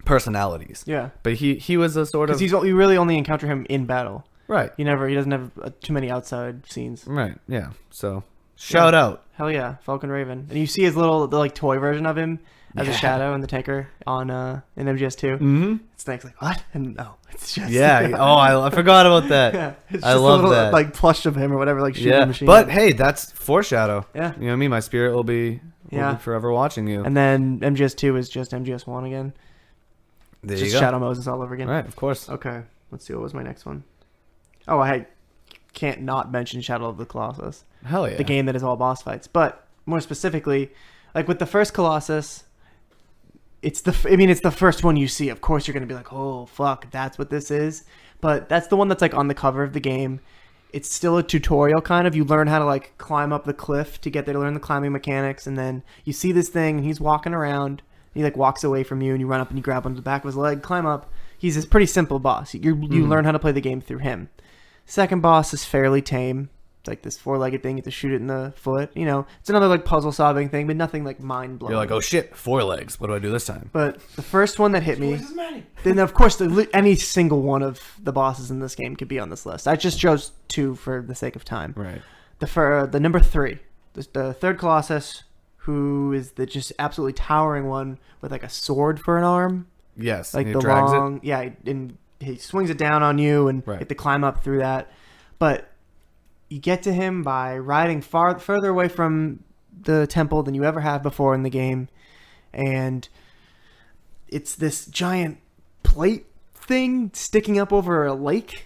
personalities. Yeah, but he was a sort of because you really only encounter him in battle. Right. He doesn't have too many outside scenes. Right. Yeah. So shout out. Hell yeah, Falcon Raven, and you see his the like toy version of him as a shadow in the tanker on in MGS2. Mm-hmm. Snake's like, what? And no, it's just I forgot about that. Yeah, it's I just love a little, that. like plush of him or whatever, like shooting machine. But hey, that's foreshadow. Yeah. You know what I mean? My spirit will be forever watching you. And then MGS2 is just MGS1 again. There Just you go. Shadow Moses all over again. Right, of course. Okay, let's see. What was my next one? Oh, I can't not mention Shadow of the Colossus. Hell yeah. The game that is all boss fights. But more specifically, like with the first Colossus, it's the first one you see. Of course, you're going to be like, oh, fuck, that's what this is. But that's the one that's like on the cover of the game. It's still a tutorial kind of. You learn how to like climb up the cliff to get there to learn the climbing mechanics. And then you see this thing and he's walking around. He like walks away from you and you run up and you grab onto the back of his leg, climb up. He's this pretty simple boss. You learn how to play the game through him. Second boss is fairly tame. It's like this four-legged thing. You have to shoot it in the foot. You know, it's another like puzzle-solving thing, but nothing like mind-blowing. You're like, oh shit, 4 legs. What do I do this time? But the first one that hit me, then of course any single one of the bosses in this game could be on this list. I just chose 2 for the sake of time. Right. The number 3, the third Colossus, who is the just absolutely towering one with like a sword for an arm. Yes. Like and the he drags long, it. yeah, and he swings it down on you, and you have to climb up through that. But you get to him by riding further away from the temple than you ever have before in the game, and it's this giant plate thing sticking up over a lake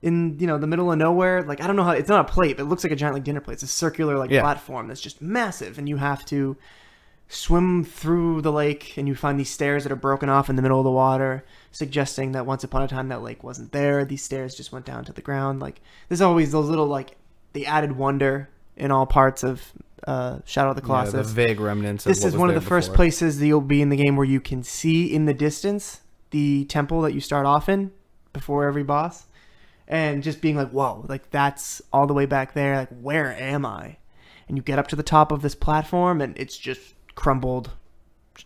in the middle of nowhere. Like, I don't know how, it's not a plate, but it looks like a giant like dinner plate. It's a circular platform that's just massive, and you have to swim through the lake, and you find these stairs that are broken off in the middle of the water, suggesting that once upon a time that lake wasn't there. These stairs just went down to the ground. Like, there's always those little like the added wonder in all parts of Shadow of the Colossus. Yeah, the vague remnants. This is one of the first places that you'll be in the game where you can see in the distance the temple that you start off in before every boss, and just being like, whoa, like that's all the way back there. Like, where am I? And you get up to the top of this platform, and it's just crumbled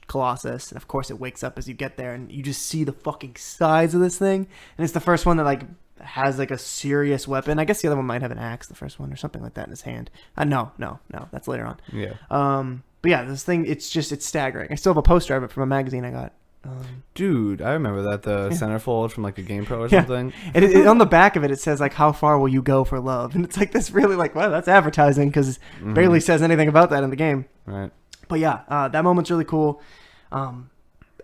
Colossus, and of course it wakes up as you get there, and you just see the fucking size of this thing. And it's the first one that like has like a serious weapon. I guess the other one might have an axe, the first one, or something like that in his hand. No, that's later on. Yeah. But yeah, this thing, it's staggering. I still have a poster of it from a magazine I got. Dude, I remember that, the centerfold from like a GamePro or something. And on the back of it, it says like, how far will you go for love? And it's like this really like, wow, that's advertising, because it barely says anything about that in the game. Right. But yeah, that moment's really cool.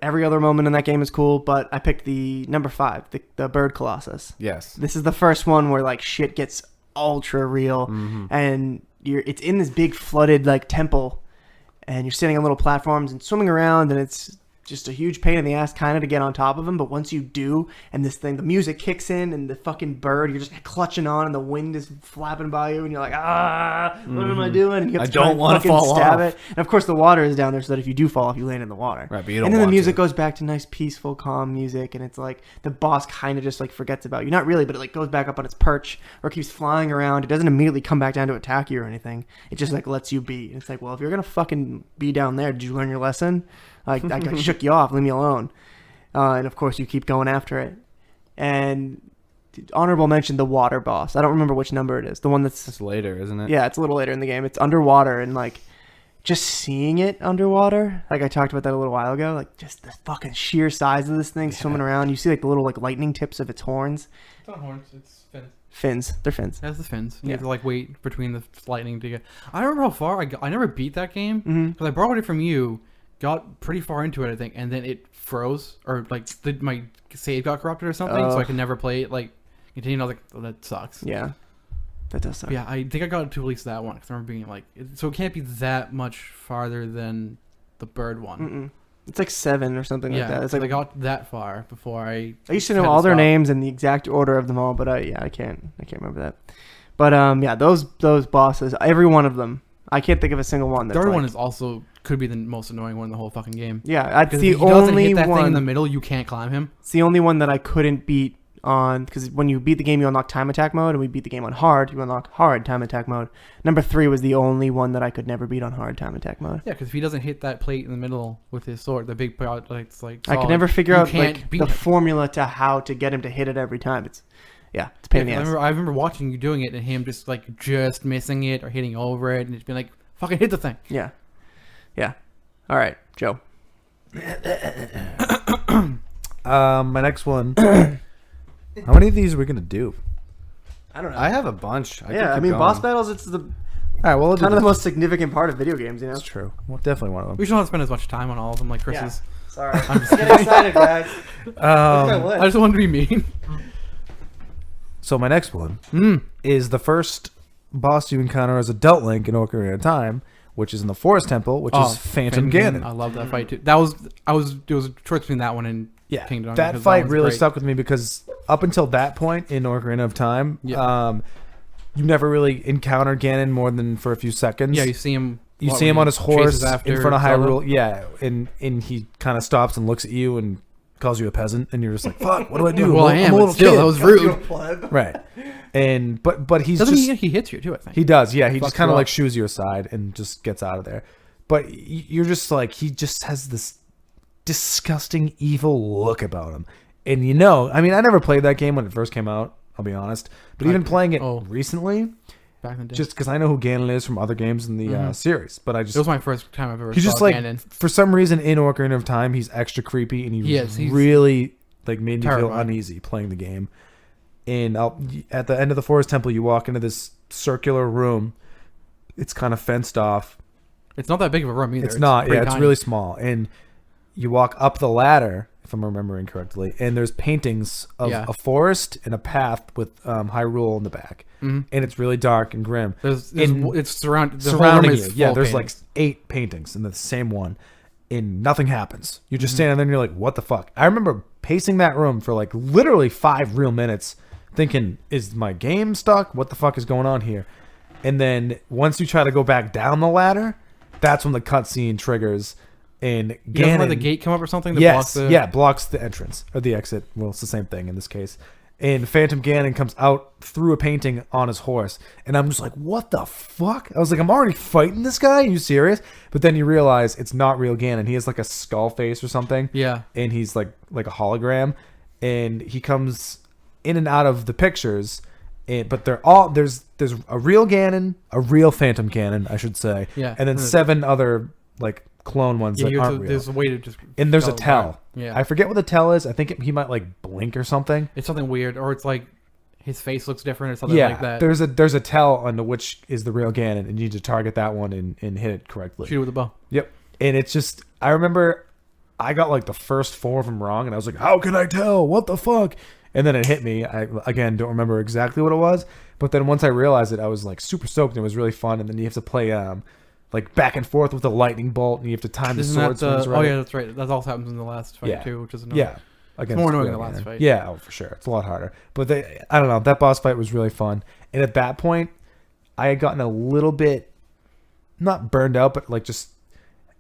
Every other moment in that game is cool, but I picked the number 5, the Bird Colossus. Yes. This is the first one where like shit gets ultra real, and it's in this big flooded like temple, and you're sitting on little platforms and swimming around, and it's just a huge pain in the ass kind of to get on top of them. But once you do, and the music kicks in, and the fucking bird, you're just clutching on, and the wind is flapping by you, and you're like, what am I doing? And you have to don't want to fall stab off. it. And of course the water is down there, so that if you do fall off, you land in the water. Right, but you don't And then the want music to. goes back to nice, peaceful, calm music, and it's like the boss kind of just like forgets about you. Not really, but it like goes back up on its perch or keeps flying around. It doesn't immediately come back down to attack you or anything. It just like lets you be. It's like, well, if you're gonna fucking be down there, did you learn your lesson? Like, I shook you off. Leave me alone. And of course, you keep going after it. And honorable mention, the water boss. I don't remember which number it is. The one that's It's later, isn't it? Yeah, it's a little later in the game. It's underwater, and like just seeing it underwater, like I talked about that a little while ago, like just the fucking sheer size of this thing swimming around. You see like the little like lightning tips of its horns. It's not horns, it's fins. Fins. They're fins. It has the fins. You Yeah. have to like wait between the lightning to get. I don't remember how far I got. I never beat that game Mm-hmm. because I borrowed it from you. Got pretty far into it, I think, and then it froze, or like my save got corrupted or something, so I could never play it. Like continue. And I was like, oh, that sucks. Yeah, that does suck. But yeah, I think I got to at least that one because I remember being like, so it can't be that much farther than the bird one. It's like 7 or something like that. It's like I got that far before I used to know had all their stop. names and the exact order of them all, but I can't remember that. But yeah, those bosses, every one of them, I can't think of a single one. The That's third like, one is also could be the most annoying one in the whole fucking game. yeah, that's Because the if he doesn't only hit that thing in the one. middle, you can't climb him. It's the only one that I couldn't beat on, because when you beat the game, you unlock time attack mode, and we beat the game on hard, you unlock hard time attack mode. Number 3 was the only one that I could never beat on hard time attack mode. Yeah, because if he doesn't hit that plate in the middle with his sword, the big plate, like it's like I could solid, never figure you out can't like beat the him. formula to how to get him to hit it every time. It's a pain in the ass. I remember watching you doing it and him just missing it or hitting over it and just being like, fucking hit the thing. Yeah. All right, Joe. My next one. How many of these are we gonna do? I don't know. I have a bunch. I could I keep mean, going. boss battles. It's the All right, well, kind of the most significant part of video games. You know. That's true. Well, definitely one of them. We should not spend as much time on all of them like Chris's. Sorry. I'm just getting excited, guys. I just wanted to be mean. So my next one is the first boss you encounter as adult Link in Ocarina of Time, which is in the Forest Temple, which is Phantom Ganon. I love that fight too. There was a choice between that one and Kingdom. That because fight one's really great. stuck with me because up until that point in Ocarina of Time, you never really encountered Ganon more than for a few seconds. Yeah, you see him. You see him on his horse after in front of Zelda. Hyrule. Yeah, and he kind of stops and looks at you and calls you a peasant, and you're just like, "Fuck, what do I do?" Well, I I'm am, a but little still, kid. that was rude. Right. And but he's Doesn't just he hits you too? I think he does. Yeah, he just Fucks kind you of up. like shoos you aside and just gets out of there. But you're just like, he just has this disgusting evil look about him. And I mean, I never played that game when it first came out, I'll be honest. But even playing it recently, back in the day. just because I know who Ganon is from other games in the series. But I just It was my first time I've ever. he's saw just like, Ganon. for some reason in Ocarina of Time, he's extra creepy, and he's really like made me feel terrifying. uneasy playing the game. And at the end of the Forest Temple, you walk into this circular room. It's kind of fenced off. It's not that big of a room either. It's not. pretty Yeah, it's tiny. really small. And you walk up the ladder, if I'm remembering correctly, and there's paintings of a forest and a path with Hyrule in the back. Mm-hmm. And it's really dark and grim. It's surrounded. The Surrounding whole you. room is Yeah, full there's paintings. like 8 paintings in the same one, and nothing happens. You're Mm-hmm. just standing there and you're like, what the fuck? I remember pacing that room for like literally 5 real minutes thinking, is my game stuck? What the fuck is going on here? And then once you try to go back down the ladder, that's when the cutscene triggers. And You doesn't Ganon, let the gate come up or something. That yes, blocks blocks the entrance or the exit. Well, it's the same thing in this case. And Phantom Ganon comes out through a painting on his horse, and I'm just like, what the fuck? I was like, I'm already fighting this guy? Are you serious? But then you realize it's not real Ganon. He has like a skull face or something. Yeah. And he's like a hologram, and he comes in and out of the pictures. But they're all there's a real Ganon, a real Phantom Ganon, I should say. Yeah. And then 7 other like clone ones that aren't real. There's a way to just. And there's a tell tell. apart. Yeah. I forget what the tell is. I think he might like blink or something. It's something weird, or it's like his face looks different, or something Yeah, like that. there's a tell on which is the real Ganon, and you need to target that one and hit it correctly. Shoot it with a bow. Yep. And it's just, I remember I got like the first 4 of them wrong, and I was like, how can I tell? What the fuck? And then it hit me. I, again, don't remember exactly what it was, but then once I realized it, I was like super stoked, and it was really fun. And then you have to play like back and forth with the lightning bolt, and you have to time the Isn't sword that swings right. yeah, that's right. That also happens in the last fight Yeah. too, which is another. Yeah. Against more annoying real than the last Ganon. fight. Yeah, for sure. It's a lot harder. But I don't know. That boss fight was really fun. And at that point, I had gotten a little bit, not burned out, but like just,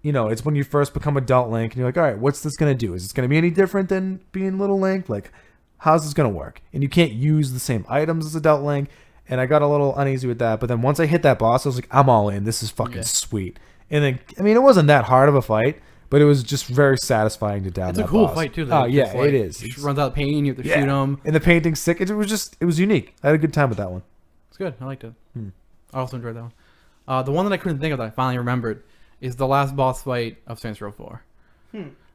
it's when you first become adult Link, and you're like, all right, what's this going to do? Is this going to be any different than being little Link? Like, how's this going to work? And you can't use the same items as adult Link. And I got a little uneasy with that. But then once I hit that boss, I was like, I'm all in. This is fucking sweet. And then, I mean, it wasn't that hard of a fight, but it was just very satisfying to down It's that a cool boss. fight too. Oh, though. yeah, Just, like, it is. He runs out of pain. You have to shoot him. And the painting's sick. It was unique. I had a good time with that one. It's good. I liked it. I also enjoyed that one. The one that I couldn't think of that I finally remembered is the last boss fight of Saints Row 4.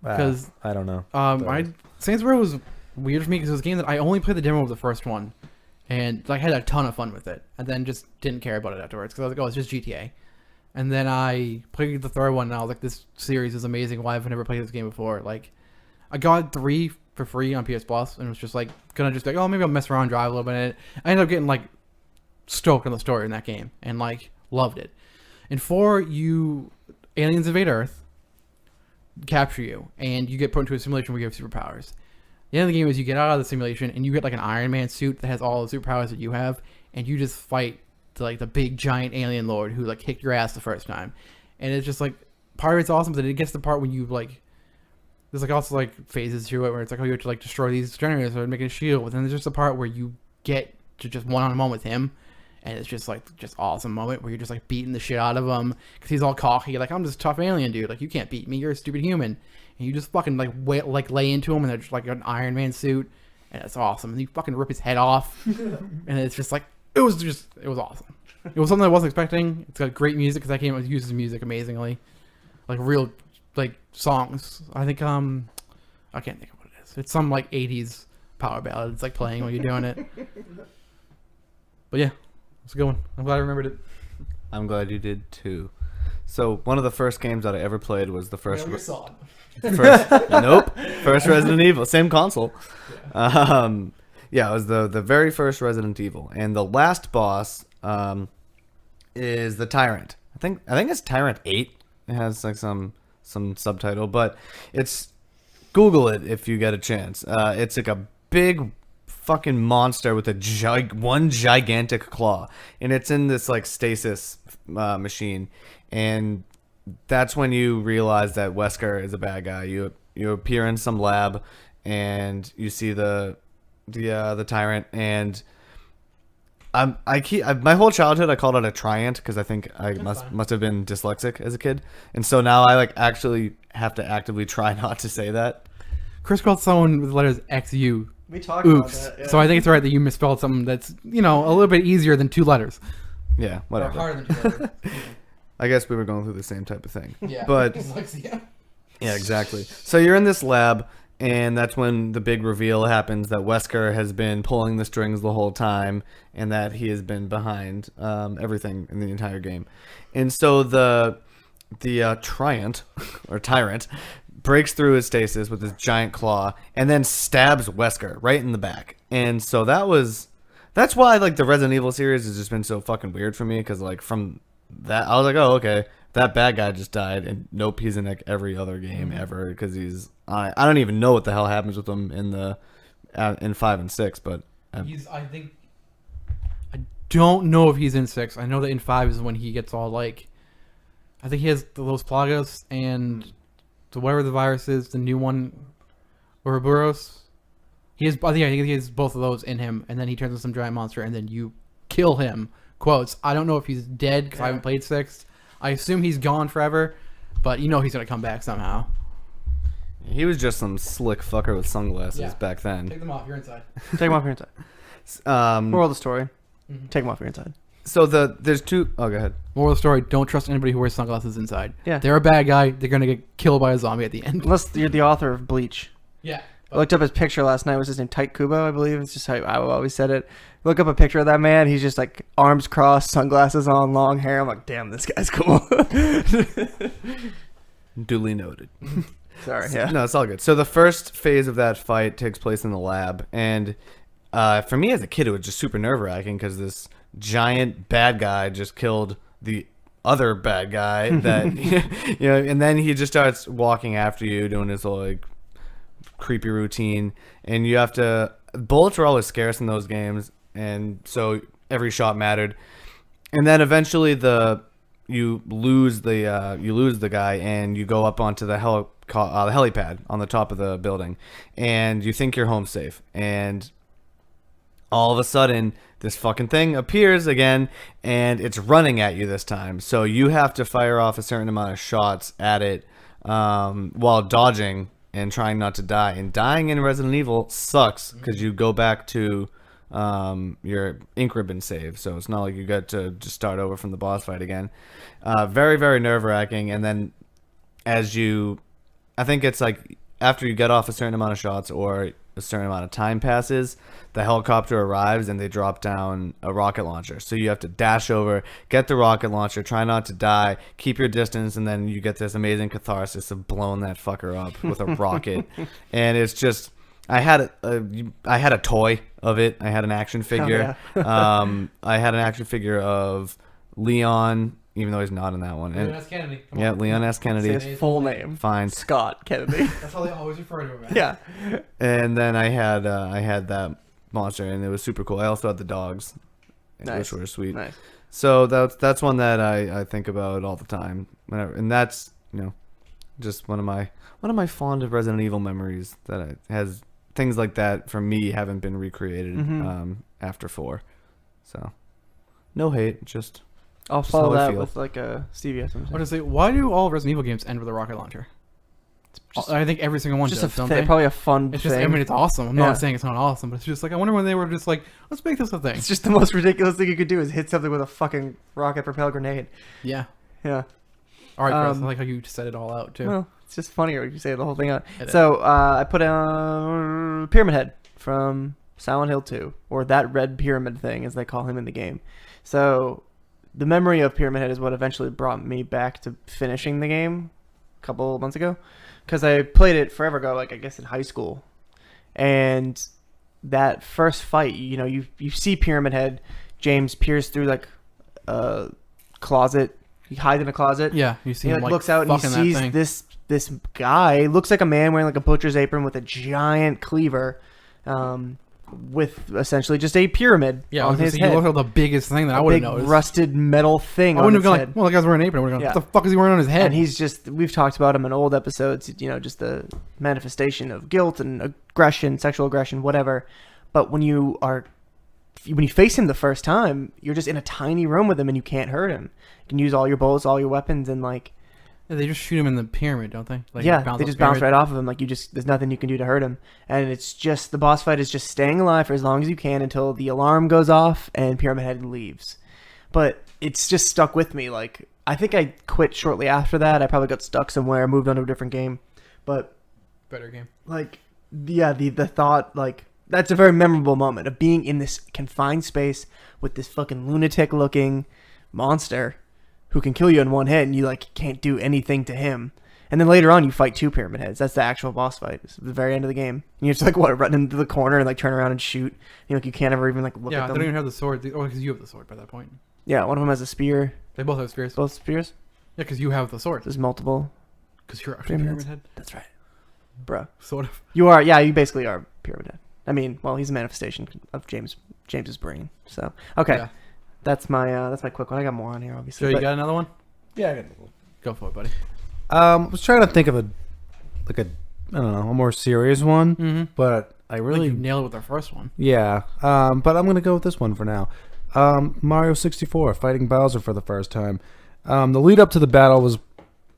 Because I don't know. Saints Row was weird for me because it was a game that I only played the demo of the first one, and I had a ton of fun with it, and then just didn't care about it afterwards because I was like, oh, it's just GTA. And then I played the third one, and I was like, this series is amazing. Why have I never played this game before? Like, I got 3 for free on PS Plus, and it was just like gonna just like, oh, maybe I'll mess around, drive a little bit in it. I ended up getting like stoked on the story in that game and like loved it. And 4, aliens invade Earth, capture you, and you get put into a simulation where you have superpowers. The end of the game is you get out of the simulation and you get like an Iron Man suit that has all the superpowers that you have, and you just fight like the big giant alien lord who like kicked your ass the first time. And it's just like part of it's awesome, but then it gets to the part when you like there's like also like phases to it where it's like, oh, you have to like destroy these generators or make a shield, but then there's just a part where you get to just one-on-one with him, and it's just like just awesome moment where you're just like beating the shit out of him because he's all cocky like, I'm just a tough alien dude, like you can't beat me, you're a stupid human, and you just fucking like lay into him, and they're just like an Iron Man suit, and it's awesome, and you fucking rip his head off, and it's just like it was awesome. It was something I wasn't expecting. It's got great music because that game uses music amazingly, like real like songs. I think I can't think of what it is. It's some like 80s power ballad. It's like playing when you're doing it. But yeah, it's a good one. I'm glad I remembered it. I'm glad you did too. So one of the first games that I ever played was the first. First Resident Evil, same console. Yeah, it was the very first Resident Evil, and the last boss is the Tyrant. I think it's Tyrant 8. It has like some subtitle, but it's Google it if you get a chance. It's like a big fucking monster with one gigantic claw, and it's in this like stasis machine, and that's when you realize that Wesker is a bad guy. You appear in some lab, and you see the Tyrant, and my whole childhood I called it a Triant because I think I must have been dyslexic as a kid, and so now I like actually have to actively try not to say that. Chris called someone with the letters XU. We talked about Oops. that. Yeah. So I think it's right that you misspelled something that's a little bit easier than 2 letters. Yeah, Or whatever. harder than 2 letters. I guess we were going through the same type of thing. Yeah. But Dyslexia. yeah, exactly. So you're in this lab, and that's when the big reveal happens that Wesker has been pulling the strings the whole time, and that he has been behind everything in the entire game. And so the Triant or Tyrant breaks through his stasis with his giant claw, and then stabs Wesker right in the back. And so that's why like the Resident Evil series has just been so fucking weird for me, because like from that I was like, oh okay, that bad guy just died, and nope, he's in like every other game ever, because he's I don't even know what the hell happens with him in 5 and 6, but I don't know if he's in 6. I know that in 5 is when he gets all like, I think he has those plagas and whatever the virus is, the new one, Ouroboros. I think he has both of those in him, and then he turns into some giant monster, and then you kill him. Quotes. I don't know if he's dead because I haven't played 6. I assume he's gone forever, but he's gonna come back somehow. he was just some slick fucker with sunglasses back then. Take them off. You're inside. Take them off your inside. Moral of the story: take them off your inside. So there's two. Oh, go ahead. Moral of the story: don't trust anybody who wears sunglasses inside. Yeah. They're a bad guy. They're gonna get killed by a zombie at the end. Unless you're the author of Bleach. Yeah. I looked up his picture last night. What's his name? Tight Kubo, I believe. It's just how I always said it. Look up a picture of that man. He's just like arms crossed, sunglasses on, long hair. I'm like, damn, this guy's cool. Duly noted. Sorry. Yeah. No, it's all good. So the first phase of that fight takes place in the lab, and for me as a kid, it was just super nerve-wracking because this giant bad guy just killed the other bad guy that and then he just starts walking after you, doing his whole like creepy routine, and you have to. Bullets were always scarce in those games, and so every shot mattered. And then eventually you lose the guy, and you go up onto the helipad on the top of the building, and you think you're home safe, and all of a sudden this fucking thing appears again, and it's running at you this time. So you have to fire off a certain amount of shots at it while dodging and trying not to die. And dying in Resident Evil sucks because you go back to your ink ribbon save, so it's not like you get to just start over from the boss fight again. Very, very nerve-wracking. And then I think it's like after you get off a certain amount of shots or a certain amount of time passes, the helicopter arrives and they drop down a rocket launcher. So you have to dash over, get the rocket launcher, try not to die, keep your distance, and then you get this amazing catharsis of blowing that fucker up with a rocket. And it's just, I had a toy of it. I had an action figure. Oh, yeah. I had an action figure of Leon even though he's not in that one. Leon And, S. Kennedy. Come yeah, on. Leon S. Say Kennedy. his full name. Fine. Scott Kennedy. That's how they always refer to him. Man. Yeah. And then I had that monster, and it was super cool. I also had the dogs, Nice. which were sweet. Nice. So that's one that I think about all the time. Whenever, and that's just one of my fond of Resident Evil memories that has things like that for me haven't been recreated after 4. So no hate, just I'll Just follow how I that feel. with like a CVS. I want to say, why do all Resident Evil games end with a rocket launcher? I think every single one Just does, a don't thing, they? probably a fun It's thing. just, I mean, it's awesome. I'm Yeah. not saying it's not awesome, but it's just like, I wonder when they were just like, let's make this a thing. It's just the most ridiculous thing you could do is hit something with a fucking rocket propelled grenade. Yeah. Yeah. All right, Chris, I Um, like how you said it all out, too. Well, it's just funnier if you say the whole thing out. It is. So I put Pyramid Head from Silent Hill 2, or that red pyramid thing as they call him in the game. So the memory of Pyramid Head is what eventually brought me back to finishing the game a couple months ago, because I played it forever ago, like I guess in high school, and that first fight, you see Pyramid Head, James peers through like a closet. He hides in a closet. Yeah, you see He him like, like looks out and he fucking that sees thing. this guy. Looks like a man wearing like a butcher's apron with a giant cleaver, with essentially just a pyramid Yeah, I on was gonna his say, head. you look at the biggest thing that I A would have big noticed. rusted metal thing I on wouldn't his have head. gone like, well, the guy's wearing an apron. I would have gone, Yeah. what the fuck is he wearing on his head? And we've talked about him in old episodes, just the manifestation of guilt and aggression, sexual aggression, whatever. But when you face him the first time, you're just in a tiny room with him and you can't hurt him. You can use all your bullets, all your weapons, and like, Yeah, they just shoot him in the pyramid, don't they? Like, yeah, bounce they off just the bounce pyramid. right off of him. Like there's nothing you can do to hurt him. And it's just, the boss fight is just staying alive for as long as you can until the alarm goes off and Pyramid Head leaves. But it's just stuck with me. Like, I think I quit shortly after that. I probably got stuck somewhere, moved on to a different game. But Better game. like, yeah, the thought, like, that's a very memorable moment of being in this confined space with this fucking lunatic looking monster who can kill you in one hit, and you like can't do anything to him. And then later on, you fight 2 Pyramid Heads. That's the actual boss fight. It's the very end of the game. And you're just like, run into the corner and like turn around and shoot. You can't ever even like look Yeah, at they them. don't even have the sword. Oh, because you have the sword by that point. Yeah, one of them has a spear. They both have spears. Both spears. Yeah, because you have the sword. There's multiple. Because you're actually Pyramids. Pyramid Head. That's right, bro. Sort of. You are. Yeah, you basically are Pyramid Head. I mean, well, he's a manifestation of James's brain. So okay, Yeah. that's my quick one. I got more on here, obviously. So you but- got another one? Yeah, I got Go for it, buddy. I was trying to think of a more serious one, Mm-hmm. but I Really, really you nailed it with our first one. yeah. But I'm gonna go with this one for now. Mario 64 fighting Bowser for the first time. The lead up to the battle was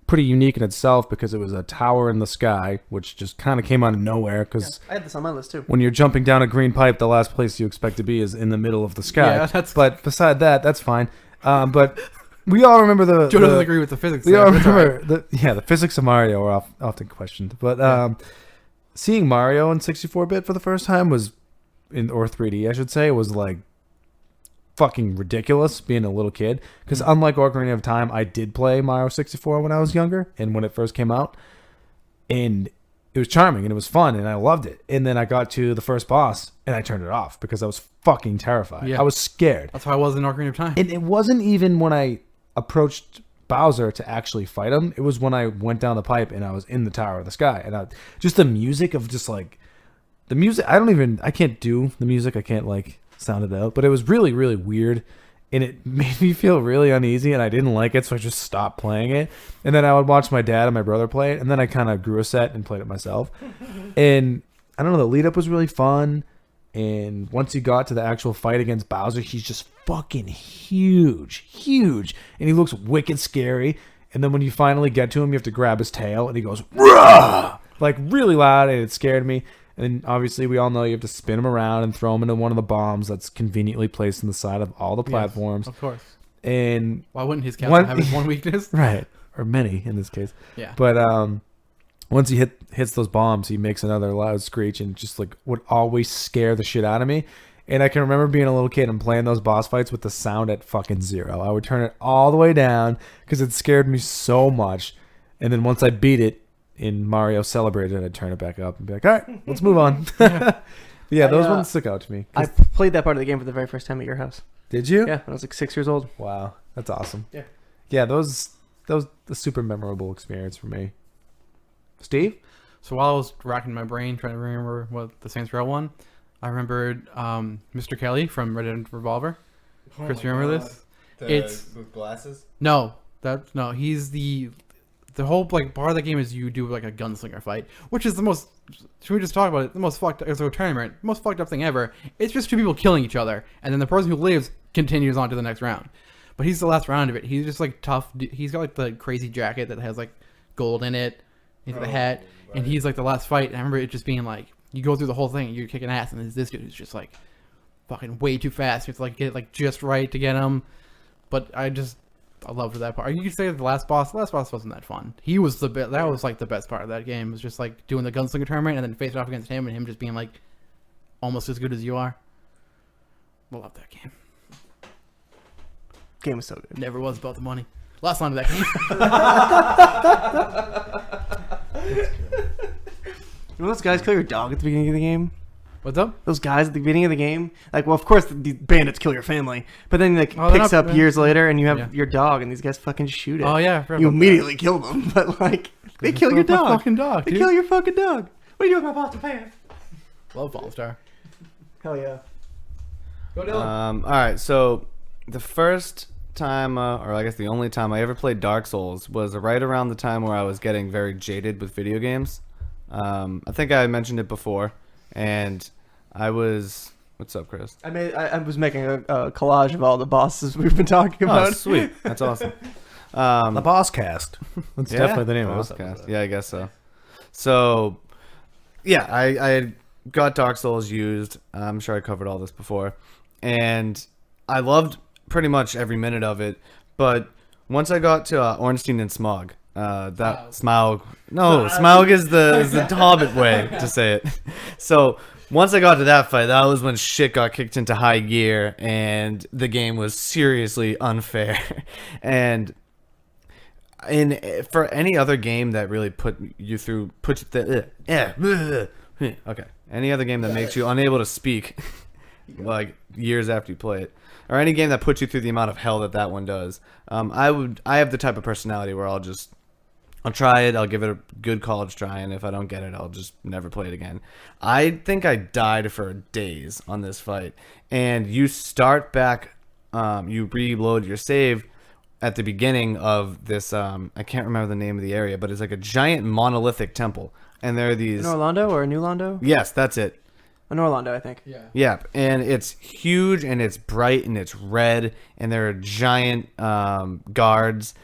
pretty unique in itself because it was a tower in the sky, which just kind of came out of nowhere. Because I had this on my list too. when you're jumping down a green pipe, the last place you expect to be is in the middle of the sky. Yeah, that's- But beside that, that's fine. But we all remember the Joe doesn't agree with the physics. we there, all but it's all remember right. the physics of Mario are often questioned, but seeing Mario in 64-bit for the first time or 3D, I should say, was like fucking ridiculous being a little kid. Because unlike Ocarina of Time, I did play Mario 64 when I was younger and when it first came out, and it was charming and it was fun and I loved it. And then I got to the first boss and I turned it off because I was fucking terrified. Yeah. I was scared. That's how I was in Ocarina of Time. And it wasn't even when I approached Bowser to actually fight him. It was when I went down the pipe and I was in the Tower of the Sky. And just the music of just like the music. I can't do the music. I can't like sound it out. But it was really, really weird. And it made me feel really uneasy and I didn't like it. So I just stopped playing it. And then I would watch my dad and my brother play it. And then I kind of grew a set and played it myself. And I don't know, the lead up was really fun. And once you got to the actual fight against Bowser, he's just fucking huge. And he looks wicked scary. And then when you finally get to him, you have to grab his tail and he goes, "Rah!" Like really loud, and it scared me. And then obviously we all know you have to spin him around and throw him into one of the bombs that's conveniently placed in the side of all the platforms. Of course. And Why wouldn't his captain have his one weakness? right, or many in this case. Yeah. But once he hits those bombs, he makes another loud screech and just like would always scare the shit out of me. And I can remember being a little kid and playing those boss fights with the sound at fucking 0. I would turn it all the way down because it scared me so much. And then once I beat it in Mario Celebrated, I'd turn it back up and be like, all right, let's move on. Yeah, those ones stick out to me. I played that part of the game for the very first time at your house. Did you? Yeah, when I was like 6 years old. Wow, that's awesome. Yeah. Yeah, that was a super memorable experience for me. Steve? So while I was racking my brain trying to remember what the Saints Row one, I remembered Mr. Kelly from Red Dead Revolver. Chris, you remember this? It's with glasses. no, he's the whole like part of the game is you do like a gunslinger fight, which is the most. Should we just talk about it? The most fucked. It's a tournament, most fucked up thing ever. It's just two people killing each other, and then the person who lives continues on to the next round. But he's the last round of it. He's just like tough. He's got like the crazy jacket that has like gold in it. He's got the hat, and he's like the last fight. And I remember it just being like you go through the whole thing, and you're kicking ass, and there's this dude who's just like fucking way too fast. You have to like get it like just right to get him. But I loved that part. You could say the last boss wasn't that fun. He was that was like the best part of that game. It was just like doing the gunslinger tournament and then facing off against him and him just being like almost as good as you are. I love that game. Game was so good. Never was about the money. Last line of that game. You know those guys kill your dog at the beginning of the game? What's up? Those guys at the beginning of the game, like, well, of course the bandits kill your family, but then like Oh, they're picks not- up years later, and you have Yeah. your dog, and these guys fucking shoot it. Oh yeah, I forgot You about immediately kill them, but like they kill your My dog. fucking dog, They dude. kill your fucking dog. What are you doing, my Boston fan? that. Love Fallen Star. Hell yeah. Go Dylan. All right, so the first time, or I guess the only time I ever played Dark Souls was right around the time where I was getting very jaded with video games. I think I mentioned it before, and I was. What's up, Chris? I was making a collage of all the bosses we've been talking Oh, about. sweet. That's awesome. The Boss Cast. That's definitely the name of it. Podcast. Yeah, I guess so. So, yeah, I got Dark Souls used. I'm sure I covered all this before. And I loved pretty much every minute of it. But once I got to Ornstein and Smaug, Smaug. No, Smaug is the Hobbit way to say it. So once I got to that fight, that was when shit got kicked into high gear and the game was seriously unfair. And for any other game that really any other game that makes you unable to speak like years after you play it, or any game that puts you through the amount of hell that one does, I have the type of personality where I'll try it, I'll give it a good college try, and if I don't get it, I'll just never play it again. I think I died for days on this fight, and you start back, you reload your save at the beginning of this, I can't remember the name of the area, but it's like a giant monolithic temple, and there are these... In Orlando or New Lando? Yes, that's it. In Orlando, I think. Yeah. Yeah, and it's huge, and it's bright, and it's red, and there are giant guards,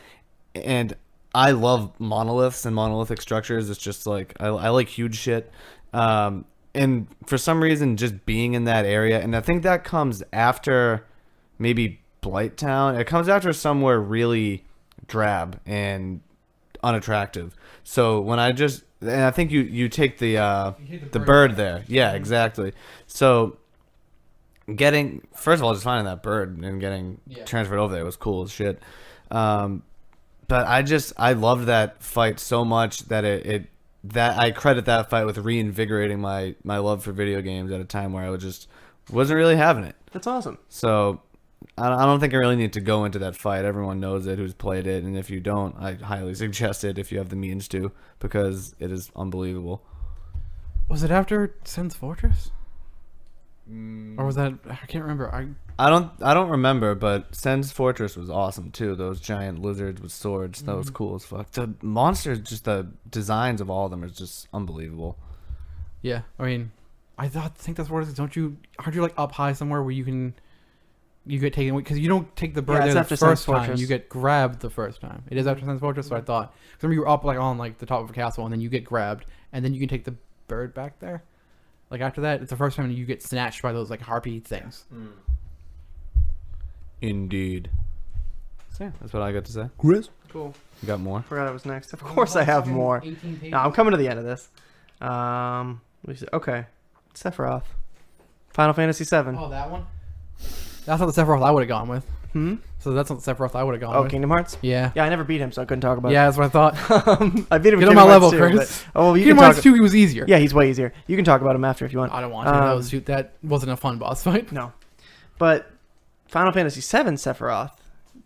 and I love monoliths and monolithic structures. It's just like I like huge shit, and for some reason, just being in that area, and I think that comes after maybe Blighttown. It comes after somewhere really drab and unattractive. So when I think you take the bird there. Yeah, exactly. So first of all, just finding that bird and getting transferred over there was cool as shit. But I loved that fight so much that that I credit that fight with reinvigorating my love for video games at a time where I wasn't really having it. That's awesome. So I don't think I really need to go into that fight. Everyone knows it who's played it, and if you don't, I highly suggest it if you have the means to, because it is unbelievable. Was it after Sen's Fortress? Or was that... I can't remember. I don't remember, but Sen's Fortress was awesome too. Those giant lizards with swords, that was cool as fuck. The monsters, just the designs of all of them are just unbelievable. Yeah, I mean, I think that's what it is. Aren't you like up high somewhere where you get taken away? Because you don't take the bird Yeah, it's there after the first Sen's time. Fortress. You get grabbed the first time. It is after Sen's Fortress, so I thought. Because remember you were up like on like the top of a castle, and then you get grabbed, and then you can take the bird back there. Like after that, it's the first time you get snatched by those like harpy things. Indeed. So yeah, that's what I got to say. Chris? Cool. You got more? Forgot I was next. Of course I have more. No, I'm coming to the end of this. Okay. Sephiroth. Final Fantasy VII. Oh, that one. That's not the Sephiroth I would have gone with. So that's not the Sephiroth I would have gone Oh, with. Kingdom Hearts? Yeah. Yeah, I never beat him, so I couldn't talk about Yeah, that's what I thought. it. I beat him Get in on my Kingdom level, Hearts 2, Chris. but- Oh, well, you Kingdom can Hearts talk. 2, he was easier. Yeah, he's way easier. You can talk about him after if you want. I don't want to. That wasn't a fun boss fight. No. But Final Fantasy VII Sephiroth,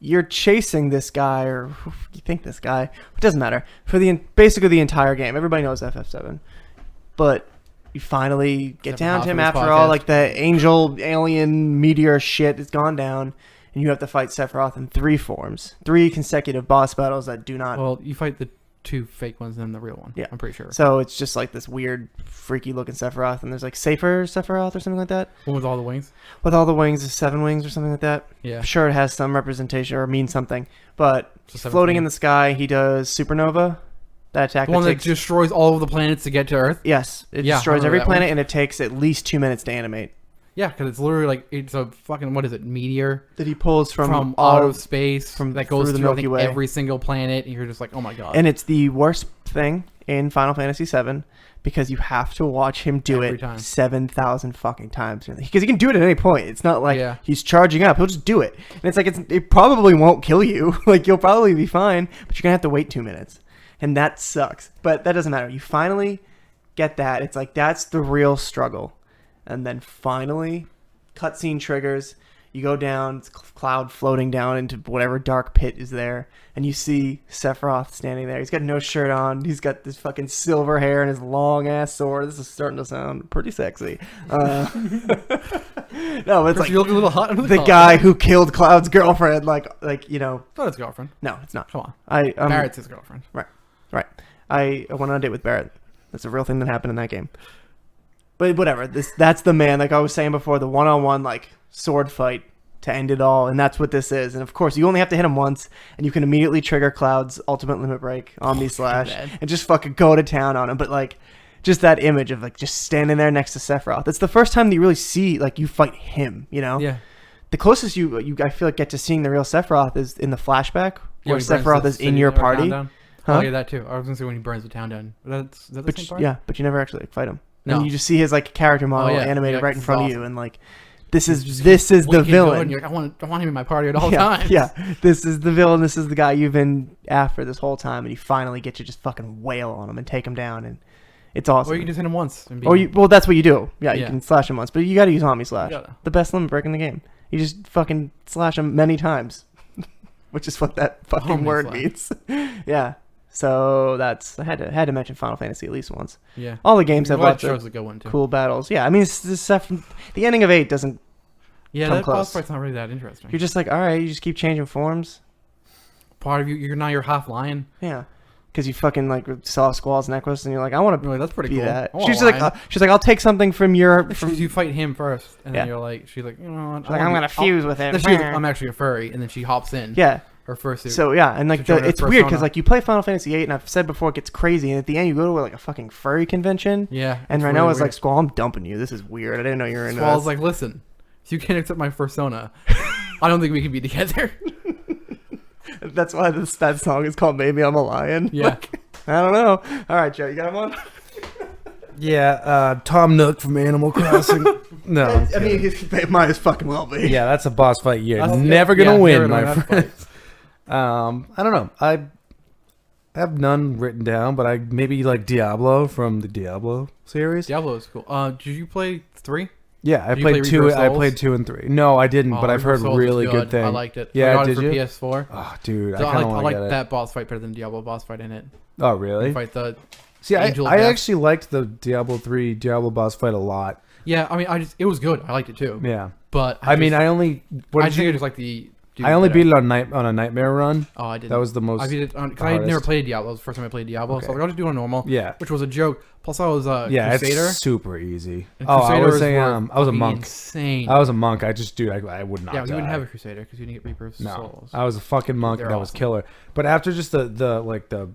you're chasing this guy, or you think this guy. It doesn't matter for basically the entire game. Everybody knows FF7, but you finally get Except for down half to him of this after all podcast. like the angel alien meteor shit has gone down, and you have to fight Sephiroth in 3 forms, 3 consecutive boss battles that do not. Well, you fight the 2 fake ones and then the real one. Yeah. I'm pretty sure. So it's just like this weird, freaky looking Sephiroth, and there's like safer Sephiroth or something like that. One with all the wings. With all the wings, 7 wings or something like that. Yeah. I'm sure it has some representation or means something, but So 7 floating wings. in the sky, he does supernova. That attack The one that takes, destroys all of the planets to get to Earth. yes, it Yeah, I destroys remember every that planet, one. and it takes at least 2 minutes to animate. Yeah, because it's literally like it's a fucking what is it meteor That he pulls from all out of space from that goes through the through I Milky think, Way. every single planet, and you're just like, oh my god. and it's the worst thing in Final Fantasy VII because you have to watch him do Every it time. 7,000 fucking times because he can do it at any point. It's not like Yeah. he's charging up; he'll just do it, and it's like it probably won't kill you. Like you'll probably be fine, but you're gonna have to wait 2 minutes, and that sucks. But that doesn't matter. You finally get that. It's like that's the real struggle, and then finally, cutscene triggers. You go down, it's Cloud floating down into whatever dark pit is there, and you see Sephiroth standing there. He's got no shirt on. He's got this fucking silver hair and his long ass sword. This is starting to sound pretty sexy. No, but it's like you look a little hot under the collar. guy who killed Cloud's girlfriend. Like you know, Not his girlfriend. no, it's not. Come on. Barrett's Barrett's his girlfriend. Right. I went on a date with Barrett. That's a real thing that happened in that game. But whatever. That's the man. Like I was saying before, the one-on-one like sword fight to end it all, and that's what this is. And of course, you only have to hit him once, and you can immediately trigger Cloud's ultimate limit break, Omni Slash, bad. and just fucking go to town on him. But like, just that image of like just standing there next to Sephiroth. It's the first time that you really see like you fight him. You know. Yeah. The closest you I feel like get to seeing the real Sephiroth is in the flashback where when he burns Sephiroth the is in city your or town party. down. Huh? Oh yeah, that too. I was gonna say when he burns the town down. Is that the same part? Yeah, but you never actually like, fight him. No. And you just see his like character model yeah. animated Yeah, right in it's front of awesome. you, and like this is Just the winking, going, villain. You're like, I want him in my party at all yeah, times. yeah, this is the villain. This is the guy you've been after this whole time, and you finally get to just fucking wail on him and take him down, and it's awesome. Or you can just hit him once. And be Well, that's what you do. Yeah, you Yeah. can slash him once, but you got to use Omni Slash. You gotta. The best limit break in the game. You just fucking slash him many times, which is what that fucking Omni word slash. means. Yeah. So that's I had to mention Final Fantasy at least once. Yeah. All the games have Well, it lots of shows a good one too. cool battles. Yeah, I mean, it's the stuff. The ending of 8 doesn't. Yeah, come that boss close. fight's not really that interesting. You're just like, all right, you just keep changing forms. Part of you, you're half lion. Yeah, because you fucking like saw Squall's necklace, and you're like, I want to You're like, that's pretty be cool. that. I want She's a like, lion. I'll take something from your. From you fight him first, and Yeah. then you're like, she's like, you know, what, She's like, I'm gonna fuse with it. Then she's like, I'm actually a furry, and then she hops in. Yeah. Her fursuit. So yeah, and like To join her it's weird because persona. like you play Final Fantasy VIII, and I've said before it gets crazy, and at the end you go to like a fucking furry convention, yeah. and it's right really now it's like, weird. Squall, I'm dumping you. This is weird. I didn't know you were into Squall's this. like, listen, if you can't accept my persona, I don't think we can be together. That's why that song is called "Maybe I'm a Lion." Yeah. Like, I don't know. All right, Joe, you got one. Yeah, Tom Nook from Animal Crossing. No, I mean, it might as fucking well be. yeah, that's a boss fight you're That's- never gonna yeah, win, never my gonna win friend. that fight. I don't know. I have none written down, but I maybe like Diablo from the Diablo series. Diablo is cool. Did you play 3? Yeah, I Did you played play 2. Reaper I Souls? played 2 and 3. No, I didn't, but I've heard Reaper Souls is really good things. I liked it. Yeah, I got did it for you? PS4. Oh, dude, So I kind of I want to like get it. that boss fight better than Diablo boss fight in it. Oh, You really? fight the See, Angel of I Death. actually liked the Diablo 3 Diablo boss fight a lot. yeah. I mean, it was good. I liked it too. Yeah, But I mean, I only what I did think I you? just like the. I only beat it on a nightmare run. Oh, I didn't. That was the most. I beat it because the I had never hardest. played Diablo. It was the first time I played Diablo, so I was going to do it on normal. Yeah, Which was a joke. Plus, I was a yeah, Crusader. it's super easy. And Oh, I Crusaders was a were I was a fucking monk. Insane. I was a monk. I just I would not. yeah, you die. wouldn't have a Crusader because you didn't get Reaper of No, Souls. I was a fucking monk, They're and that was awesome. killer. But after just the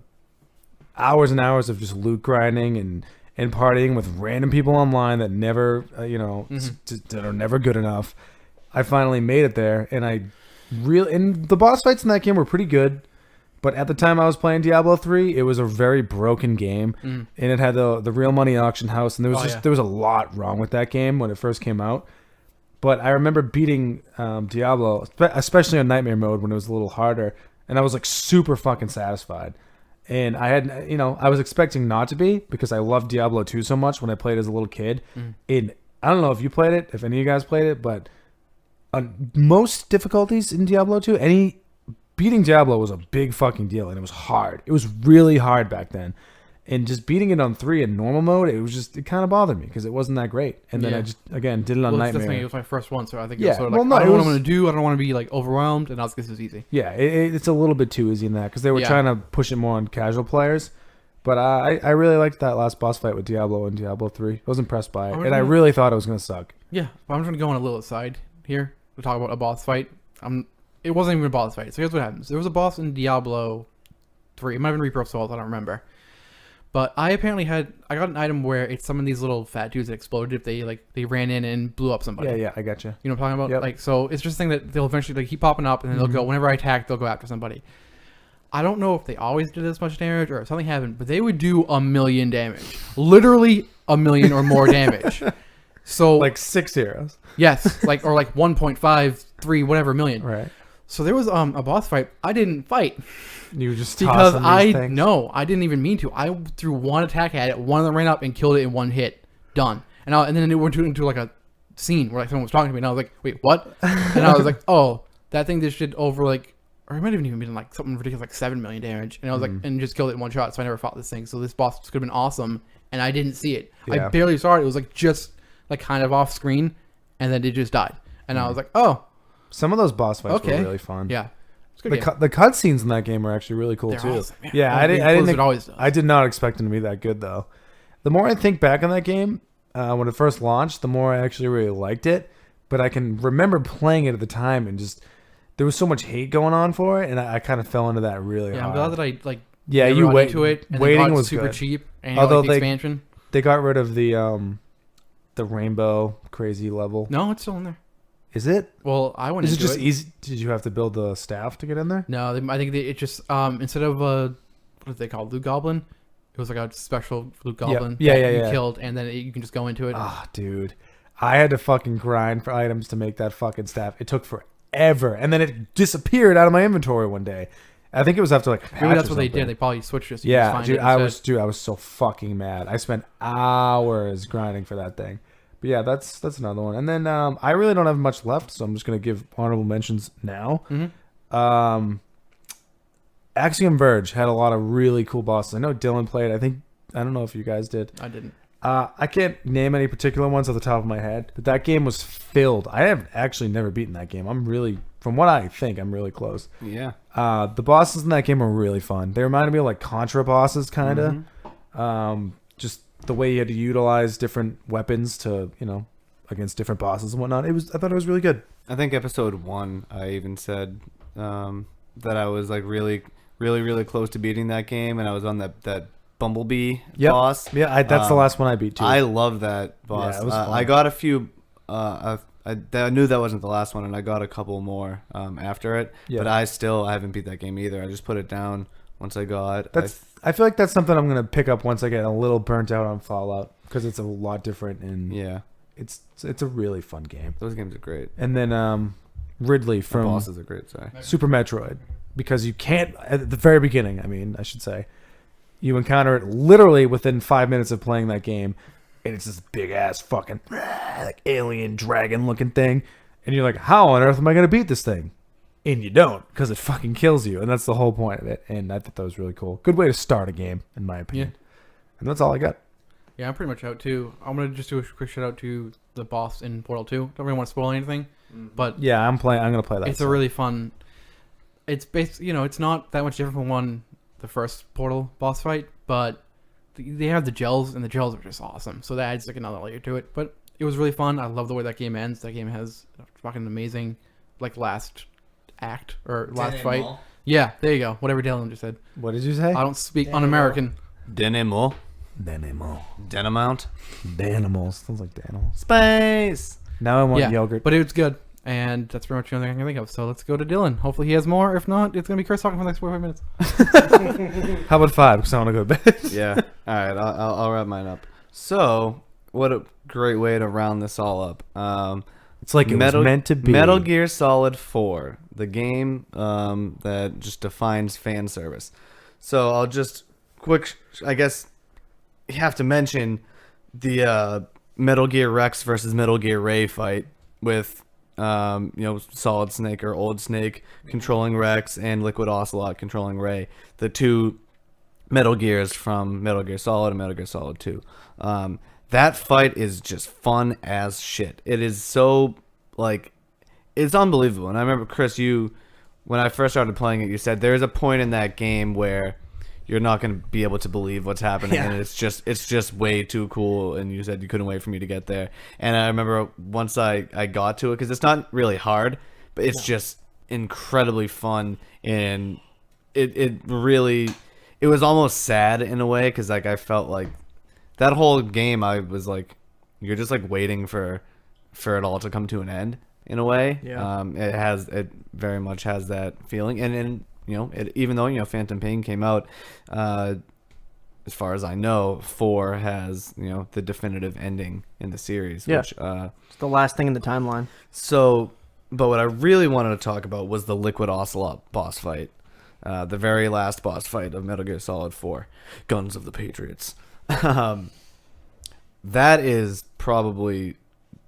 hours and hours of just loot grinding and partying with random people online that never that are never good enough, I finally made it there, and and the boss fights in that game were pretty good. But at the time I was playing Diablo 3, it was a very broken game, and it had the real money auction house, and there was there was a lot wrong with that game when it first came out. But I remember beating Diablo, especially on Nightmare mode when it was a little harder, and I was like super fucking satisfied. And I had, I was expecting not to be because I loved Diablo 2 so much when I played as a little kid. And I don't know if you played it, if any of you guys played it, but on most difficulties in Diablo 2, any beating Diablo was a big fucking deal, and it was hard. It was really hard back then. And just beating it on 3 in normal mode, it kind of bothered me because it wasn't that great. And then I just, again, did it on Well, Nightmare. it was my first one, so I think Yeah, it was sort of well, like, no, I it don't know what was- I'm going to do. I don't want to be like overwhelmed, and I was this is easy. Yeah, it's a little bit too easy in that because they were Yeah. trying to push it more on casual players. But I really liked that last boss fight with Diablo and Diablo 3. I was impressed by it, and I really thought it was going to suck. Yeah, but I'm just going to go on a little aside here to talk about a boss fight. It wasn't even a boss fight. So here's what happens. There was a boss in Diablo 3. It might have been Reaper of Souls. I don't remember. But I got an item where it summoned these little fat dudes that exploded if they ran in and blew up somebody. Yeah, I got you. You know what I'm talking about? Yep. Like, so it's just a thing that they'll eventually keep popping up, and then they'll go, whenever I attack, they'll go after somebody. I don't know if they always did this much damage or if something happened, but they would do 1,000,000 damage. Literally 1,000,000 or more damage. So Like 6 heroes. yes, or 1.53 whatever million. Right. So there was a boss fight I didn't fight You just because tossing I these things. I didn't even mean to. I threw one attack at it, one of them ran up and killed it in one hit. Done. And then it went into like a scene where someone was talking to me, and I was like, "Wait, what?" And I was like, "Oh, that thing just did over or it might have even been like something ridiculous, like 7 million damage." And I was like, and just killed it in one shot. So I never fought this thing. So this boss could have been awesome, and I didn't see it. Yeah. I barely saw it. It was just kind of off screen, and then it just died. And I was like, "Oh, Some of those boss fights okay, were really fun. yeah." It's a good game. The cutscenes in that game are actually really cool They're too. awesome, yeah. Yeah, Well, I didn't. Blizzard Think, always does. I did not expect them to be that good though. The more I think back on that game, when it first launched, the more I actually really liked it. But I can remember playing it at the time and just there was so much hate going on for it, and I kind of fell into that really Yeah, I'm hard. glad that I Yeah, never you got wait. into it. And Waiting got it was super good. cheap, and Although the they- expansion. They got rid of the rainbow crazy level. No, it's still in there. Is it? Well, I went Is it into just easy? Did you have to build the staff to get in there? No, I think it just instead of what do they call Loot Goblin, it was like a special Loot Goblin Yeah, that yeah, you yeah. killed, and then you can just go into it. Ah, dude. I had to fucking grind for items to make that fucking staff. It took forever. And then it disappeared out of my inventory one day. I think it was after like a patch Maybe that's or what they something. did. They probably switched it. So you just Yeah, find dude, it I instead. was so fucking mad. I spent hours grinding for that thing. But yeah, that's another one. And then I really don't have much left, so I'm just gonna give honorable mentions now. Mhm. Axiom Verge had a lot of really cool bosses. I know Dylan played. I don't know if you guys did. I didn't. I can't name any particular ones off the top of my head, but that game was filled. I have actually never beaten that game. From what I think, I'm really close. Yeah. The bosses in that game were really fun. They reminded me of like Contra bosses, kind of. Just the way you had to utilize different weapons to, against different bosses and whatnot. I thought it was really good. I think episode 1, I even said that I was like really, really, really close to beating that game, and I was on that Bumblebee Yep. boss. Yeah, that's the last one I beat too. I love that boss. Yeah, it was fun. I got a few. I knew that wasn't the last one, and I got a couple more after it. Yeah. But I haven't beat that game either. I just put it down once I got. I feel like that's something I'm gonna pick up once I get a little burnt out on Fallout because it's a lot different and Yeah, it's a really fun game. those games are great. And then Ridley The from bosses are great. Sorry. Super Metroid, because you can't at the very beginning. I should say, you encounter it literally within 5 minutes of playing that game, and it's this big ass fucking like alien dragon looking thing, and you're like, how on earth am I gonna beat this thing? And you don't, because it fucking kills you, and that's the whole point of it. And I thought that was really cool. Good way to start a game, in my opinion. And that's all I got. Yeah, I'm pretty much out too. I'm gonna just do a quick shout out to the boss in Portal 2. Don't really want to spoil anything, but Yeah, I'm gonna play that. it's a really fun. It's basically, it's not that much different from the first Portal boss fight, but they have the gels, and the gels are just awesome. So that adds like another layer to it. But it was really fun. I love the way that game ends. That game has a fucking amazing, last act or last fight. Yeah, there you go. Whatever Dylan just said. What did you say? I don't speak un-American. Denimo. Danimals. Denamount. Danimals. Sounds like Danimals. Space. Now I want Yeah, yogurt. but it was good. And that's pretty much the only thing I can think of. So let's go to Dylan. Hopefully he has more. If not, it's going to be Chris talking for the next 45 minutes. How about 5? Because I want to go to bed. Yeah. All right. I'll wrap mine up. So, what a great way to round this all up. It's like it was meant to be. Metal Gear Solid 4, the game that just defines fan service. So I'll just I guess you have to mention the Metal Gear Rex versus Metal Gear Ray fight with Solid Snake or Old Snake controlling Rex and Liquid Ocelot controlling Ray, the two Metal Gears from Metal Gear Solid and Metal Gear Solid 2. That fight is just fun as shit. It is so, like, it's unbelievable. And I remember, Chris, when I first started playing it, you said there's a point in that game where you're not going to be able to believe what's happening, and it's just way too cool, and you said you couldn't wait for me to get there. And I remember once I got to it, because it's not really hard, but it's just incredibly fun, and it was almost sad in a way, because like I felt like that whole game I was like, you're just like waiting for it all to come to an end in a way. It very much has that feeling, and even though Phantom Pain came out, as far as I know, 4 has the definitive ending in the series. Yeah, which, it's the last thing in the timeline. So, but what I really wanted to talk about was the Liquid Ocelot boss fight, the very last boss fight of Metal Gear Solid 4, Guns of the Patriots. That is probably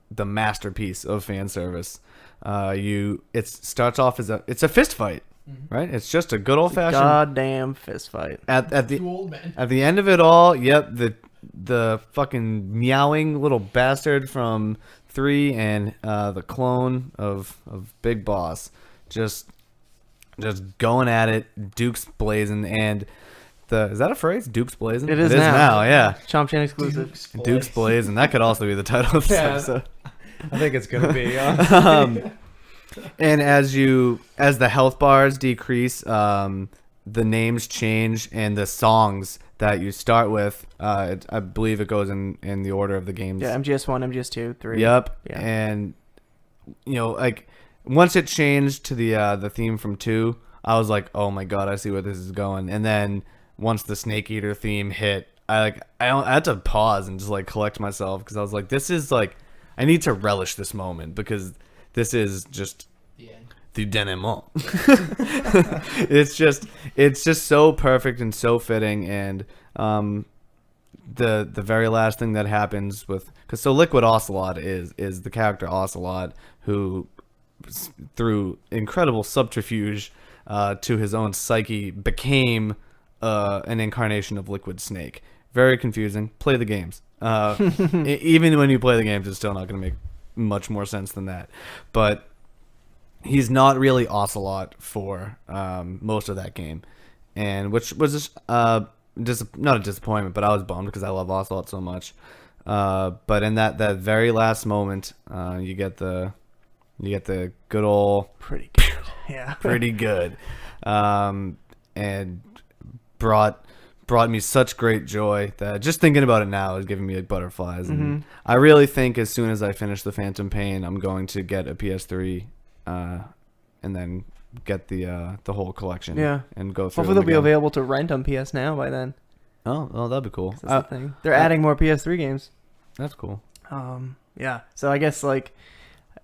the masterpiece of fan service. It starts off as it's a fist fight. Right, it's just a good old fashioned goddamn fist fight. Two old men. At the end of it all, yep, the fucking meowing little bastard from 3 and the clone of Big Boss, just going at it, Duke's blazing, and is that a phrase? Duke's blazing. It is now. Yeah, Chomp Chain exclusive. Duke's blazing. That could also be the title of this episode. I think it's gonna be. And as the health bars decrease, the names change, and the songs that you start with, I believe it goes in the order of the games. Yeah, MGS1, MGS2, 3. Yep. Yeah. And like once it changed to the theme from 2, I was like, oh my god, I see where this is going. And then once the Snake Eater theme hit, I had to pause and just like collect myself, because I was like, this is like, I need to relish this moment, because this is just the denouement. It's just so perfect and so fitting, and the very last thing that happens because Liquid Ocelot is the character Ocelot, who through incredible subterfuge to his own psyche became an incarnation of Liquid Snake. Very confusing. Play the games. Even when you play the games, it's still not going to make much more sense than that. But he's not really Ocelot for most of that game, and which was not a disappointment, but I was bummed because I love Ocelot so much. But in that very last moment, you get the good old Pretty good. Yeah. pretty good, and brought me such great joy that just thinking about it now is giving me like butterflies. And I really think as soon as I finish the Phantom Pain, I'm going to get a PS3, and then get the whole collection. Yeah. And go through. Hopefully they'll be again. available to rent on PS Now by then. Oh, well, that'd be cool. That's the thing. They're adding more PS3 games. That's cool. Yeah. So I guess like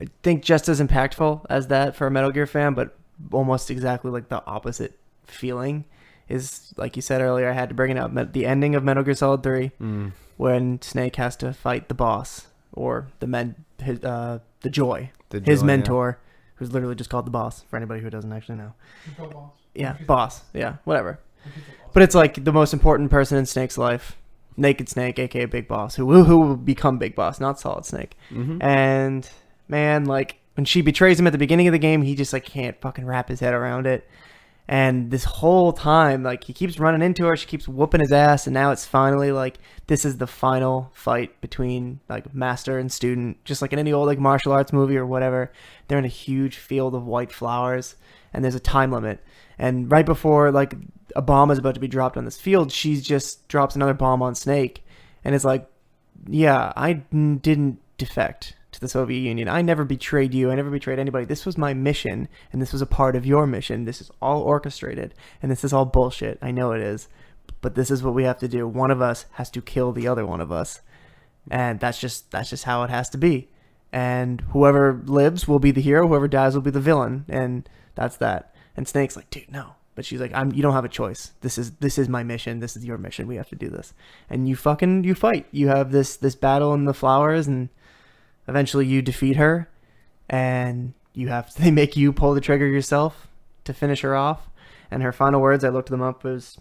I think just as impactful as that for a Metal Gear fan, but almost exactly like the opposite feeling is, like you said earlier, I had to bring it up. The ending of Metal Gear Solid 3, when Snake has to fight the boss or the Joy, his mentor, who's literally just called the boss for anybody who doesn't actually know. Yeah, boss. Yeah, whatever. But it's like the most important person in Snake's life, Naked Snake, aka Big Boss, who will become Big Boss, not Solid Snake. And man, like when she betrays him at the beginning of the game, he just like can't fucking wrap his head around it. And this whole time, like he keeps running into her, she keeps whooping his ass, and now it's finally like this is the final fight between like master and student, just like in any old like martial arts movie or whatever. They're in a huge field of white flowers, and there's a time limit. And right before like a bomb is about to be dropped on this field, she just drops another bomb on Snake, and it's like, yeah, I didn't defect to the Soviet Union. I never betrayed you. I never betrayed anybody. This was my mission, and this was a part of your mission. This is all orchestrated, and this is all bullshit. I know it is, but this is what we have to do. One of us has to kill the other one of us, and that's just how it has to be. And whoever lives will be the hero. Whoever dies will be the villain, and that's that. And Snake's like, dude, no. But she's like, you don't have a choice. This is my mission. This is your mission. We have to do this. And you fight. You have this battle in the flowers, and eventually you defeat her. and they make you pull the trigger yourself to finish her off. And her final words, I looked them up, was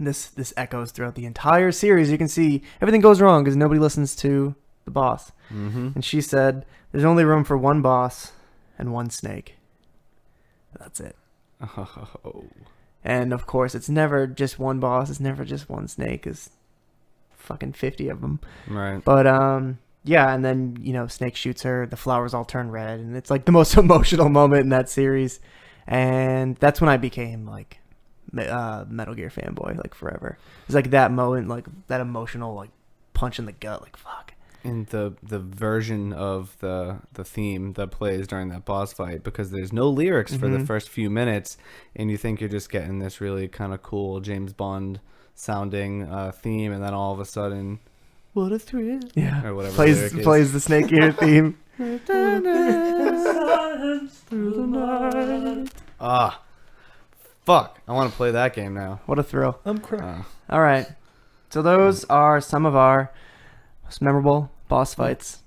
this echoes throughout the entire series. You can see everything goes wrong because nobody listens to the boss. Mm-hmm. And she said, "There's only room for one boss and one snake. That's it." Oh. And of course, it's never just one boss. It's never just one snake. It's fucking 50 of them. Right. But yeah, and then Snake shoots her. The flowers all turn red, and it's like the most emotional moment in that series. And that's when I became like Metal Gear fanboy, like forever. It's like that moment, like that emotional, like punch in the gut, like fuck. And the version of the theme that plays during that boss fight, because there's no lyrics for the first few minutes, and you think you're just getting this really kind of cool James Bond sounding theme, and then all of a sudden, what a thrill! Yeah, or whatever plays the Snake Eater theme. Fuck! I want to play that game now. What a thrill! I'm crying. All right, so those are some of our most memorable boss fights.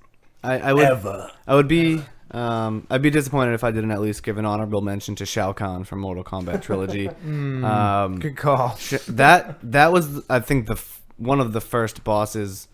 I would be I'd be disappointed if I didn't at least give an honorable mention to Shao Kahn from Mortal Kombat Trilogy. Good call. That was, I think, one of the first bosses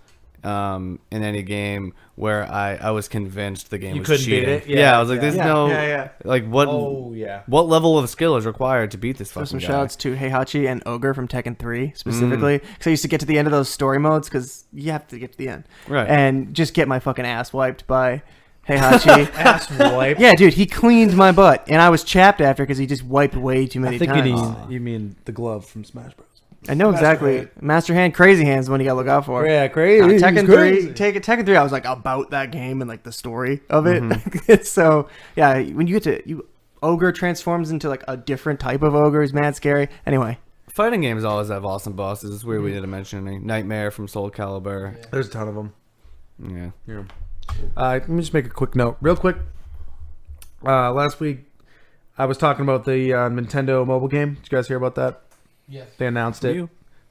in any game where I was convinced the game You was couldn't cheating. beat it? Yeah, I was like, there's no yeah. like what Oh yeah. what level of skill is required to beat this So fucking some guy? shoutouts to Heihachi and Ogre from Tekken 3 specifically, because I used to get to the end of those story modes because you have to get to the end, Right. and just get my fucking ass wiped by Heihachi. Ass wipe. Yeah, dude, he cleaned my butt, and I was chapped after because he just wiped way too many I think times. you mean the glove from Smash Bros. I know exactly. Master Hand, Crazy Hands, the one you gotta look out for. Yeah, crazy. Tekken crazy. 3, Tekken 3, I was like about that game and like the story of it. So yeah, when you get to Ogre transforms into like a different type of ogre, is mad scary. Anyway, Fighting games always have awesome bosses. It's weird we didn't mention any. Nightmare from Soul Calibur. Yeah. There's a ton of them. Yeah. Let me just make a quick note, real quick. Last week, I was talking about the Nintendo mobile game. Did you guys hear about that? Yes. They announced it.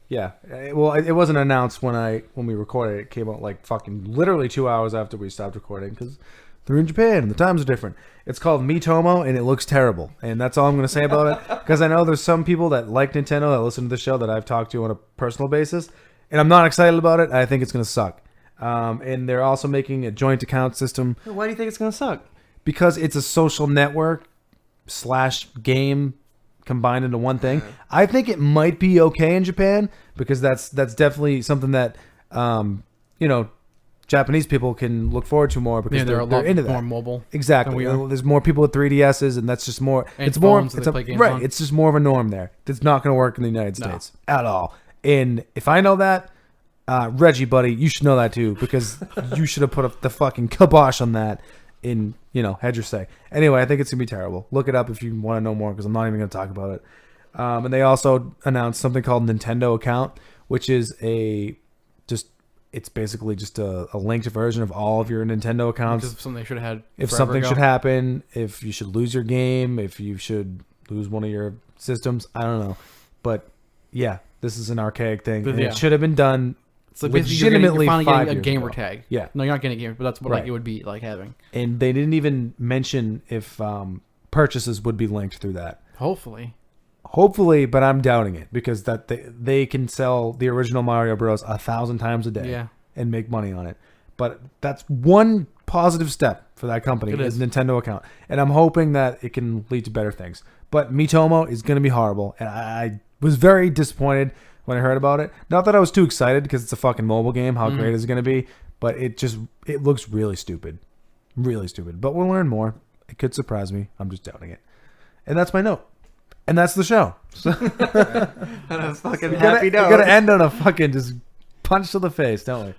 Yeah. Well, it wasn't announced when we recorded it. It came out like fucking literally 2 hours after we stopped recording because they're in Japan and the times are different. It's called Miitomo and it looks terrible. And that's all I'm going to say about it because I know there's some people that like Nintendo that listen to the show that I've talked to on a personal basis. And I'm not excited about it. I think it's going to suck. And they're also making a joint account system. why do you think it's gonna suck? Because it's a social network / game combined into one thing. I think it might be okay in Japan because that's definitely something that Japanese people can look forward to more because they're a they're lot into more that. mobile. Exactly. than we are. There's more people with 3DSs, and that's just more. And it's more. phones that It's they a, play games right. on. It's just more of a norm there. It's not going to work in the United States at all. And if I know that, Reggie, buddy, you should know that too because you should have put the fucking kibosh on that. In had your say. Anyway, I think it's gonna be terrible. Look it up if you want to know more because I'm not even gonna talk about it. And they also announced something called Nintendo Account, which is it's basically just a linked version of all of your Nintendo accounts. Which is something they should have had. If forever something ago. should happen, if you should lose your game, if you should lose one of your systems, I don't know. But yeah, this is an archaic thing. But And yeah. it should have been done So basically, legitimately you're finally 5 getting a years gamer ago. tag. Yeah. No, you're not getting a gamer, but that's what Right. like it would be like having. And they didn't even mention if purchases would be linked through that. Hopefully. Hopefully, but I'm doubting it because that they can sell the original Mario Bros 1,000 times a day Yeah. and make money on it. But that's one positive step for that company It is is. Nintendo account, and I'm hoping that it can lead to better things. But Miitomo is going to be horrible, and I was very disappointed when I heard about it. Not that I was too excited because it's a fucking mobile game. How great is it going to be? But it looks really stupid, really stupid. But we'll learn more. It could surprise me. I'm just doubting it, and that's my note. And that's the show. So Fucking we happy note. gotta end on a fucking just punch to the face, don't we?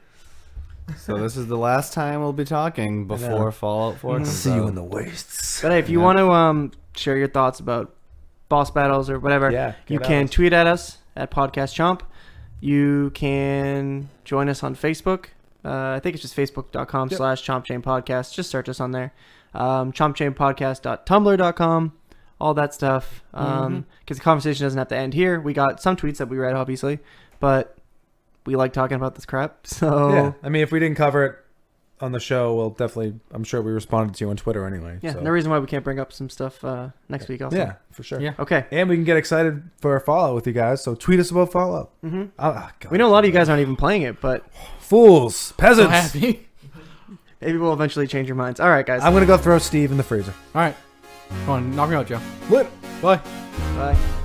So this is the last time we'll be talking before Fallout 4 comes out. the wastes. But hey, if you want to share your thoughts about boss battles or whatever, Yeah, you get can out. tweet at us at Podcast Chomp. You can join us on Facebook. I think it's just facebook.com/ChompChainPodcast. Just search us on there. ChompChainPodcast.tumblr.com. All that stuff. Because the conversation doesn't have to end here. We got some tweets that we read, obviously, but we like talking about this crap. So Yeah, I mean, if we didn't cover it, on the show, we'll definitely. I'm sure we responded to you on Twitter anyway. Yeah, so. no reason why we can't bring up some stuff next week also. Yeah, for sure. Yeah. Okay. And we can get excited for Fallout with you guys. So tweet us about Fallout. Mm-hmm. We know a lot of you guys aren't even playing it, but Fools, So peasants. happy. maybe we'll eventually change your minds. All right, guys. I'm gonna go throw Steve in the freezer. All right. Come on, knock me out, Joe. Lit. Bye. Bye.